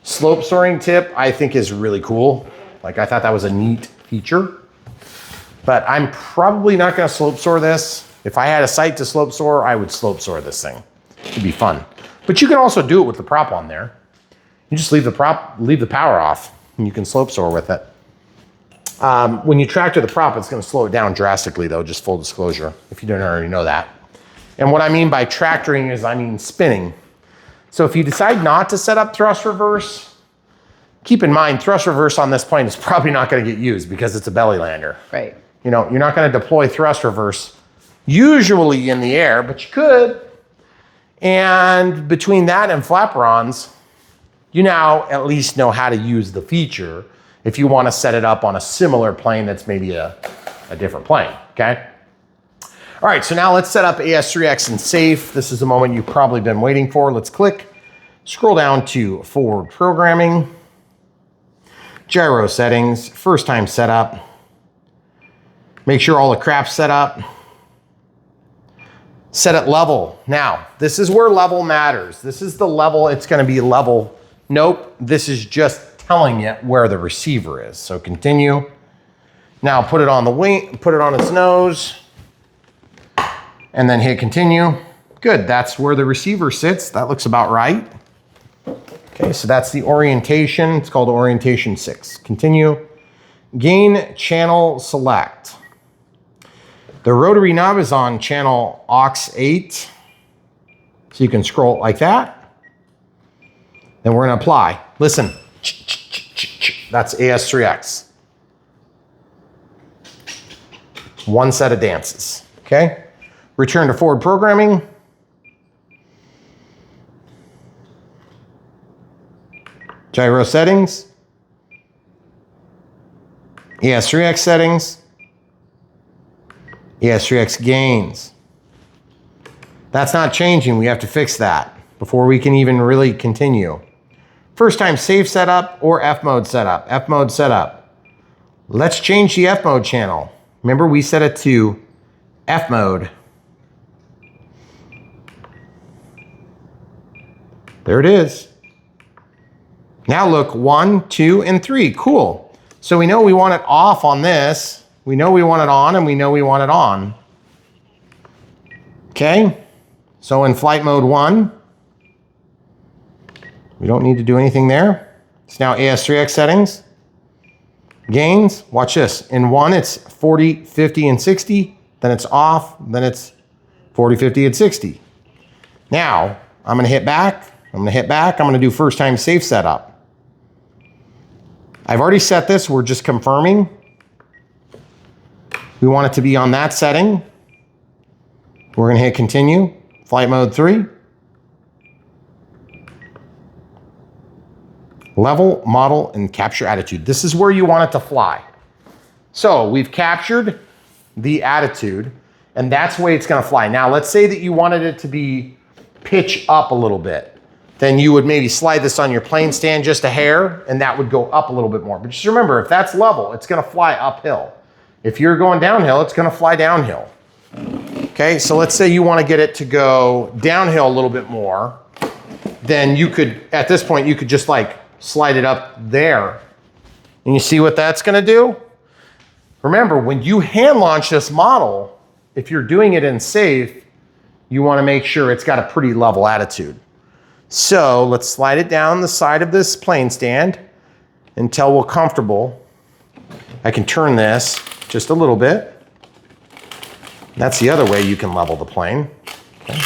slope soaring tip, I think is really cool. Like I thought that was a neat feature, but I'm probably not gonna slope soar this. If I had a sight to slope soar, I would slope soar this thing. It'd be fun. But you can also do it with the prop on there. You just leave the power off and you can slope soar with it. When you tractor the prop, it's gonna slow it down drastically though, just full disclosure, if you don't already know that. And what I mean by tractoring is I mean spinning. So if you decide not to set up thrust reverse, keep in mind thrust reverse on this plane is probably not gonna get used because it's a belly lander. Right. You know, you're not gonna deploy thrust reverse usually in the air, but you could. And between that and flaperons, you now at least know how to use the feature if you want to set it up on a similar plane that's maybe a different plane, okay? All right, so now let's set up AS3X and safe. This is the moment you've probably been waiting for. Let's click, scroll down to forward programming, gyro settings, first time setup. Make sure all the crap's set up. Set it level. Now, this is where level matters. This is the level, it's gonna be level. Nope, this is just telling it where the receiver is. So continue. Now put it on the wing, put it on its nose, and then hit continue. Good, that's where the receiver sits. That looks about right. Okay, so that's the orientation. It's called orientation 6. Continue. Gain channel select. The rotary knob is on channel aux 8. So you can scroll like that. Then we're gonna apply. Listen, that's AS3X. One set of dances, okay? Return to forward programming. Gyro settings. ES3X settings. ES3X gains. That's not changing. We have to fix that before we can even really continue. First time safe setup or F mode setup. F mode setup. Let's change the F mode channel. Remember we set it to F mode. There it is. Now look, 1, 2, and 3. Cool. So we know we want it off on this. We know we want it on, and we know we want it on. Okay, so in flight mode 1, we don't need to do anything there. It's now AS3X settings. Gains, watch this. In 1, it's 40, 50, and 60. Then it's off. Then it's 40, 50, and 60. Now, I'm gonna hit back. I'm gonna do first time safe setup. I've already set this, we're just confirming. We want it to be on that setting. We're gonna hit continue. Flight mode 3. Level, model, and capture attitude. This is where you want it to fly. So we've captured the attitude, and that's the way it's gonna fly. Now, let's say that you wanted it to be pitch up a little bit. Then you would maybe slide this on your plane stand just a hair, and that would go up a little bit more. But just remember, if that's level, it's gonna fly uphill. If you're going downhill, it's gonna fly downhill. Okay, so let's say you wanna get it to go downhill a little bit more, then you could, at this point, you could just like slide it up there. And you see what that's gonna do? Remember, when you hand launch this model, if you're doing it in safe, you wanna make sure it's got a pretty level attitude. So let's slide it down the side of this plane stand until we're comfortable. I can turn this just a little bit. That's the other way you can level the plane. Okay.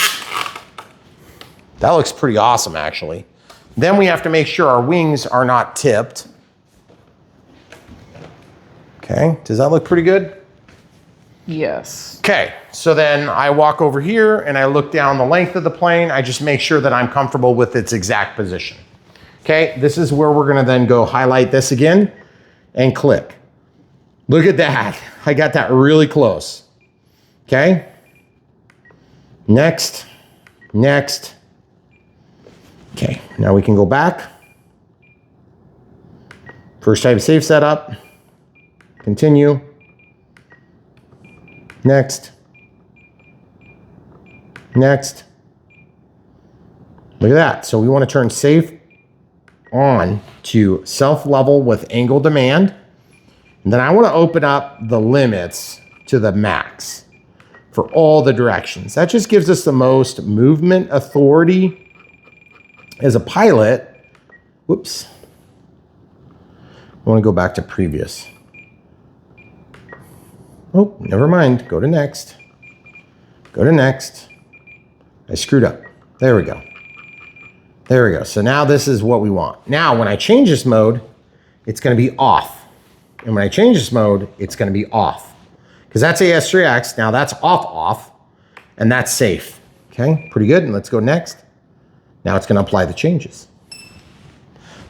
That looks pretty awesome, actually. Then we have to make sure our wings are not tipped. Okay, does that look pretty good? Yes. Okay, so then I walk over here and I look down the length of the plane. I just make sure that I'm comfortable with its exact position. Okay, this is where we're gonna then go highlight this again and click. Look at that, I got that really close. Okay, next, next. Okay, now we can go back. First type safe setup, continue. Next. Next. Look at that. So we want to turn safe on to self-level with angle demand. And then I want to open up the limits to the max for all the directions. That just gives us the most movement authority as a pilot. Whoops. I want to go back to previous. Oh, never mind. Go to next. Go to next. I screwed up. There we go. There we go. So now this is what we want. Now, when I change this mode, it's going to be off. And when I change this mode, it's going to be off. Because that's AS3X. Now that's off, off. And that's safe. Okay, pretty good. And let's go next. Now it's going to apply the changes.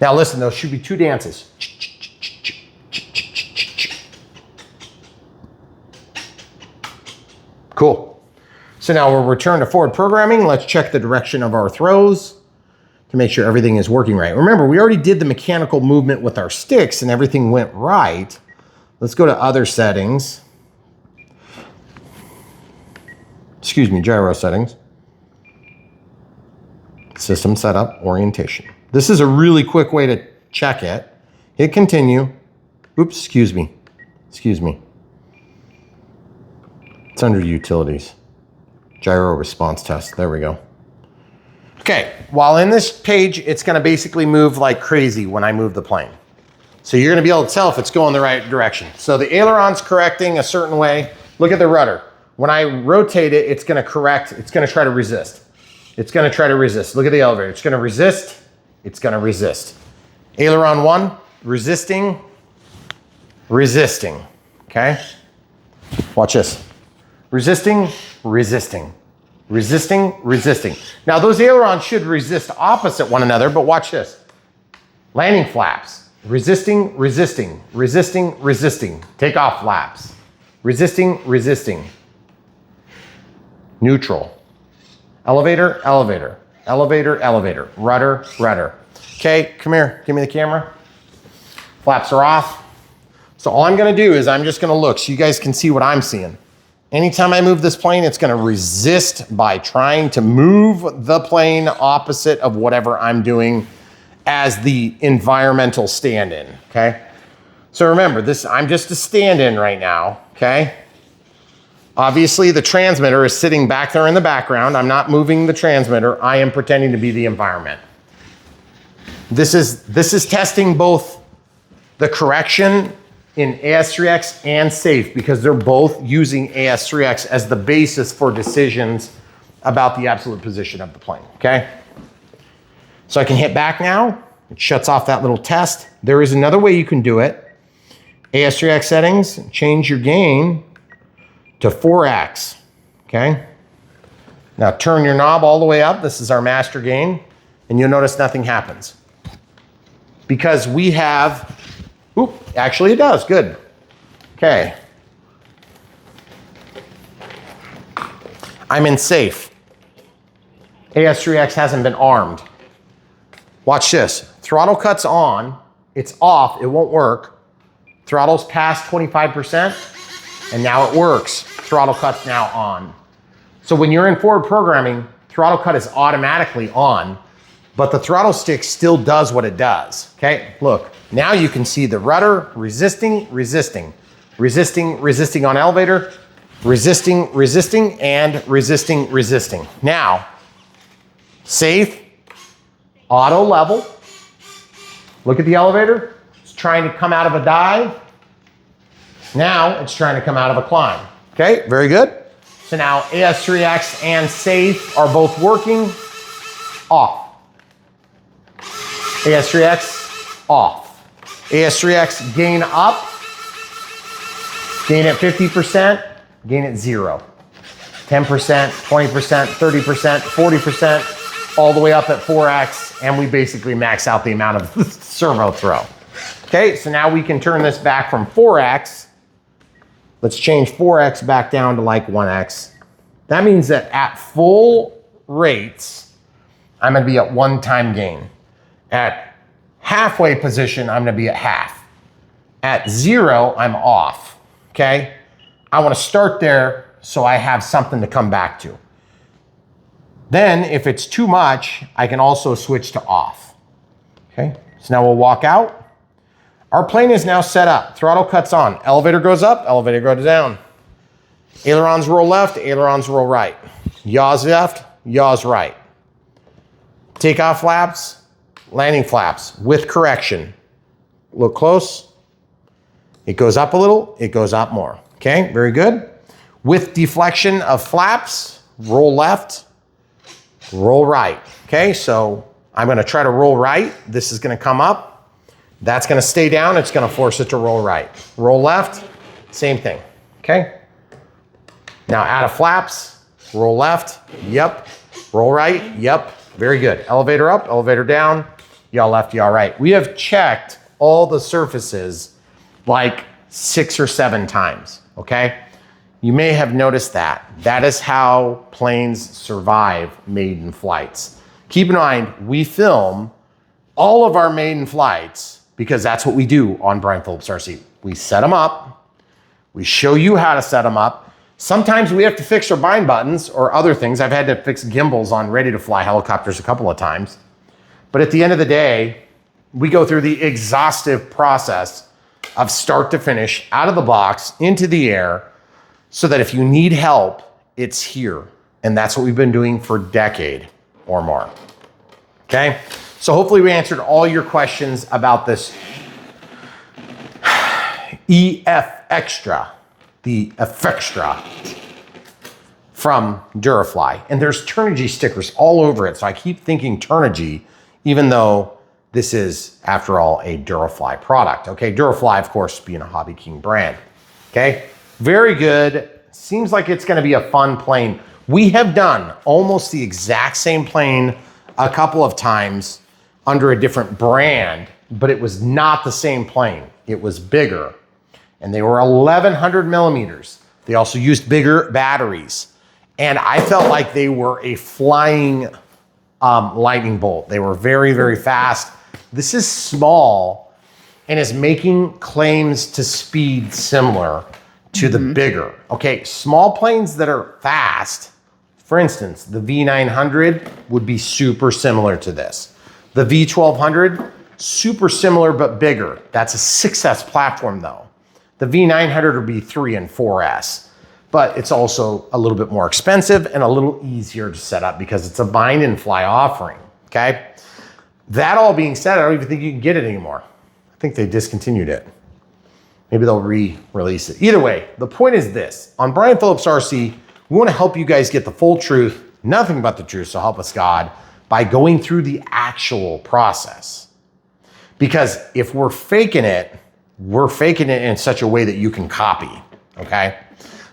Now listen, those should be two dances. Cool. So now we'll return to forward programming. Let's check the direction of our throws to make sure everything is working right. Remember, we already did the mechanical movement with our sticks and everything went right. Let's go to other settings. Excuse me, gyro settings. System setup, orientation. This is a really quick way to check it. Hit continue. Oops, excuse me. Excuse me. It's under utilities. Gyro response test. There we go. Okay, while in this page, it's gonna basically move like crazy when I move the plane. So you're gonna be able to tell if it's going the right direction. So the aileron's correcting a certain way. Look at the rudder. When I rotate it, it's gonna correct, it's gonna try to resist. It's gonna try to resist. Look at the elevator. It's gonna resist, it's gonna resist. Aileron 1, resisting, resisting, okay? Watch this. Resisting, resisting, resisting, resisting. Now those ailerons should resist opposite one another, but watch this. Landing flaps, resisting, resisting, resisting, resisting. Takeoff flaps, resisting, resisting. Neutral. Elevator, elevator, elevator, elevator. Rudder, rudder. Okay, come here, give me the camera. Flaps are off. So all I'm gonna do is I'm just gonna look so you guys can see what I'm seeing. Anytime I move this plane, it's gonna resist by trying to move the plane opposite of whatever I'm doing as the environmental stand-in, okay? So remember, I'm just a stand-in right now, okay? Obviously, the transmitter is sitting back there in the background. I'm not moving the transmitter. I am pretending to be the environment. This is testing both the correction in AS3X and safe, because they're both using AS3X as the basis for decisions about the absolute position of the plane, okay? So I can hit back now. It shuts off that little test. There is another way you can do it. AS3X settings, change your gain to 4x, okay? Now turn your knob all the way up. This is our master gain, and you'll notice nothing happens. Because we have, actually it does, good. Okay. I'm in safe. AS3X hasn't been armed. Watch this. Throttle cuts on, it's off, it won't work. Throttle's past 25%, and now it works. Throttle cut's now on. So when you're in forward programming, throttle cut is automatically on, but the throttle stick still does what it does, okay? Look, now you can see the rudder resisting, resisting, resisting, resisting on elevator, resisting, resisting, and resisting, resisting. Now, safe, auto level. Look at the elevator. It's trying to come out of a dive. Now it's trying to come out of a climb. Okay, very good. So now AS3X and safe are both working. Off. AS3X, off. AS3X, gain up. Gain at 50%, gain at 0. 10%, 20%, 30%, 40%, all the way up at 4x, and we basically max out the amount of servo throw. Okay, so now we can turn this back from 4x. Let's change 4x back down to like 1x. That means that at full rates, I'm gonna be at 1 time gain. At halfway position, I'm gonna be at half. At 0, I'm off, okay? I wanna start there so I have something to come back to. Then if it's too much, I can also switch to off, okay? So now we'll walk out. Our plane is now set up. Throttle cuts on. Elevator goes up, elevator goes down. Ailerons roll left, ailerons roll right. Yaws left, yaws right. Takeoff flaps, landing flaps with correction. Look close. It goes up a little, it goes up more. Okay, very good. With deflection of flaps, roll left, roll right. Okay, so I'm gonna try to roll right. This is gonna come up. That's gonna stay down, it's gonna force it to roll right. Roll left, same thing, okay? Now out of flaps, roll left, yep. Roll right, yep, very good. Elevator up, elevator down, yaw left, yaw right. We have checked all the surfaces like 6 or 7 times, okay? You may have noticed that. That is how planes survive maiden flights. Keep in mind, we film all of our maiden flights because that's what we do on Brian Phillips RC. We set them up, we show you how to set them up. Sometimes we have to fix our bind buttons or other things. I've had to fix gimbals on ready to fly helicopters a couple of times. But at the end of the day, we go through the exhaustive process of start to finish, out of the box, into the air, so that if you need help, it's here. And that's what we've been doing for a decade or more, okay? So hopefully we answered all your questions about this EFXtra, the EFXtra from Durafly. And there's Turnigy stickers all over it. So I keep thinking Turnigy, even though this is, after all, a Durafly product. Okay, Durafly, of course, being a Hobby King brand. Okay, very good. Seems like it's gonna be a fun plane. We have done almost the exact same plane a couple of times under a different brand, but it was not the same plane. It was bigger, and they were 1100 millimeters. They also used bigger batteries, and I felt like they were a flying lightning bolt. They were very, very fast. This is small and is making claims to speed similar to the bigger. Okay, small planes that are fast, for instance, the V900 would be super similar to this. The V1200, super similar but bigger. That's a 6S platform though. The V900 would be 3 and 4S. but it's also a little bit more expensive and a little easier to set up because it's a bind and fly offering, okay? That all being said, I don't even think you can get it anymore. I think they discontinued it. Maybe they'll re-release it. Either way, the point is this. On Brian Phillips RC, we want to help you guys get the full truth, nothing but the truth, so help us God, by going through the actual process. Because if we're faking it in such a way that you can copy, okay?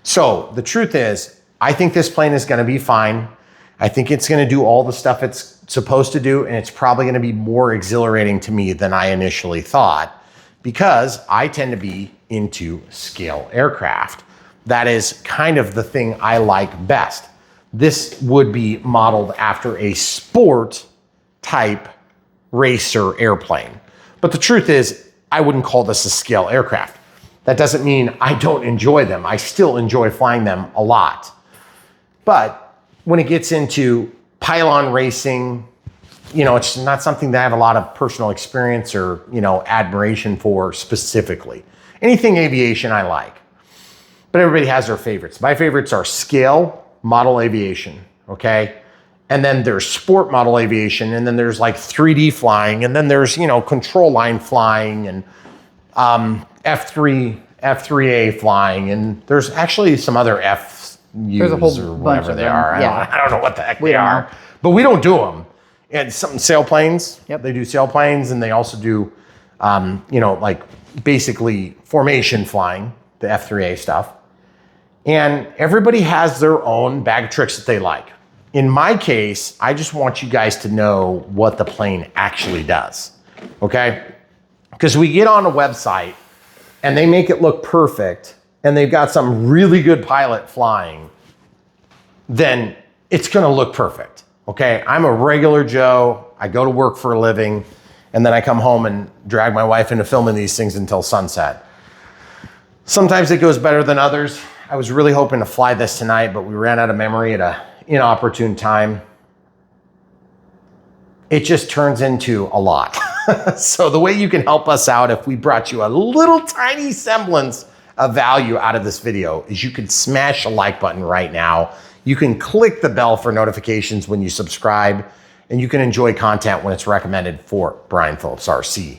So the truth is, I think this plane is gonna be fine. I think it's gonna do all the stuff it's supposed to do, and it's probably gonna be more exhilarating to me than I initially thought, because I tend to be into scale aircraft. That is kind of the thing I like best. This would be modeled after a sport type racer airplane. But the truth is, I wouldn't call this a scale aircraft. That doesn't mean I don't enjoy them. I still enjoy flying them a lot. But when it gets into pylon racing, you know, it's not something that I have a lot of personal experience or, you know, admiration for specifically. Anything aviation I like. But everybody has their favorites. My favorites are scale model aviation, okay? And then there's sport model aviation, and then there's like 3D flying, and then there's, you know, control line flying, and F3A flying, and there's actually some other F's there's a whole or whatever bunch they of them. are. Yeah. I don't know what the heck We they don't are, know. but we don't do them. And some sailplanes, Yep. they do sailplanes, and they also do, you know, like basically formation flying, the F3A stuff. And everybody has their own bag of tricks that they like. In my case, I just want you guys to know what the plane actually does, okay? Because we get on a website and they make it look perfect and they've got some really good pilot flying, then it's gonna look perfect, okay? I'm a regular Joe, I go to work for a living, and then I come home and drag my wife into filming these things until sunset. Sometimes it goes better than others. I was really hoping to fly this tonight, but we ran out of memory at an inopportune time. It just turns into a lot. So the way you can help us out if we brought you a little tiny semblance of value out of this video is you can smash a like button right now. You can click the bell for notifications when you subscribe, and you can enjoy content when it's recommended for Brian Phillips RC.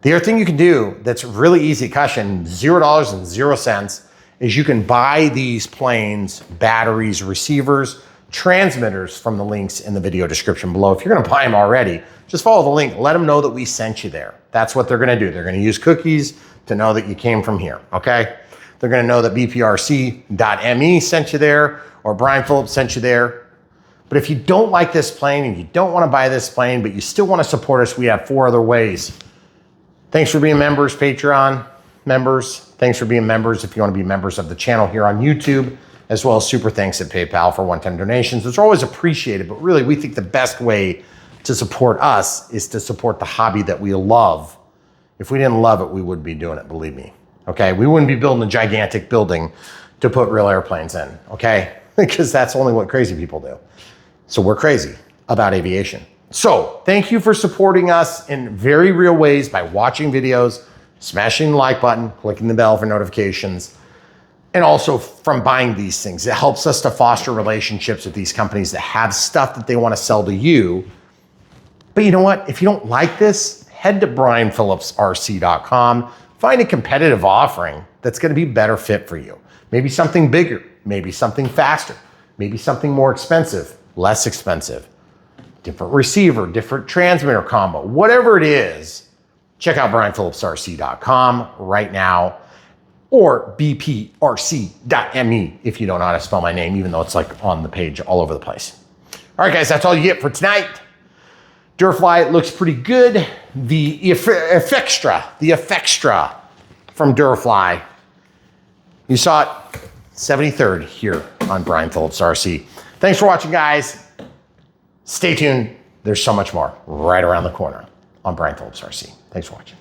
The other thing you can do that's really easy, cushion, $0 and 0 cents, is you can buy these planes, batteries, receivers, transmitters from the links in the video description below. If you're gonna buy them already, just follow the link, let them know that we sent you there. That's what they're gonna do. They're gonna use cookies to know that you came from here, okay? They're gonna know that bprc.me sent you there, or Brian Phillips sent you there. But if you don't like this plane and you don't wanna buy this plane, but you still wanna support us, we have 4 other ways. Thanks for being members, Patreon members. Thanks for being members if you want to be members of the channel here on YouTube, as well as super thanks at PayPal for one-time donations. Those are always appreciated, but really we think the best way to support us is to support the hobby that we love. If we didn't love it, we wouldn't be doing it, believe me. Okay, we wouldn't be building a gigantic building to put real airplanes in, okay? Because that's only what crazy people do. So we're crazy about aviation. So thank you for supporting us in very real ways by watching videos, smashing the like button, clicking the bell for notifications, and also from buying these things. It helps us to foster relationships with these companies that have stuff that they want to sell to you. But you know what? If you don't like this, head to brianphillipsrc.com, find a competitive offering that's going to be better fit for you. Maybe something bigger, maybe something faster, maybe something more expensive, less expensive, different receiver, different transmitter combo, whatever it is. Check out brianphillipsrc.com right now, or bprc.me if you don't know how to spell my name, even though it's like on the page all over the place. All right, guys, that's all you get for tonight. Durafly looks pretty good. The EFXtra from Durafly. You saw it 73rd here on Brian Phillips RC. Thanks for watching, guys. Stay tuned. There's so much more right around the corner on Brian Phillips RC. Thanks for watching.